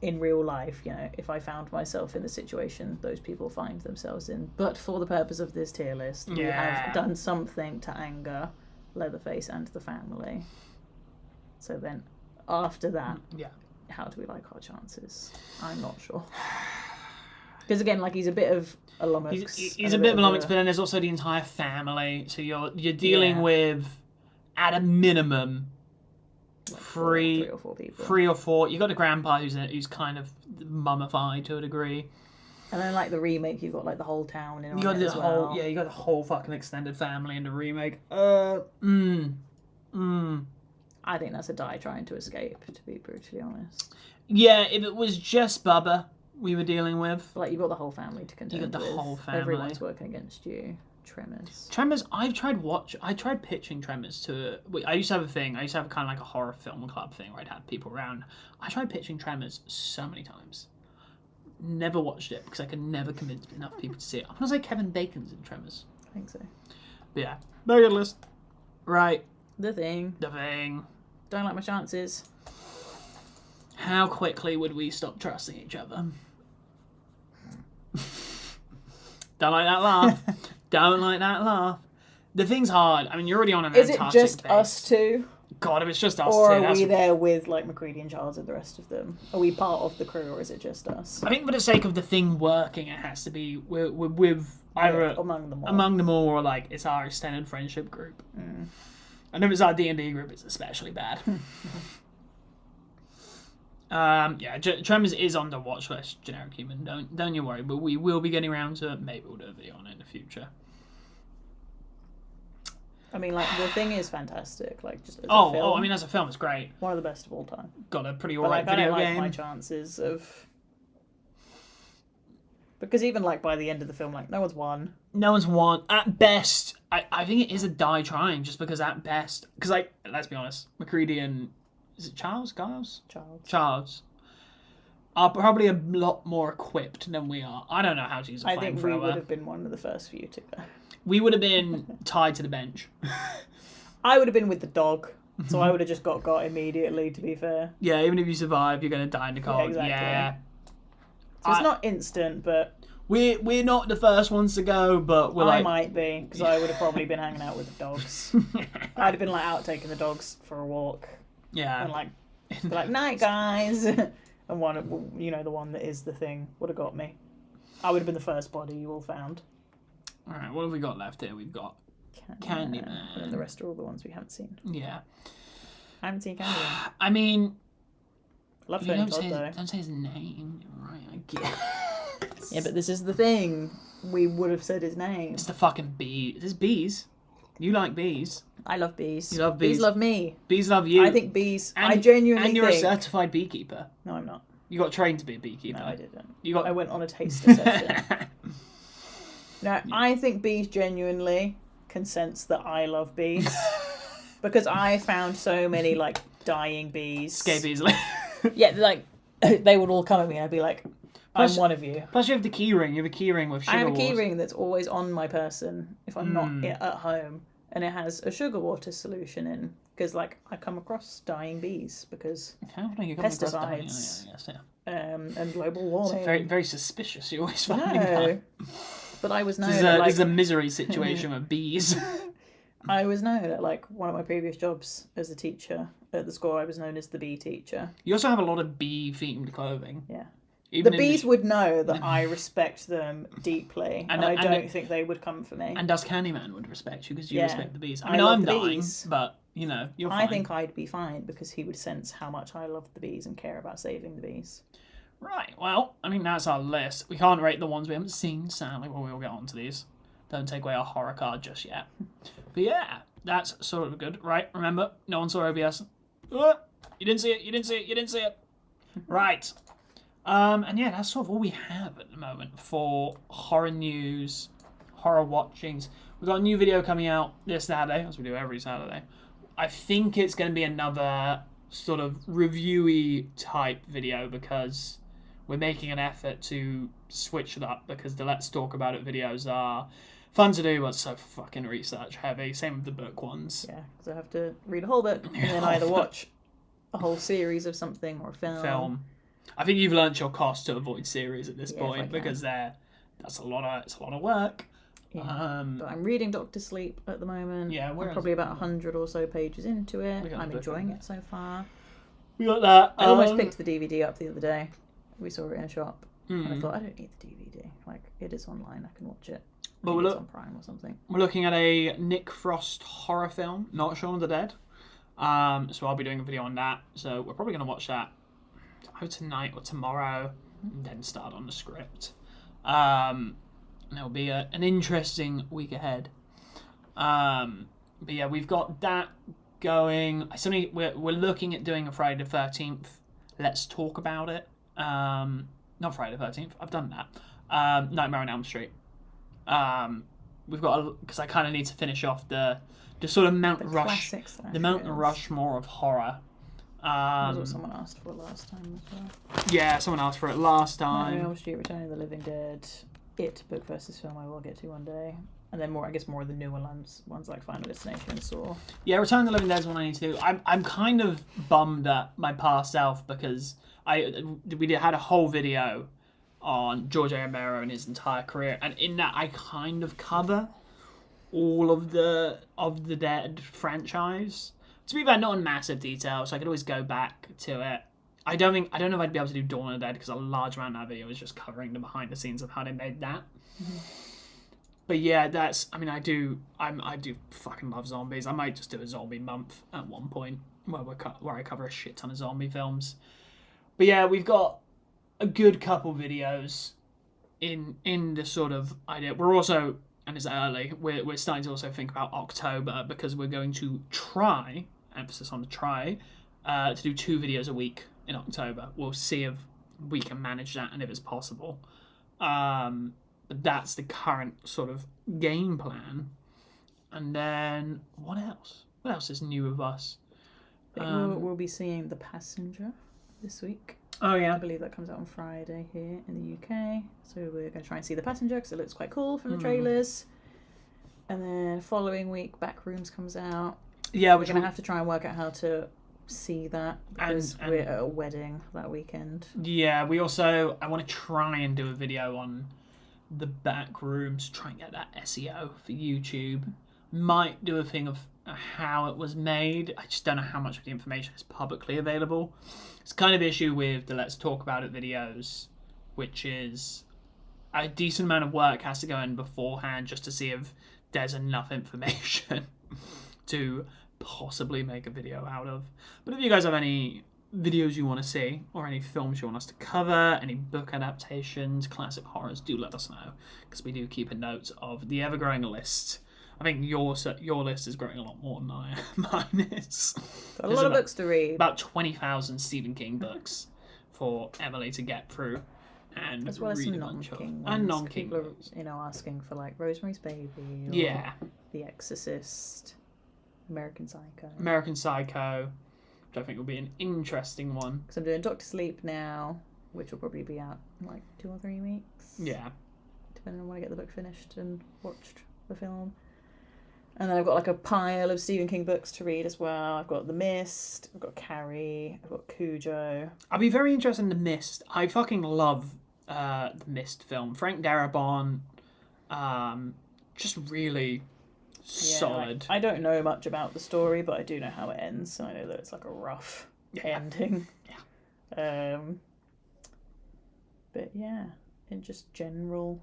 Speaker 2: in real life, you know, if I found myself in the situation those people find themselves in. But for the purpose of this tier list, we have done something to anger Leatherface and the family. So then, after that, how do we like our chances? I'm not sure. Because again, like, he's a bit of a lummox.
Speaker 1: He's a bit of a lummox, but then there's also the entire family. So you're dealing with, at a minimum,
Speaker 2: like
Speaker 1: three
Speaker 2: or four people.
Speaker 1: 3 or 4. You got the grandpa who's kind of mummified to a degree.
Speaker 2: And then like the remake, you've got like the whole town in.
Speaker 1: You got
Speaker 2: on
Speaker 1: the
Speaker 2: it as
Speaker 1: whole
Speaker 2: well.
Speaker 1: you got the whole fucking extended family in the remake.
Speaker 2: I think that's a die trying to escape, to be brutally honest.
Speaker 1: Yeah, if it was just Bubba we were dealing with.
Speaker 2: But like, you've got the whole family to contend with.
Speaker 1: You got the whole family.
Speaker 2: Everyone's working against you. Tremors.
Speaker 1: I tried pitching Tremors to. I used to have a thing. I used to have kind of like a horror film club thing where I'd have people around. I tried pitching Tremors so many times. Never watched it because I could never convince enough people to see it. I'm gonna say Kevin Bacon's in Tremors.
Speaker 2: I think so.
Speaker 1: But yeah, very good list. Right.
Speaker 2: The Thing. Don't like my chances.
Speaker 1: How quickly would we stop trusting each other? Don't like that laugh. Don't like that laugh. The Thing's hard. I mean, you're already on an
Speaker 2: Is
Speaker 1: Antarctic
Speaker 2: it just
Speaker 1: base.
Speaker 2: us two?
Speaker 1: God, if it's just us
Speaker 2: Or
Speaker 1: two,
Speaker 2: are we there with like McCready and Charles and the rest of them? Are we part of the crew, or is it just us?
Speaker 1: I think for the sake of the Thing working, it has to be we're with either
Speaker 2: among them all,
Speaker 1: or like it's our extended friendship group. And if it's our D&D group, it's especially bad. Tremors is on the watch list, Generic Human. Don't you worry, but we will be getting around to it. Maybe we'll do a video on it in the future.
Speaker 2: I mean, like, The Thing is fantastic. Like, just as a film.
Speaker 1: I mean, as a film, it's great.
Speaker 2: One of the best of all time.
Speaker 1: Got a pretty
Speaker 2: But,
Speaker 1: alright
Speaker 2: like,
Speaker 1: video
Speaker 2: I don't
Speaker 1: game.
Speaker 2: like my chances of... Because even, like, by the end of the film, like, no one's won.
Speaker 1: No one's won. At best, I think it is a die trying, just because at best... Because, like, let's be honest, McCready and... Is it Charles? Charles are probably a lot more equipped than we are. I don't know how to use a flamethrower.
Speaker 2: I think we would have been one of the first few to go.
Speaker 1: We would have been tied to the bench.
Speaker 2: I would have been with the dog, so I would have just got immediately, to be fair.
Speaker 1: Yeah, even if you survive, you're going to die in the cold.
Speaker 2: Yeah, exactly.
Speaker 1: Yeah.
Speaker 2: So it's not instant, but...
Speaker 1: We're not the first ones to go, but we're
Speaker 2: I might be, because I would have probably been hanging out with the dogs. I'd have been, like, out taking the dogs for a walk.
Speaker 1: Yeah.
Speaker 2: And, like, be like, night, guys. And one, you know, the one that is the Thing would have got me. I would have been the first body you all found.
Speaker 1: Alright, what have we got left here? We've got Candyman.
Speaker 2: And then the rest are all the ones we haven't seen.
Speaker 1: Yeah.
Speaker 2: I haven't seen Candyman.
Speaker 1: I mean...
Speaker 2: Love Tony Todd, though.
Speaker 1: Don't say his name. Right, I guess.
Speaker 2: Yeah, but this is the thing. We would have said his name.
Speaker 1: It's the fucking bee. There's bees. You like bees.
Speaker 2: I love bees.
Speaker 1: You love bees.
Speaker 2: Bees love me.
Speaker 1: Bees love you.
Speaker 2: I think bees... I genuinely
Speaker 1: think... And you're
Speaker 2: think...
Speaker 1: a certified beekeeper.
Speaker 2: No, I'm not.
Speaker 1: You got trained to be a beekeeper.
Speaker 2: No, I didn't.
Speaker 1: I
Speaker 2: went on a taster session. No, I think bees genuinely can sense that I love bees. Because I found so many, like, dying bees.
Speaker 1: Scabies.
Speaker 2: Yeah, like, they would all come at me and I'd be like, I'm one of you.
Speaker 1: Plus you have the key ring. You have a key ring with sugar
Speaker 2: I have a
Speaker 1: water.
Speaker 2: key ring that's always on my person if I'm not at home. And it has a sugar water solution in. Because, like, I come across dying bees because pesticides and global warming.
Speaker 1: It's very, very suspicious. You always find that.
Speaker 2: But I was known
Speaker 1: this is a misery situation with bees.
Speaker 2: I was known at, like, one of my previous jobs as a teacher at the school. I was known as the bee teacher.
Speaker 1: You also have a lot of bee-themed clothing.
Speaker 2: Yeah.
Speaker 1: Even
Speaker 2: the bees would know that I respect them deeply, and I don't think they would come for me.
Speaker 1: And does Candyman would respect you because you respect the bees. I mean,
Speaker 2: love
Speaker 1: I'm
Speaker 2: the
Speaker 1: dying,
Speaker 2: bees.
Speaker 1: but, you know, you're fine.
Speaker 2: I think I'd be fine because he would sense how much I love the bees and care about saving the bees.
Speaker 1: Right, well, I mean, that's our list. We can't rate the ones we haven't seen, sadly, but we'll get on to these. Don't take away our horror card just yet. But yeah, that's sort of good. Right, remember, no one saw OBS. You didn't see it. Right. And yeah, that's sort of all we have at the moment for horror news, horror watchings. We've got a new video coming out this Saturday, as we do every Saturday. I think it's going to be another sort of reviewy type video because we're making an effort to switch it up because the Let's Talk About It videos are fun to do, but so fucking research heavy. Same with the book ones.
Speaker 2: Yeah, because I have to read a whole book and then either watch a whole series of something or a film.
Speaker 1: I think you've learnt your cost to avoid series at this point because it's a lot of work.
Speaker 2: Yeah, but I'm reading Doctor Sleep at the moment.
Speaker 1: Yeah,
Speaker 2: I'm probably about 100 or so pages into it. I'm enjoying it so far.
Speaker 1: We got that.
Speaker 2: I almost picked the DVD up the other day. We saw it in a shop. And I thought, I don't need the DVD. Like, it is online. I can watch it.
Speaker 1: But
Speaker 2: it's on Prime or something.
Speaker 1: We're looking at a Nick Frost horror film, not Shaun of the Dead. So I'll be doing a video on that. So we're probably going to watch that either tonight or tomorrow and then start on the script. It'll be an interesting week ahead. But yeah, we've got that going. We're looking at doing a Friday the 13th. Let's talk about it. Not Friday the 13th. I've done that. Nightmare on Elm Street. But we've got because I kind of need to finish off the sort of Mount Rushmore of horror.
Speaker 2: That's what someone asked for last time as well.
Speaker 1: Yeah, someone asked for it last time.
Speaker 2: Elm Street, Return of the Living Dead, It, book versus film. I will get to one day, and then more of the newer ones like Final Destination, Saw.
Speaker 1: Yeah, Return of the Living Dead is one I need to do. I'm kind of bummed at my past self because we had a whole video on George A. Romero and his entire career, and in that I kind of cover all of the Dead franchise. To be fair, not in massive detail, so I could always go back to it. I don't know if I'd be able to do Dawn of the Dead because a large amount of that video is just covering the behind the scenes of how they made that. Mm-hmm. But yeah, I do fucking love zombies. I might just do a zombie month at one point where I cover a shit ton of zombie films. But yeah, we've got a good couple videos in the sort of idea. We're also, and it's early, we're starting to also think about October because we're going to try, emphasis on the try, to do 2 videos a week in October. We'll see if we can manage that and if it's possible. But that's the current sort of game plan. And then what else? What else is new of us?
Speaker 2: We'll be seeing The Passenger this week.
Speaker 1: Oh yeah,
Speaker 2: I believe that comes out on Friday here in the UK. So we're going to try and see The Passenger because it looks quite cool from the trailers. And then following week, Backrooms comes out.
Speaker 1: Yeah,
Speaker 2: we're going to have to try and work out how to see that because we're at a wedding that weekend.
Speaker 1: Yeah, I want to try and do a video on the Backrooms, try and get that SEO for YouTube. Might do a thing of how it was made. I just don't know how much of the information is publicly available. It's kind of issue with the Let's Talk About It videos, which is a decent amount of work has to go in beforehand just to see if there's enough information to possibly make a video out of. But if you guys have any videos you want to see or any films you want us to cover, any book adaptations, classic horrors, do let us know because we do keep a note of the ever-growing list. I think your list is growing a lot more than mine is.
Speaker 2: Got a lot of books to read.
Speaker 1: About 20,000 Stephen King books for Emily to get through, and
Speaker 2: as well as some non-King ones.
Speaker 1: And non-King
Speaker 2: people are, asking for like Rosemary's Baby. Or The Exorcist, American Psycho, which I think will be an interesting one. Because I'm doing Doctor Sleep now, which will probably be out in like 2 or 3 weeks.
Speaker 1: Yeah.
Speaker 2: Depending on when I get the book finished and watched the film. And then I've got like a pile of Stephen King books to read as well. I've got The Mist, I've got Carrie, I've got Cujo.
Speaker 1: I'll be very interested in The Mist. I fucking love the Mist film. Frank Darabont, just really solid.
Speaker 2: I don't know much about the story, but I do know how it ends. So I know that it's like a rough ending.
Speaker 1: Yeah.
Speaker 2: But yeah, in just general,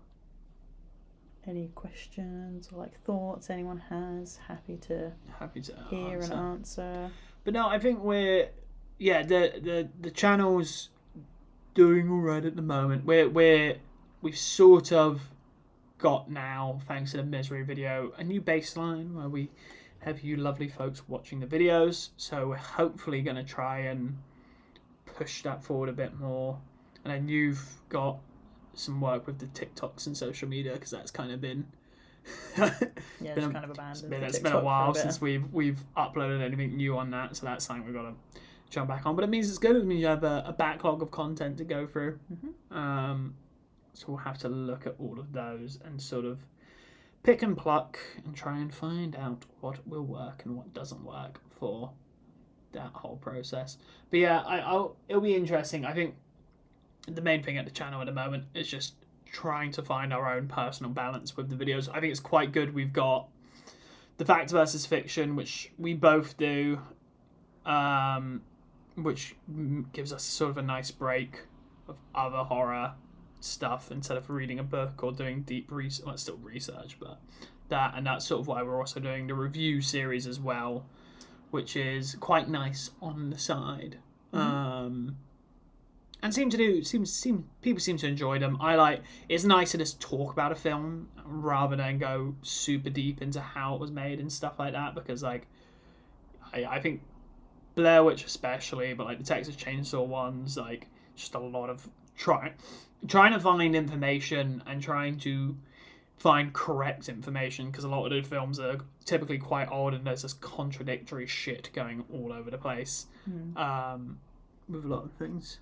Speaker 2: any questions or like thoughts anyone has, happy to hear and answer.
Speaker 1: But no, I think we're the channel's doing alright at the moment. We've sort of got now, thanks to the Misery video, a new baseline where we have you lovely folks watching the videos. So we're hopefully going to try and push that forward a bit more. And then you've got some work with the TikToks and social media because that's kind of been
Speaker 2: it's kind of abandoned.
Speaker 1: It's been a while since we've uploaded anything new on that, so that's something we've got to jump back on. But it means it's good. It means you have a backlog of content to go through. Mm-hmm. So we'll have to look at all of those and sort of pick and pluck and try and find out what will work and what doesn't work for that whole process. But yeah, it'll be interesting. I think the main thing at the channel at the moment is just trying to find our own personal balance with the videos. I think it's quite good. We've got the fact versus fiction, which we both do, which gives us sort of a nice break of other horror stuff instead of reading a book or doing deep research. Well, it's still research, but that's sort of why we're also doing the review series as well, which is quite nice on the side. Mm-hmm. And people seem to enjoy them. It's nice to just talk about a film rather than go super deep into how it was made and stuff like that, because like I think Blair Witch especially, but like the Texas Chainsaw ones, like just a lot of trying to find information and trying to find correct information, because a lot of the films are typically quite old and there's this contradictory shit going all over the place with a lot of things.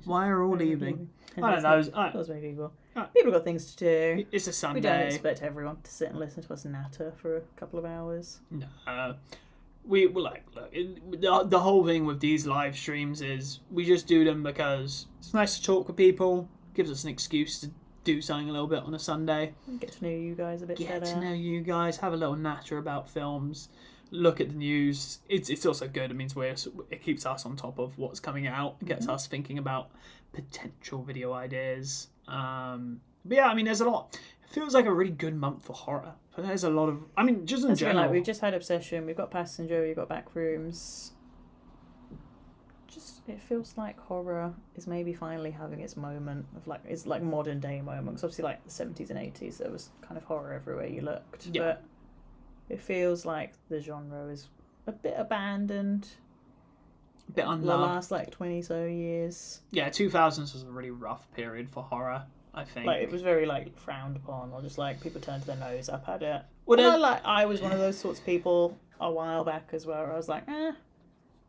Speaker 1: Why are all leaving? I don't know.
Speaker 2: Those many people. People got things to do.
Speaker 1: It's a Sunday.
Speaker 2: We don't expect everyone to sit and listen to us natter for a couple of hours.
Speaker 1: No. We like, look, the whole thing with these live streams is we just do them because it's nice to talk with people, gives us an excuse to do something a little bit on a Sunday.
Speaker 2: Get to know you guys a bit better.
Speaker 1: Get to know you guys, have a little natter about films, look at the news. It's also good. It means it keeps us on top of what's coming out, gets us thinking about potential video ideas. But yeah, I mean, there's a lot. It feels like a really good month for horror. But there's a lot of, I mean, just in general.
Speaker 2: Like, we've just had Obsession, we've got Passenger, we've got Backrooms. Just, it feels like horror is maybe finally having its moment of like, it's like modern day moment. Because obviously, like the 70s and 80s, there was kind of horror everywhere you looked. Yeah. But it feels like the genre is a bit abandoned.
Speaker 1: A bit unloved.
Speaker 2: The last like 20 so years.
Speaker 1: Yeah, 2000s was a really rough period for horror, I think.
Speaker 2: Like, it was very like frowned upon, or just like people turned their nose up at it.
Speaker 1: Well,
Speaker 2: I was one of those sorts of people a while back as well, where I was like, I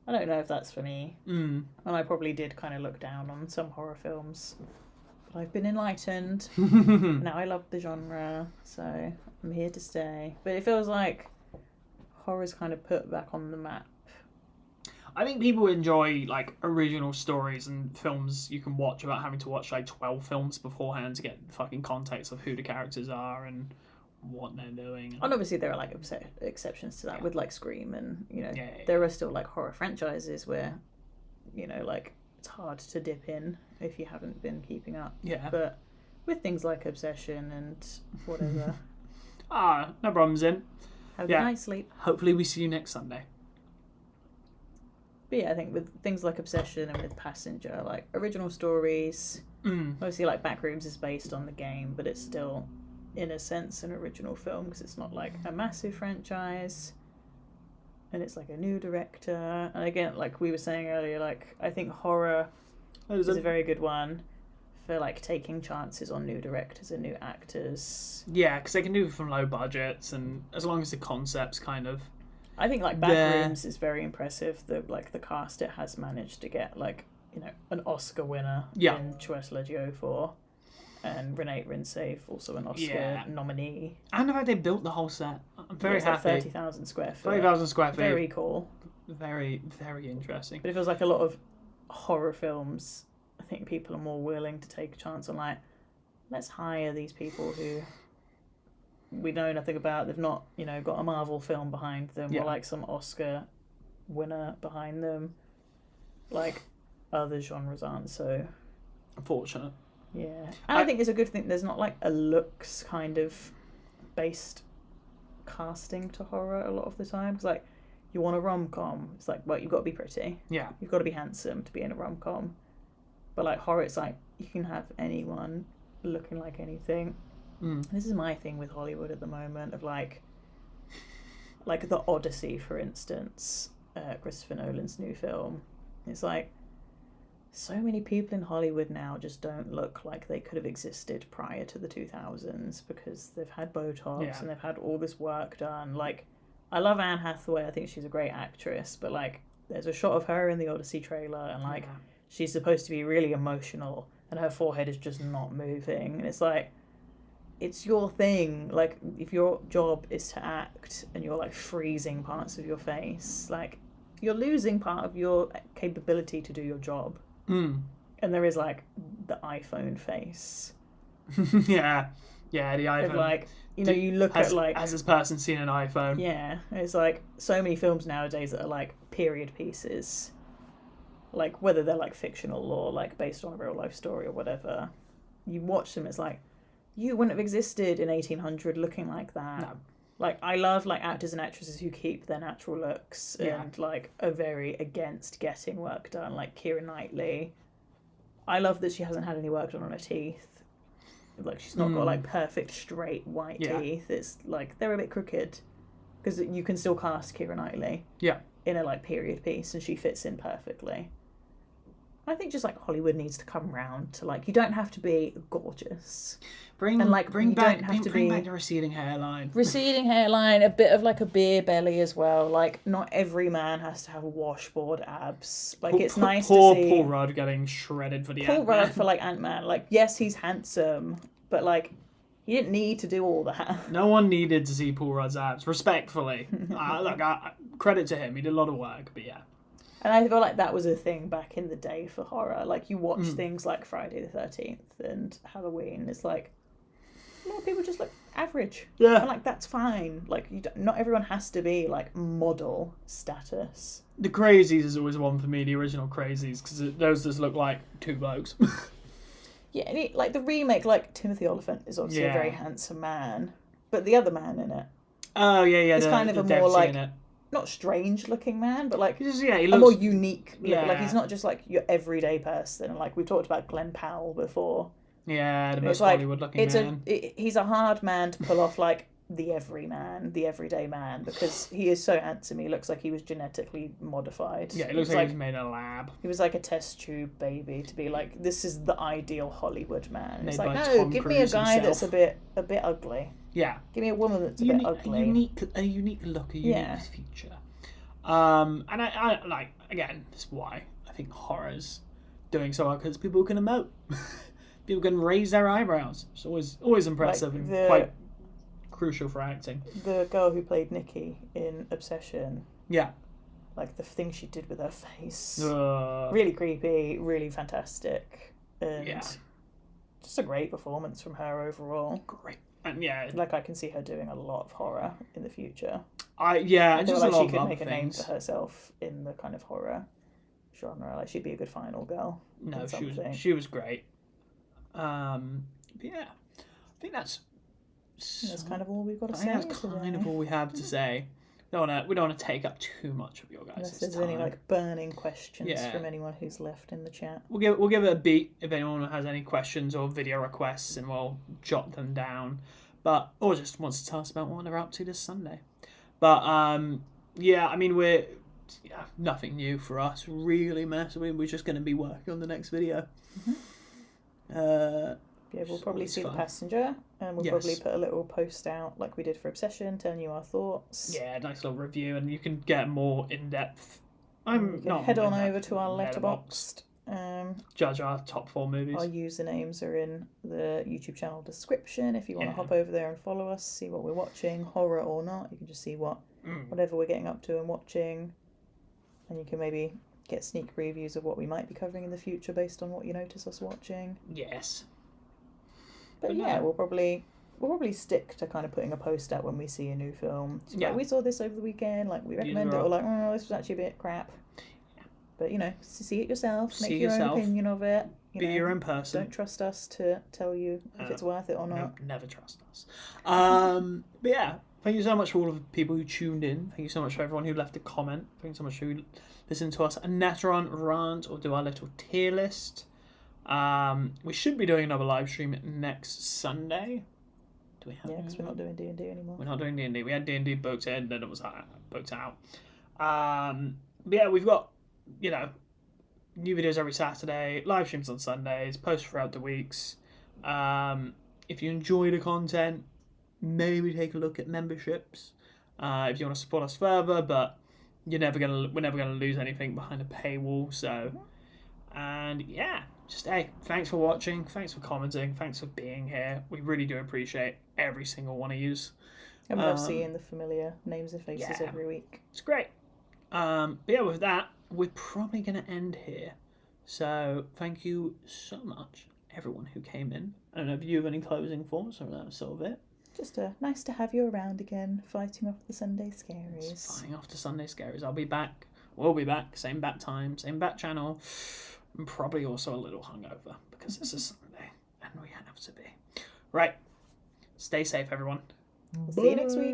Speaker 2: don't know if that's for me. And I probably did kind of look down on some horror films. But I've been enlightened. Now I love the genre, so I'm here to stay. But it feels like horror's kind of put back on the map.
Speaker 1: I think people enjoy like original stories and films you can watch without having to watch like 12 films beforehand to get the fucking context of who the characters are and what they're doing.
Speaker 2: And obviously there are like exceptions to that with like Scream, and you know
Speaker 1: Yeah.
Speaker 2: there are still like horror franchises where you know like it's hard to dip in if you haven't been keeping up.
Speaker 1: Yeah.
Speaker 2: But with things like Obsession and whatever.
Speaker 1: No problems in.
Speaker 2: Have a good night's sleep.
Speaker 1: Hopefully we see you next Sunday.
Speaker 2: But yeah, I think with things like Obsession and with Passenger, like original stories, obviously like Backrooms is based on the game, but it's still, in a sense, an original film because it's not like a massive franchise, and it's like a new director. And again, like we were saying earlier, like I think horror is a very good one for like taking chances on new directors and new actors.
Speaker 1: Yeah, because they can do it from low budgets, and as long as the concept's kind of...
Speaker 2: I think like Backrooms is very impressive. The cast it has managed to get, like, you know, an Oscar winner in Chiwetel Ejiofor, and Renee Rinsafe, also an Oscar nominee.
Speaker 1: And the fact they built the whole set. I'm very happy.
Speaker 2: Like 30,000 square feet.
Speaker 1: 30,000 square feet.
Speaker 2: Very cool.
Speaker 1: Very, very interesting.
Speaker 2: But it feels like a lot of horror films, I think people are more willing to take a chance on, like, let's hire these people who we know nothing about. They've not, you know, got a Marvel film behind them or like some Oscar winner behind them. Like other genres aren't so
Speaker 1: unfortunate.
Speaker 2: Yeah. And I think it's a good thing there's not like a looks kind of based casting to horror a lot of the time. Because like you want a rom-com, it's like, well, you've got to be pretty.
Speaker 1: Yeah.
Speaker 2: You've got to be handsome to be in a rom-com. But like horror, it's like you can have anyone looking like anything. This is my thing with Hollywood at the moment, of like the Odyssey, for instance, Christopher Nolan's new film. It's like so many people in Hollywood now just don't look like they could have existed prior to the 2000s because they've had Botox and they've had all this work done. Like, I love Anne Hathaway. I think she's a great actress, but like there's a shot of her in the Odyssey trailer and like she's supposed to be really emotional and her forehead is just not moving. And it's like, it's your thing. Like, if your job is to act and you're like freezing parts of your face, like you're losing part of your capability to do your job. And there is like the iPhone face.
Speaker 1: yeah, the iPhone.
Speaker 2: Of, like, you know, you look at like,
Speaker 1: has this person seen an iPhone?
Speaker 2: Yeah, it's like so many films nowadays that are like period pieces, like whether they're like fictional or like based on a real life story or whatever. You watch them, it's like, you wouldn't have existed in 1800 looking like that. No. Like, I love like actors and actresses who keep their natural looks and like are very against getting work done, like Keira Knightley. I love that she hasn't had any work done on her teeth. Like, she's not got like perfect straight white teeth. It's like they're a bit crooked because you can still cast Keira Knightley in a like period piece and she fits in perfectly. I think just like Hollywood needs to come round to like, you don't have to be gorgeous.
Speaker 1: Bring
Speaker 2: And, like,
Speaker 1: bring
Speaker 2: you
Speaker 1: back
Speaker 2: don't have to
Speaker 1: bring
Speaker 2: be-
Speaker 1: back the receding hairline.
Speaker 2: Receding hairline, a bit of like a beer belly as well. Like, not every man has to have washboard abs. Like, it's nice to see
Speaker 1: Paul Rudd getting shredded for the
Speaker 2: Paul
Speaker 1: Ant-Man.
Speaker 2: Rudd for like Ant-Man. Like, yes, he's handsome, but like, he didn't need to do all that.
Speaker 1: No one needed to see Paul Rudd's abs. Respectfully, credit to him. He did a lot of work, but yeah.
Speaker 2: And I feel like that was a thing back in the day for horror. Like, you watch things like Friday the 13th and Halloween. It's like, a lot of people just look average.
Speaker 1: Yeah.
Speaker 2: And like, that's fine. Like, not everyone has to be like model status.
Speaker 1: The Crazies is always one for me, the original Crazies, because those just look like two blokes.
Speaker 2: Yeah, and like the remake, like Timothy Olyphant is obviously a very handsome man. But the other man in it,
Speaker 1: Oh, yeah.
Speaker 2: it's kind of a more like,
Speaker 1: in it.
Speaker 2: not strange looking man, but like
Speaker 1: He looks...
Speaker 2: a more unique look.
Speaker 1: Yeah.
Speaker 2: Like, he's not just like your everyday person. Like, we've talked about Glenn Powell before.
Speaker 1: Yeah, the most
Speaker 2: It's like,
Speaker 1: Hollywood-looking man.
Speaker 2: He's a hard man to pull off like the everyman, the everyday man, because he is so handsome. He looks like he was genetically modified.
Speaker 1: Yeah, it looks like he was made in a lab.
Speaker 2: He was like a test tube baby to be like, this is the ideal Hollywood man.
Speaker 1: Made
Speaker 2: It's like,
Speaker 1: by
Speaker 2: no,
Speaker 1: Tom
Speaker 2: give me a
Speaker 1: Cruise
Speaker 2: guy that's
Speaker 1: himself.
Speaker 2: a bit ugly.
Speaker 1: Yeah.
Speaker 2: Give me a woman that's a bit ugly.
Speaker 1: A unique look, a unique feature. And I like, again, this is why I think horror's doing so well, because people can emote. People can raise their eyebrows. It's always impressive
Speaker 2: Like
Speaker 1: and quite crucial for acting.
Speaker 2: The girl who played Nikki in Obsession.
Speaker 1: Yeah.
Speaker 2: Like, the thing she did with her face.
Speaker 1: Uh,
Speaker 2: Really creepy, really fantastic. And
Speaker 1: Yeah.
Speaker 2: just a great performance from her overall.
Speaker 1: Great. And yeah,
Speaker 2: Like, I can see her doing a lot of horror in the future.
Speaker 1: and
Speaker 2: I feel
Speaker 1: just
Speaker 2: like
Speaker 1: a lot
Speaker 2: she
Speaker 1: of
Speaker 2: could
Speaker 1: other
Speaker 2: make a name
Speaker 1: things.
Speaker 2: for herself in the kind of horror genre. Like, she'd be a good final girl.
Speaker 1: No,
Speaker 2: in something.
Speaker 1: she was great. But yeah, I think that's
Speaker 2: kind of all we've got to
Speaker 1: I
Speaker 2: say.
Speaker 1: think that's kind of all we have to say. We don't want to take up too much of your guys'
Speaker 2: Unless there's
Speaker 1: time.
Speaker 2: any like burning questions
Speaker 1: Yeah.
Speaker 2: from anyone who's left in the chat.
Speaker 1: We'll give it a beat if anyone has any questions or video requests, and we'll jot them down. But or just wants to tell us about what they're up to this Sunday. But yeah, I mean we're nothing new for us really, massively. We're just going to be working on the next video.
Speaker 2: Yeah, we'll probably
Speaker 1: It's
Speaker 2: see
Speaker 1: fun.
Speaker 2: The Passenger, and we'll
Speaker 1: Yes.
Speaker 2: probably put a little post out like we did for Obsession, telling you our thoughts.
Speaker 1: Yeah, nice little review, and you can get more in depth.
Speaker 2: You
Speaker 1: I'm
Speaker 2: can
Speaker 1: not
Speaker 2: head on
Speaker 1: in-depth
Speaker 2: over to our
Speaker 1: Letterboxd.
Speaker 2: Letterboxd.
Speaker 1: Judge our top 4 movies.
Speaker 2: Our usernames are in the YouTube channel description. If you want to
Speaker 1: Yeah.
Speaker 2: hop over there and follow us, see what we're watching, horror or not, you can just see whatever we're getting up to and watching, and you can maybe get sneak previews of what we might be covering in the future based on what you notice us watching.
Speaker 1: Yes.
Speaker 2: But
Speaker 1: no.
Speaker 2: yeah, we'll probably stick to kind of putting a post out when we see a new film. So
Speaker 1: Yeah.
Speaker 2: like, we saw this over the weekend, like we recommend it, or like, oh, this was actually a bit crap. But you know, see it yourself,
Speaker 1: See
Speaker 2: make your
Speaker 1: yourself.
Speaker 2: own opinion of it. You
Speaker 1: Be
Speaker 2: know,
Speaker 1: your own person.
Speaker 2: don't trust us to tell you if it's worth it or not.
Speaker 1: No, never trust us. But yeah, thank you so much for all of the people who tuned in. Thank you so much for everyone who left a comment. Thank you so much who listened to us and Natteron rant or do our little tier list. We should be doing another live stream next Sunday. Do we have?
Speaker 2: Yeah, because we're not doing D&D anymore.
Speaker 1: We're not doing D&D. We had D&D booked in, then it was booked out. But yeah, we've got, new videos every Saturday, live streams on Sundays, posts throughout the weeks. If you enjoy the content, maybe take a look at memberships. If you want to support us further, but we're never gonna lose anything behind a paywall. So, and yeah, just hey, thanks for watching, thanks for commenting, thanks for being here. We really do appreciate every single one of yous.
Speaker 2: And we love seeing the familiar names and faces
Speaker 1: yeah.
Speaker 2: every week.
Speaker 1: It's great. But yeah, with that, we're probably going to end here. So thank you so much, everyone who came in. I don't know if you have any closing thoughts, or that's sort of it.
Speaker 2: Just nice to have you around again, fighting off the Sunday Scaries.
Speaker 1: Flying off to Sunday Scaries. I'll be back. We'll be back. Same bat time, same bat channel. I'm probably also a little hungover because it's a Sunday and we have to be. Right. Stay safe, everyone.
Speaker 2: We'll see you next week.